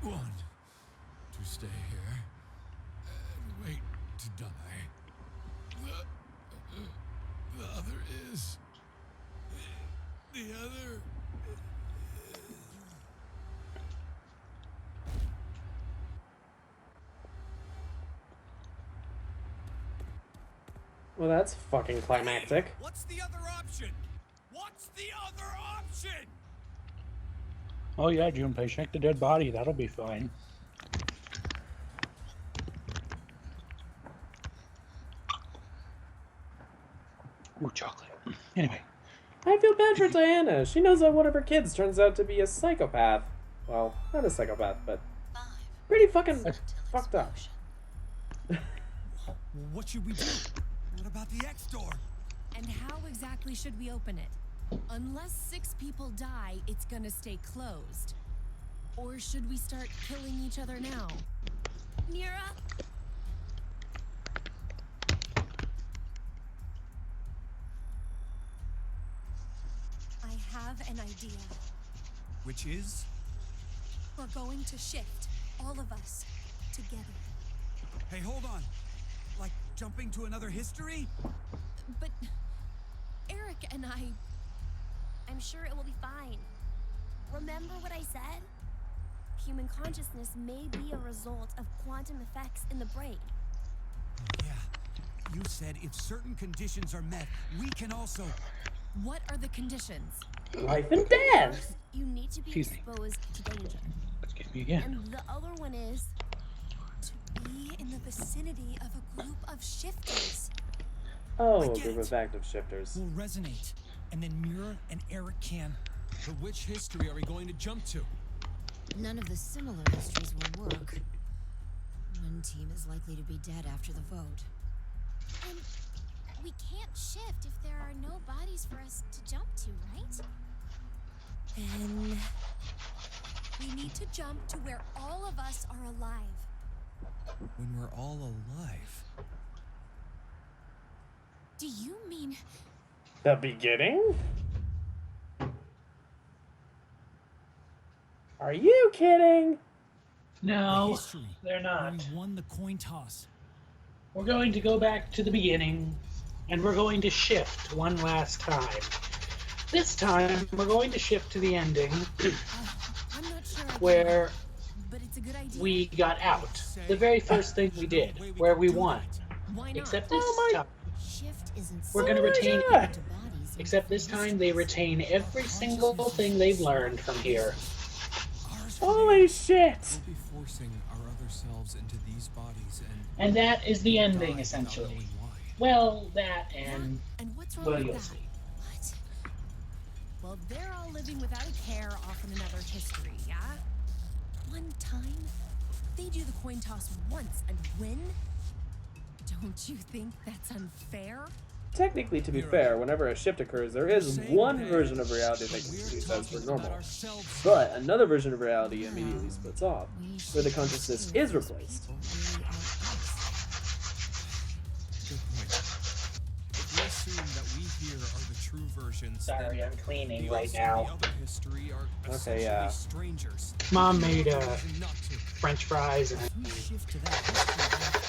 1, to stay here and wait to die. The other is... The other... Well, that's fucking climactic. What's the other option? What's the other option? Oh yeah, Junpei, check the dead body. That'll be fine. Ooh, chocolate. Anyway. I feel bad for Diana. She knows that one of her kids turns out to be a psychopath. Well, not a psychopath, but pretty fucking fucked up. What should we do? What about the X door? And how exactly should we open it? Unless 6 people die, it's gonna stay closed. Or should we start killing each other now? Mira? I have an idea. Which is? We're going to shift, all of us, together. Hey, hold on. Like jumping to another history? But Eric and I'm sure it will be fine. Remember what I said? Human consciousness may be a result of quantum effects in the brain. Yeah. You said if certain conditions are met, we can also... What are the conditions? Life and death. First, you need to be exposed to danger. Excuse me again. And the other one is to be in the vicinity of a group of shifters. Oh, a group of active shifters. We'll resonate, and then Mira and Eric can. But which history are we going to jump to? None of the similar histories will work. One team is likely to be dead after the vote. And we can't shift if there are no bodies for us to jump to, right? Then we need to jump to where all of us are alive. When we're all alive? Do you mean... The beginning? Are you kidding? No, they're not. We won the coin toss. We're going to go back to the beginning, and we're going to shift one last time. This time, we're going to shift to the ending, I'm not sure where but it's a good idea. we got out. The very first thing we did, where we won. Why not? Except this time, Shift isn't we're going to retain... to bodies. Except this time, they retain every single thing they've learned from here. Holy shit! We'll be forcing our other selves into these bodies And that is the ending, essentially. Well, that and... And what's wrong well, with you'll that? see. What? Well, they're all living without a care off in another history, yeah? One time, they do the coin toss once and win? Don't you think that's unfair? Technically, to be fair, whenever a shift occurs, there is one version of reality that continues as per normal. But another version of reality immediately splits off, where the consciousness is replaced. Good point. If we assume that we here are the true versions, Sorry, then I'm cleaning the right us now. and the other history are Okay, essentially yeah. strangers. Mom made Not to. French fries and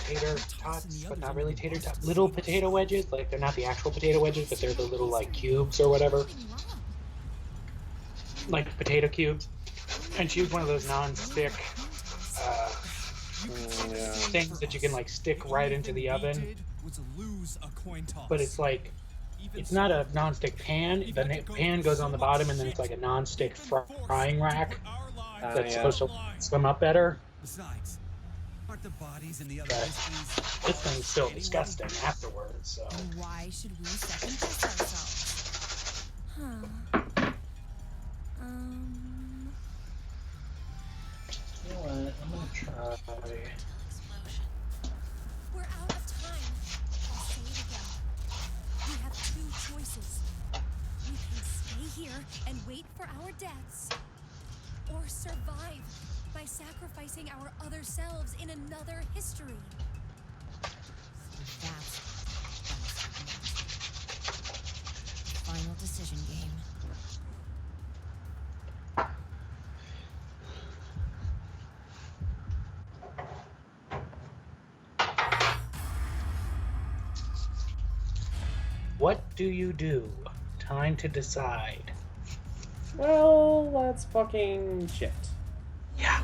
tater tots, but not really tater tots. Little potato wedges, like they're not the actual potato wedges, but they're the little like cubes or whatever. Like potato cubes. And she used one of those non-stick things that you can like stick right into the oven. But it's like, it's not a non-stick pan. The pan goes on the bottom and then it's like a non-stick frying rack that's supposed to swim up better. Besides, aren't the bodies in the other But histories... this thing's still disgusting afterwards, so... And why should we second guess ourselves? Huh. You know what? I'm gonna try... We're out of time. I'll say it again. We have two choices. We can stay here and wait for our deaths, or survive by sacrificing our other selves in another history. That's final decision game. What do you do? Time to decide. Well, let's fucking shift. Yeah.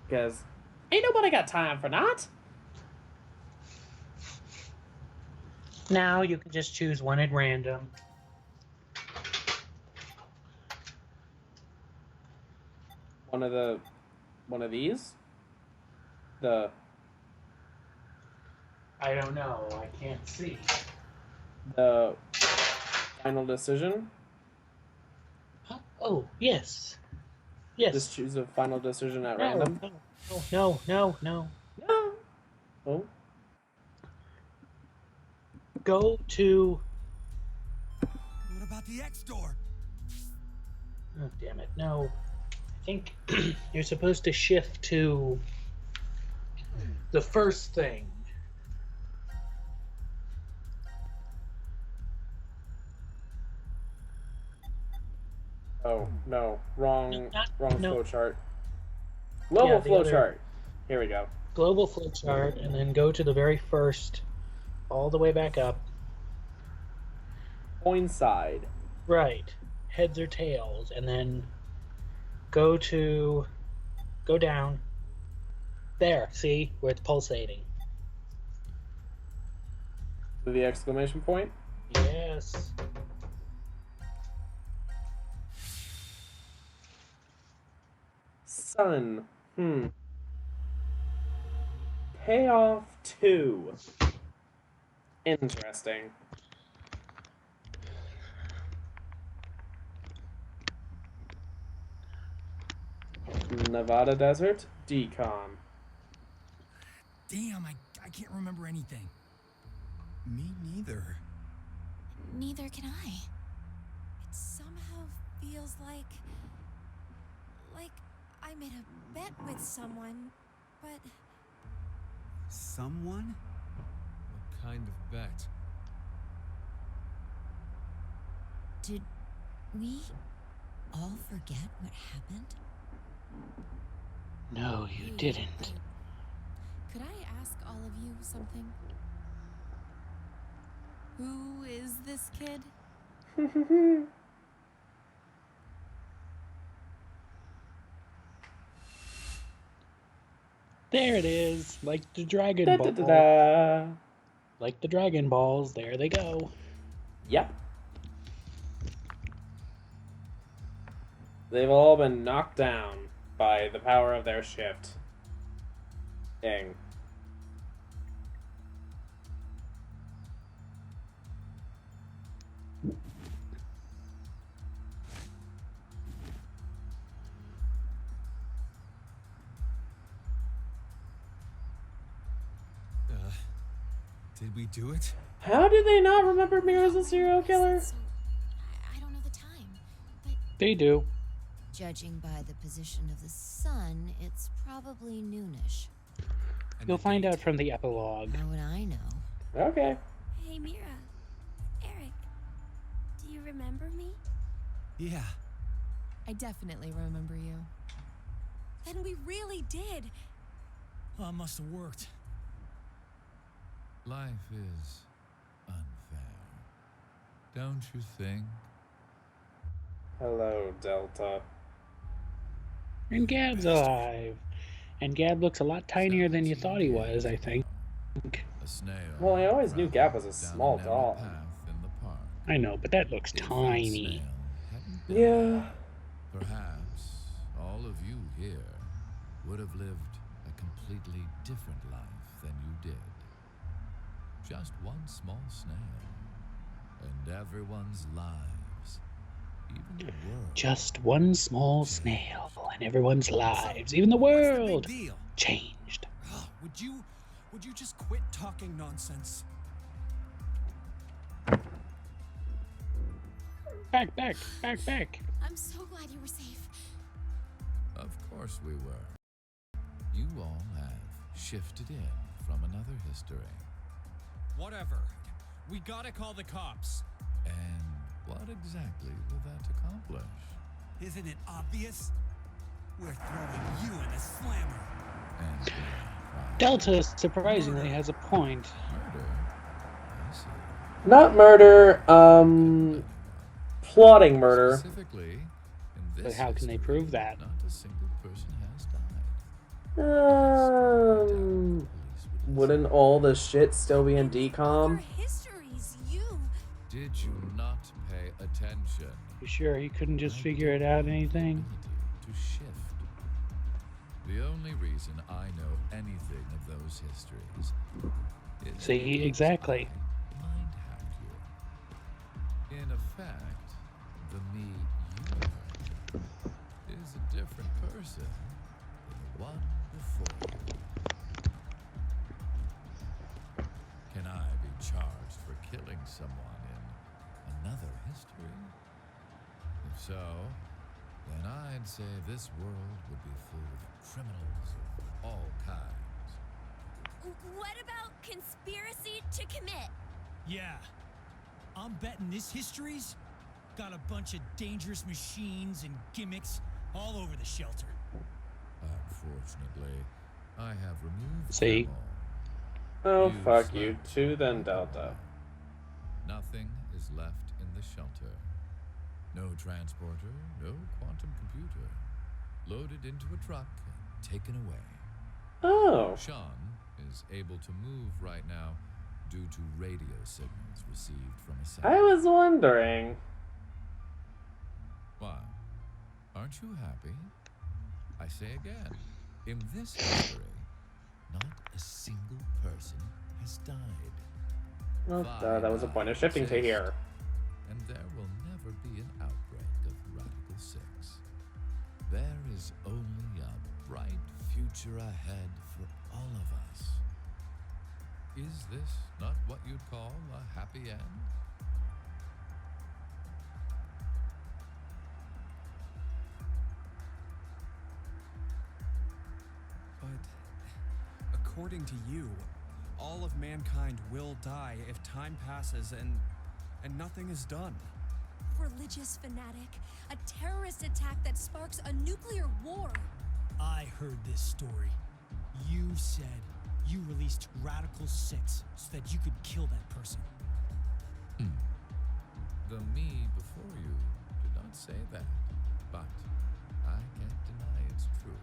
Because ain't nobody got time for that. Now you can just choose one at random. One of these? I don't know. I can't see. The final decision? Huh? Oh, yes. Yes. Just choose a final decision at No, random? no. No. Oh. Go to. What about the X door? Oh, damn it. No. I think you're supposed to shift to the first thing. Oh, no. Wrong no. flow chart. Global the flow other chart. Here we go. global flowchart, and then go to the very first, all the way back up. Coincide. Right. Heads or tails, and then go down. There, see? Where it's pulsating. The exclamation point? Yes. Sun. Payoff 2. Interesting. Nevada Desert. Decon. Damn, I can't remember anything. Me neither. Neither can I. It somehow feels like I made a bet with someone, but Someone? What kind of bet? Did we all forget what happened? No, you didn't. Could I ask all of you something? Who is this kid? There it is, like the Dragon Da, Ball. da, da, da. Like the Dragon Balls, there they go. Yep. They've all been knocked down by the power of their shift. Dang. Did we do it? How do they not remember Mira's a serial killer? I don't know the time, but They do. Judging by the position of the sun, it's probably noonish. You'll find out from the epilogue. How would I know? Okay. hey, Mira, Eric, do you remember me? Yeah. I definitely remember you. Then we really did. Well, it must have worked. Life is unfair. Don't you think? Hello, Delta. And Gab's alive. And Gab looks a lot tinier than you thought he was, I think. A snail. Well, I always knew Gab was a small dog. I know, but that looks tiny. Yeah. Perhaps all of you here would have lived a completely different life than you did. Just one small snail, and everyone's lives, even the world. Just one small snail, and everyone's lives, even the world, changed. Would you just quit talking nonsense? Back. I'm so glad you were safe. Of course we were. You all have shifted in from another history. Whatever. We gotta call the cops. And what exactly will that accomplish? Isn't it obvious? We're throwing you in the slammer. And Delta surprisingly has a point. Not murder, plotting murder. Specifically, in But this how can they prove that? not a single person has died. Wouldn't all the shit still be in decom? Histories, you. Did you not pay attention You sure he couldn't just figure it out anything? to shift? The only reason I know anything of those histories is See, exactly. mind hacked you. In effect, the me you are is a different person than the one before you. Can I be charged for killing someone in another history? If so, then I'd say this world would be full of criminals of all kinds. What about conspiracy to commit? Yeah. I'm betting this history's got a bunch of dangerous machines and gimmicks all over the shelter. Unfortunately, I have removed See? them all. Oh, You fuck you. slept 2 then like a Delta. whale. Nothing is left in the shelter. No transporter, no quantum computer. Loaded into a truck and taken away. Oh. Sean is able to move right now due to radio signals received from a satellite. I was wondering. Why? Aren't you happy? I say again, in this history, not a single person has died. Well, Fine that was a point of shifting to exist, here. and there will never be an outbreak of Radical 6. There is only a bright future ahead for all of us. Is this not what you'd call a happy end? But according to you, all of mankind will die if time passes and nothing is done. Religious fanatic, a terrorist attack that sparks a nuclear war. I heard this story. You said you released Radical 6 so that you could kill that person. The me before you did not say that, but I can't deny it's true.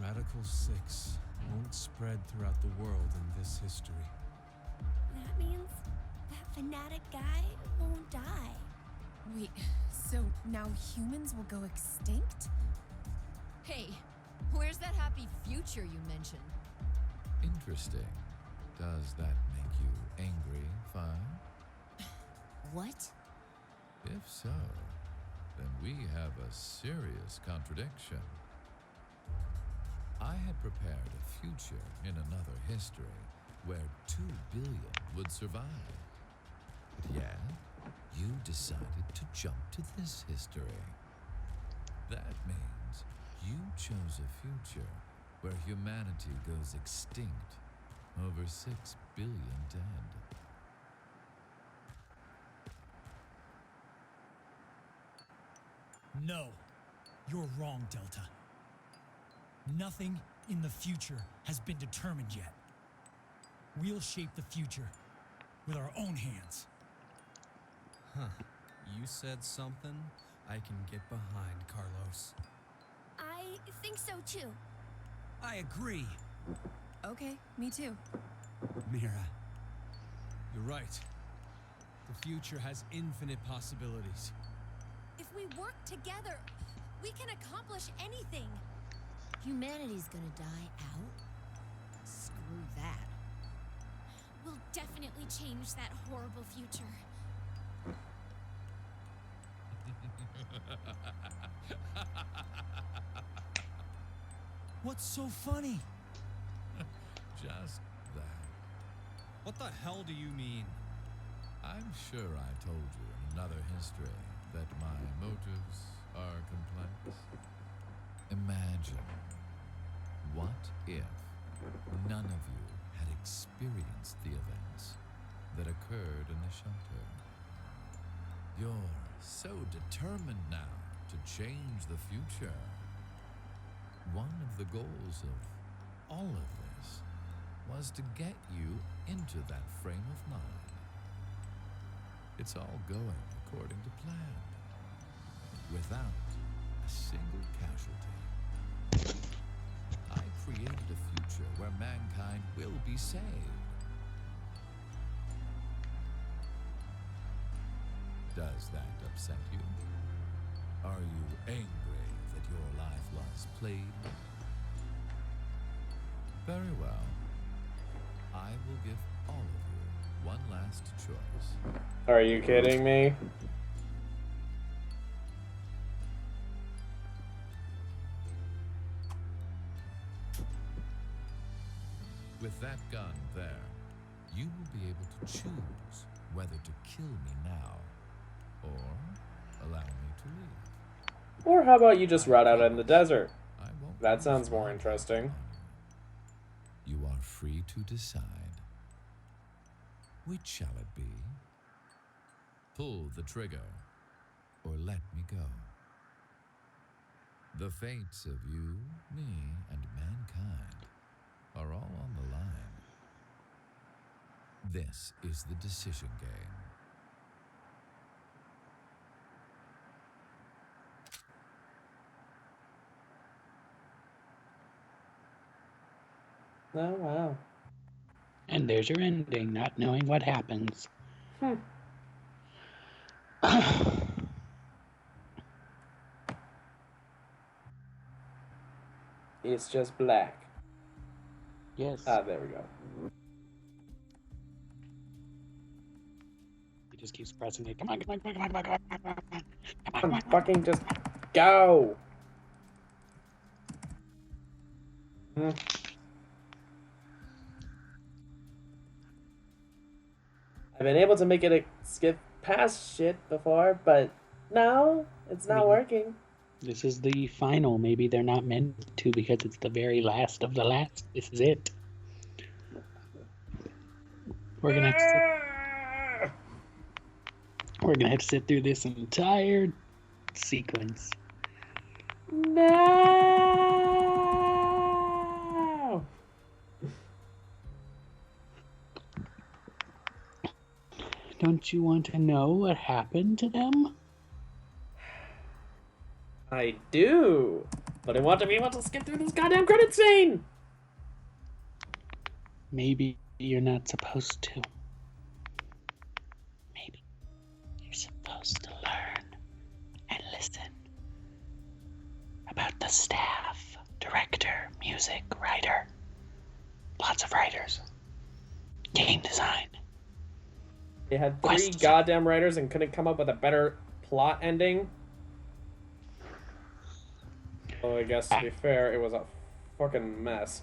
Radical 6 won't spread throughout the world in this history. That means that fanatic guy won't die. Wait, so now humans will go extinct? Hey, where's that happy future you mentioned? Interesting. Does that make you angry, Fire? What? If so, then we have a serious contradiction. I had prepared a future in another history where 2 billion would survive. But yet, you decided to jump to this history. That means you chose a future where humanity goes extinct, over 6 billion dead. No, you're wrong, Delta. Nothing in the future has been determined yet. We'll shape the future with our own hands. Huh. You said something I can get behind, Carlos. I think so too. I agree. Okay, me too. Mira, you're right. The future has infinite possibilities. If we work together, we can accomplish anything. Humanity's gonna die out? Screw that. We'll definitely change that horrible future. What's so funny? Just that. What the hell do you mean? I'm sure I told you in another history that my motives are complex. Imagine, what if none of you had experienced the events that occurred in the shelter? You're so determined now to change the future. One of the goals of all of this was to get you into that frame of mind. It's all going according to plan, without a single casualty. I created a future where mankind will be saved. Does that upset you? Are you angry that your life was played? Very well. I will give all of you one last choice. Are you kidding me? With that gun there, you will be able to choose whether to kill me now or allow me to leave. Or how about you just rot out in the desert? That sounds more interesting. You are free to decide. Which shall it be? Pull the trigger, or let me go. The fates of you, me, and mankind are all on the line. This is the decision game. Oh, wow. And there's your ending, not knowing what happens. It's just black. Yes. Ah, there we go. He just keeps pressing it. Come on, come on, come on, come on, come on, come on, come on. Come on, fucking just go! I've been able to make it skip past shit before, but no, it's not working. This is the final. Maybe they're not meant to because it's the very last of the last. This is it. We're gonna have to sit through this entire sequence. No! Don't you want to know what happened to them? I do, but I want to be able to skip through this goddamn credit scene! Maybe you're not supposed to. Maybe you're supposed to learn and listen about the staff, director, music, writer. Lots of writers. Game design. They had 3 goddamn writers and couldn't come up with a better plot ending. Well, I guess to be fair, it was a fucking mess.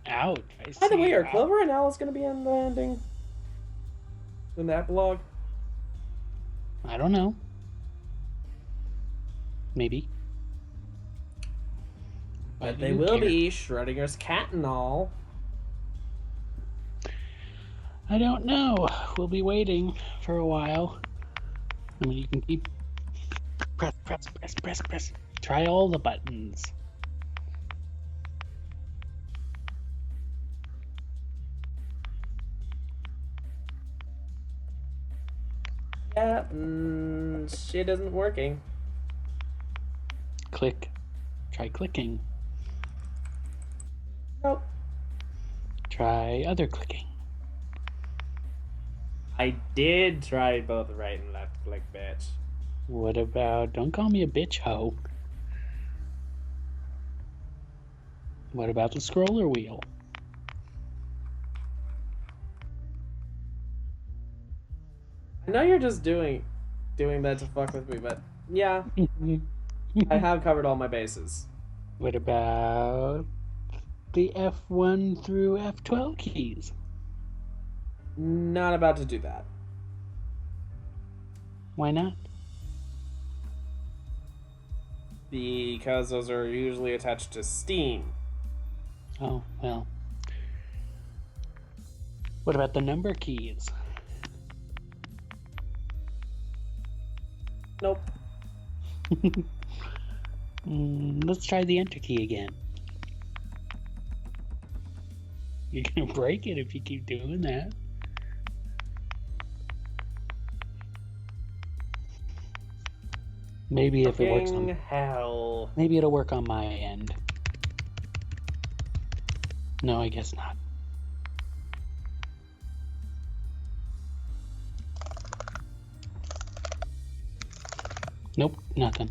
Ouch. By the way, are Clover and Alice going to be in the ending? In the epilogue? I don't know. Maybe. But they will be Schrodinger's cat and all. I don't know. We'll be waiting for a while. I mean, you can keep press. Try all the buttons. Yeah, shit isn't working. Click. Try clicking. Nope. Try other clicking. I did try both right and left click, bitch. What about... Don't call me a bitch, ho. What about the scroller wheel? I know you're just doing that to fuck with me, but yeah. I have covered all my bases. What about the F1 through F12 keys? Not about to do that. Why not? Because those are usually attached to Steam. Oh, well. What about the number keys? Nope. Let's try the enter key again. You're gonna break it if you keep doing that. Maybe if it works on hell. Maybe it'll work on my end. No, I guess not. Nope, nothing.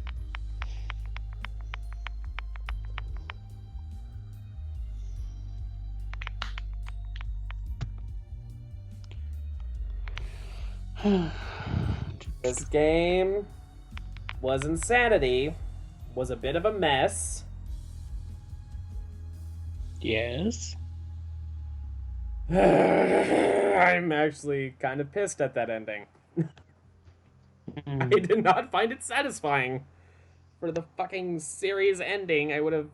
This game was insanity, was a bit of a mess. Yes. I'm actually kind of pissed at that ending. I did not find it satisfying. For the fucking series ending, I would have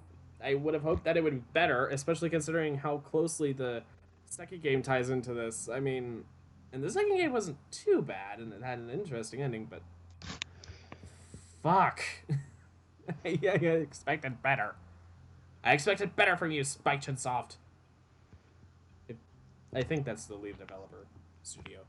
hoped that it would be better, especially considering how closely the second game ties into this. I mean, and the second game wasn't too bad, and it had an interesting ending, but fuck, I expected better. I expected better from you, Spike Chunsoft. I think that's the lead developer studio.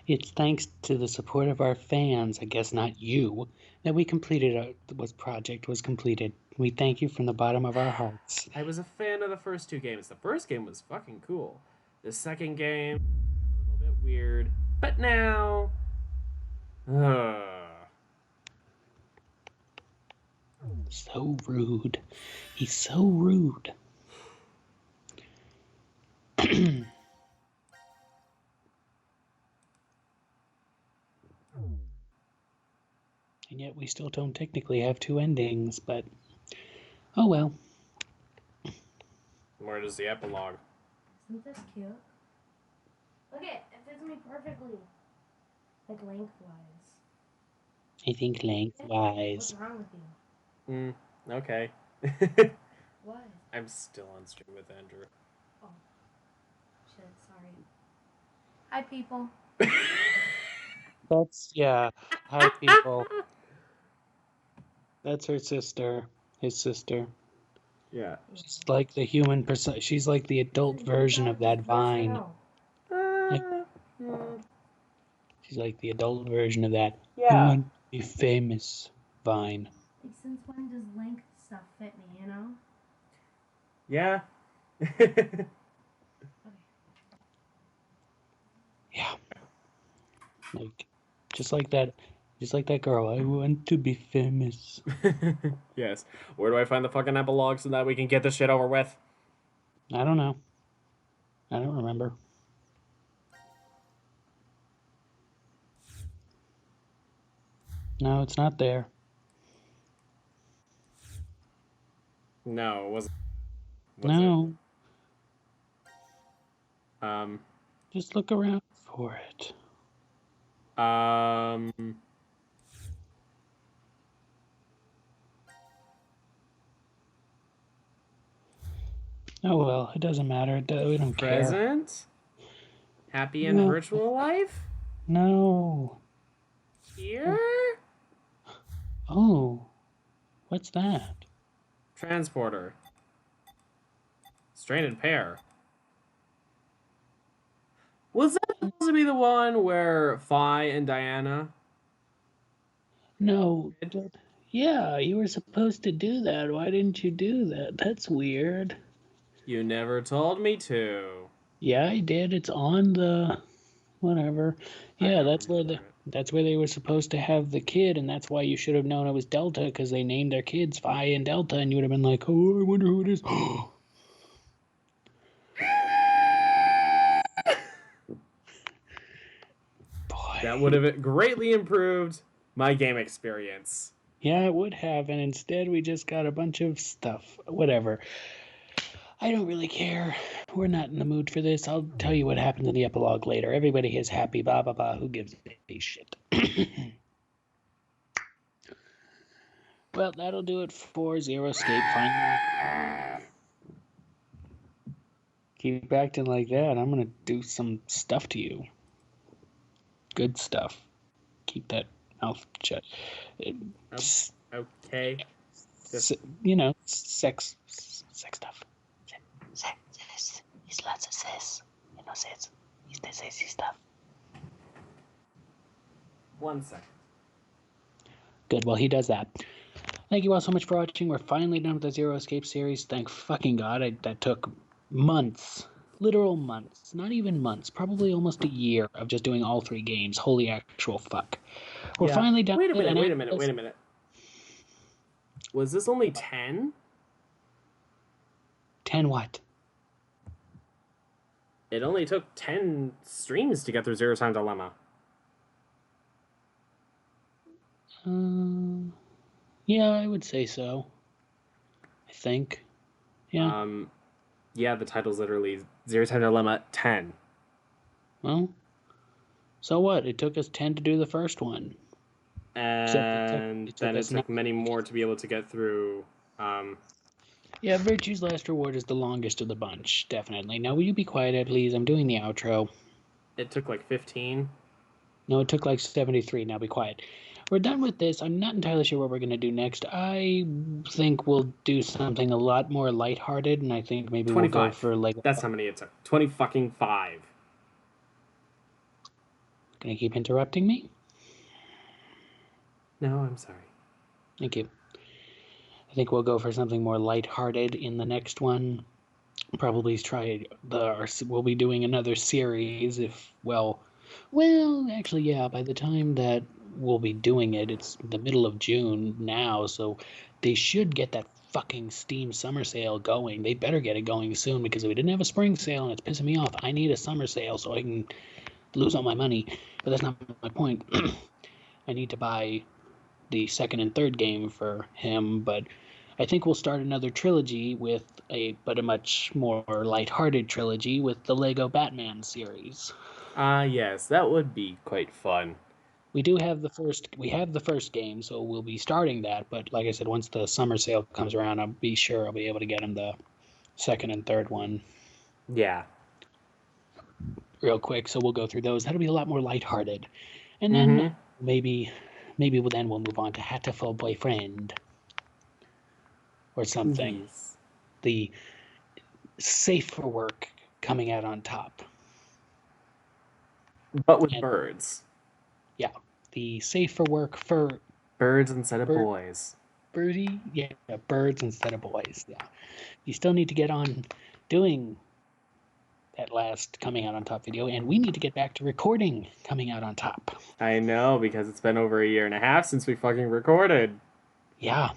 It's thanks to the support of our fans, I guess not you, that we completed project was completed. We thank you from the bottom of our hearts. I was a fan of the first 2 games. The first game was fucking cool. The second game, a little bit weird. But now... So rude. He's so rude. And yet we still don't technically have 2 endings, but oh well. Where does the epilogue? Isn't this cute? Look it fits me perfectly. Like lengthwise. I think lengthwise. What's wrong with you? Okay. What? I'm still on stream with Andrew. Oh. Shit, sorry. Hi, people. Yeah. Hi, people. That's her sister. His sister. Yeah. She's like the human she's like the adult version of that Vine. She's like the adult version of that. Yeah. I want to be famous Vine. Like, since when does length stuff fit me, you know? Yeah. Yeah. Like, just like that girl. I want to be famous. Yes. Where do I find the fucking epilogue so that we can get this shit over with? I don't know. I don't remember. No, it's not there. No, it wasn't. No. It? Just look around for it. Oh well, it doesn't matter. We don't care. Present? Happy and virtual life? No. Here? Oh. What's that? Transporter. Stranded pair. Was that supposed to be the one where Phi and Diana? No. Yeah, you were supposed to do that. Why didn't you do that? That's weird. You never told me to. Yeah, I did. It's on the whatever. Yeah, that's where they were supposed to have the kid, and that's why you should have known it was Delta, because they named their kids Phi and Delta, and you would have been like, oh, I wonder who it is. Boy. That would have greatly improved my game experience. Yeah, it would have, and instead we just got a bunch of stuff. Whatever. I don't really care. We're not in the mood for this. I'll tell you what happens in the epilogue later. Everybody is happy, blah, blah, blah. Who gives a shit? Well, that'll do it for Zero Escape Final. Keep acting like that. I'm going to do some stuff to you. Good stuff. Keep that mouth shut. Okay. You know, sex stuff. Sex. He's lots of sex. You know, sex. He's the sexy stuff. 1 second. Good. Well, he does that. Thank you all so much for watching. We're finally done with the Zero Escape series. Thank fucking God. That took months. Literal months. Not even months. Probably almost a year of just doing all 3 games. Holy actual fuck. We're finally done Wait a with it. minute. Wait a minute. Was this only 10? 10 what? It only took 10 streams to get through Zero Time Dilemma. Yeah, I would say so. I think. Yeah. Yeah, the title's literally Zero Time Dilemma 10. Well, so what? It took us 10 to do the first one. And then it took many more to be able to get through. Yeah, Virtue's Last Reward is the longest of the bunch, definitely. Now, will you be quiet, please? I'm doing the outro. It took like 15. No, it took like 73. Now be quiet. We're done with this. I'm not entirely sure what we're going to do next. I think we'll do something a lot more lighthearted, and I think maybe 25. we'll go for like... That's how many it took. 20 fucking 5. Gonna keep interrupting me? No, I'm sorry. Thank you. I think we'll go for something more lighthearted in the next one. Probably try we'll be doing another series if, well, actually, yeah, by the time that we'll be doing it, it's the middle of June now, so they should get that fucking Steam summer sale going. They better get it going soon, because if we didn't have a spring sale and it's pissing me off, I need a summer sale so I can lose all my money. But that's not my point. I need to buy the second and third game for him, but I think we'll start another trilogy with a much more lighthearted trilogy with the Lego Batman series. Yes, that would be quite fun. We have the first game, so we'll be starting that, but like I said, once the summer sale comes around, I'll be able to get him the second and third one. Yeah. Real quick, so we'll go through those. That'll be a lot more lighthearted. And then maybe then we'll move on to Hatoful Boyfriend. Or something. Yes. The Safe for Work coming out on top. But with birds. Yeah. The Safe for Work for... Birds instead of boys. Birdie? Yeah, birds instead of boys. Yeah. You still need to get on doing that last coming out on top video, and we need to get back to recording coming out on top. I know, because it's been over 1.5 years since we fucking recorded. Yeah.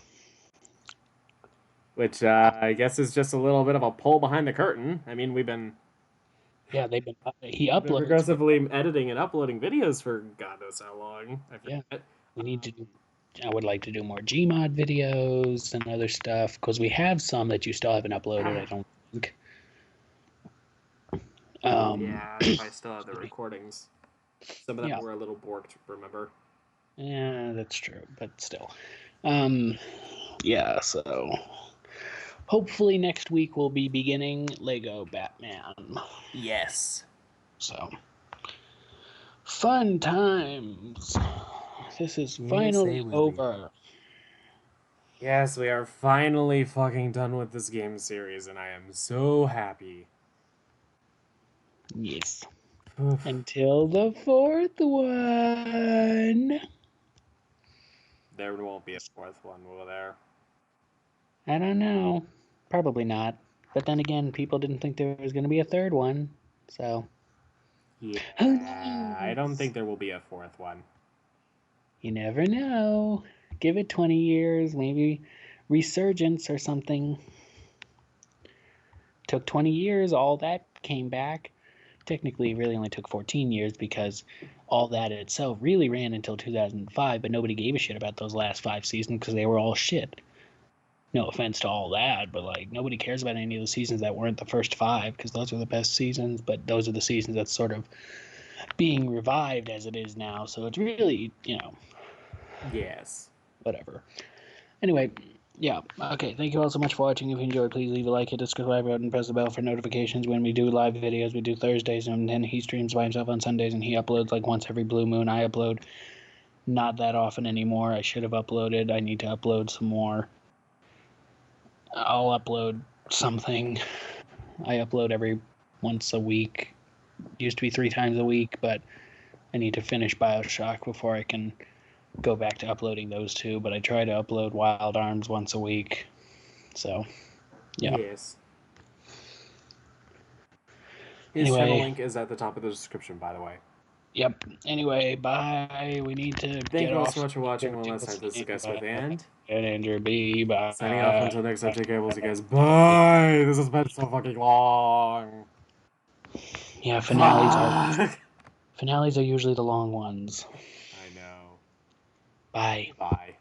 Which I guess is just a little bit of a pull behind the curtain. I mean, we've been... Yeah, he uploads... progressively editing and uploading videos for God knows how long. We need to do... I would like to do more Gmod videos and other stuff, because we have some that you still haven't uploaded, I don't think. Yeah, if I still have the recordings. Some of them were a little borked, remember? Yeah, that's true, but still. Yeah, so... Hopefully next week we'll be beginning Lego Batman. Yes. So... Fun times! This is finally over. Yes, we are finally fucking done with this game series, and I am so happy. Yes. Until the fourth one. There won't be a fourth one, will there? I don't know. Probably not. But then again, people didn't think there was going to be a third one. So. Yeah, I don't think there will be a fourth one. You never know. Give it 20 years, maybe Resurgence or something. Took 20 years, all that came back. Technically, it really only took 14 years because all that itself really ran until 2005, but nobody gave a shit about those last 5 seasons because they were all shit. No offense to all that, but like nobody cares about any of the seasons that weren't the first 5 because those are the best seasons, but those are the seasons that's sort of being revived as it is now, so it's really, Yes. Whatever. Anyway, yeah. Okay, thank you all so much for watching. If you enjoyed, please leave a like, hit the subscribe button, and press the bell for notifications when we do live videos. We do Thursdays, and then he streams by himself on Sundays, and he uploads like once every blue moon. I upload not that often anymore. I should have uploaded. I need to upload some more. I'll upload something. I upload every once a week. Used to be 3 times a week, but I need to finish BioShock before I can go back to uploading those 2, but I try to upload Wild Arms once a week. So, yeah. Yes. His channel link is at the top of the description, by the way. Yep. Anyway, bye. We need to Thank you all so much for watching. One last time, this is Gus with and Andrew B. Bye. Signing off until next time. Take care, we'll see you guys. Bye. This has been so fucking long. Yeah, finales are usually the long ones. I know. Bye. Bye.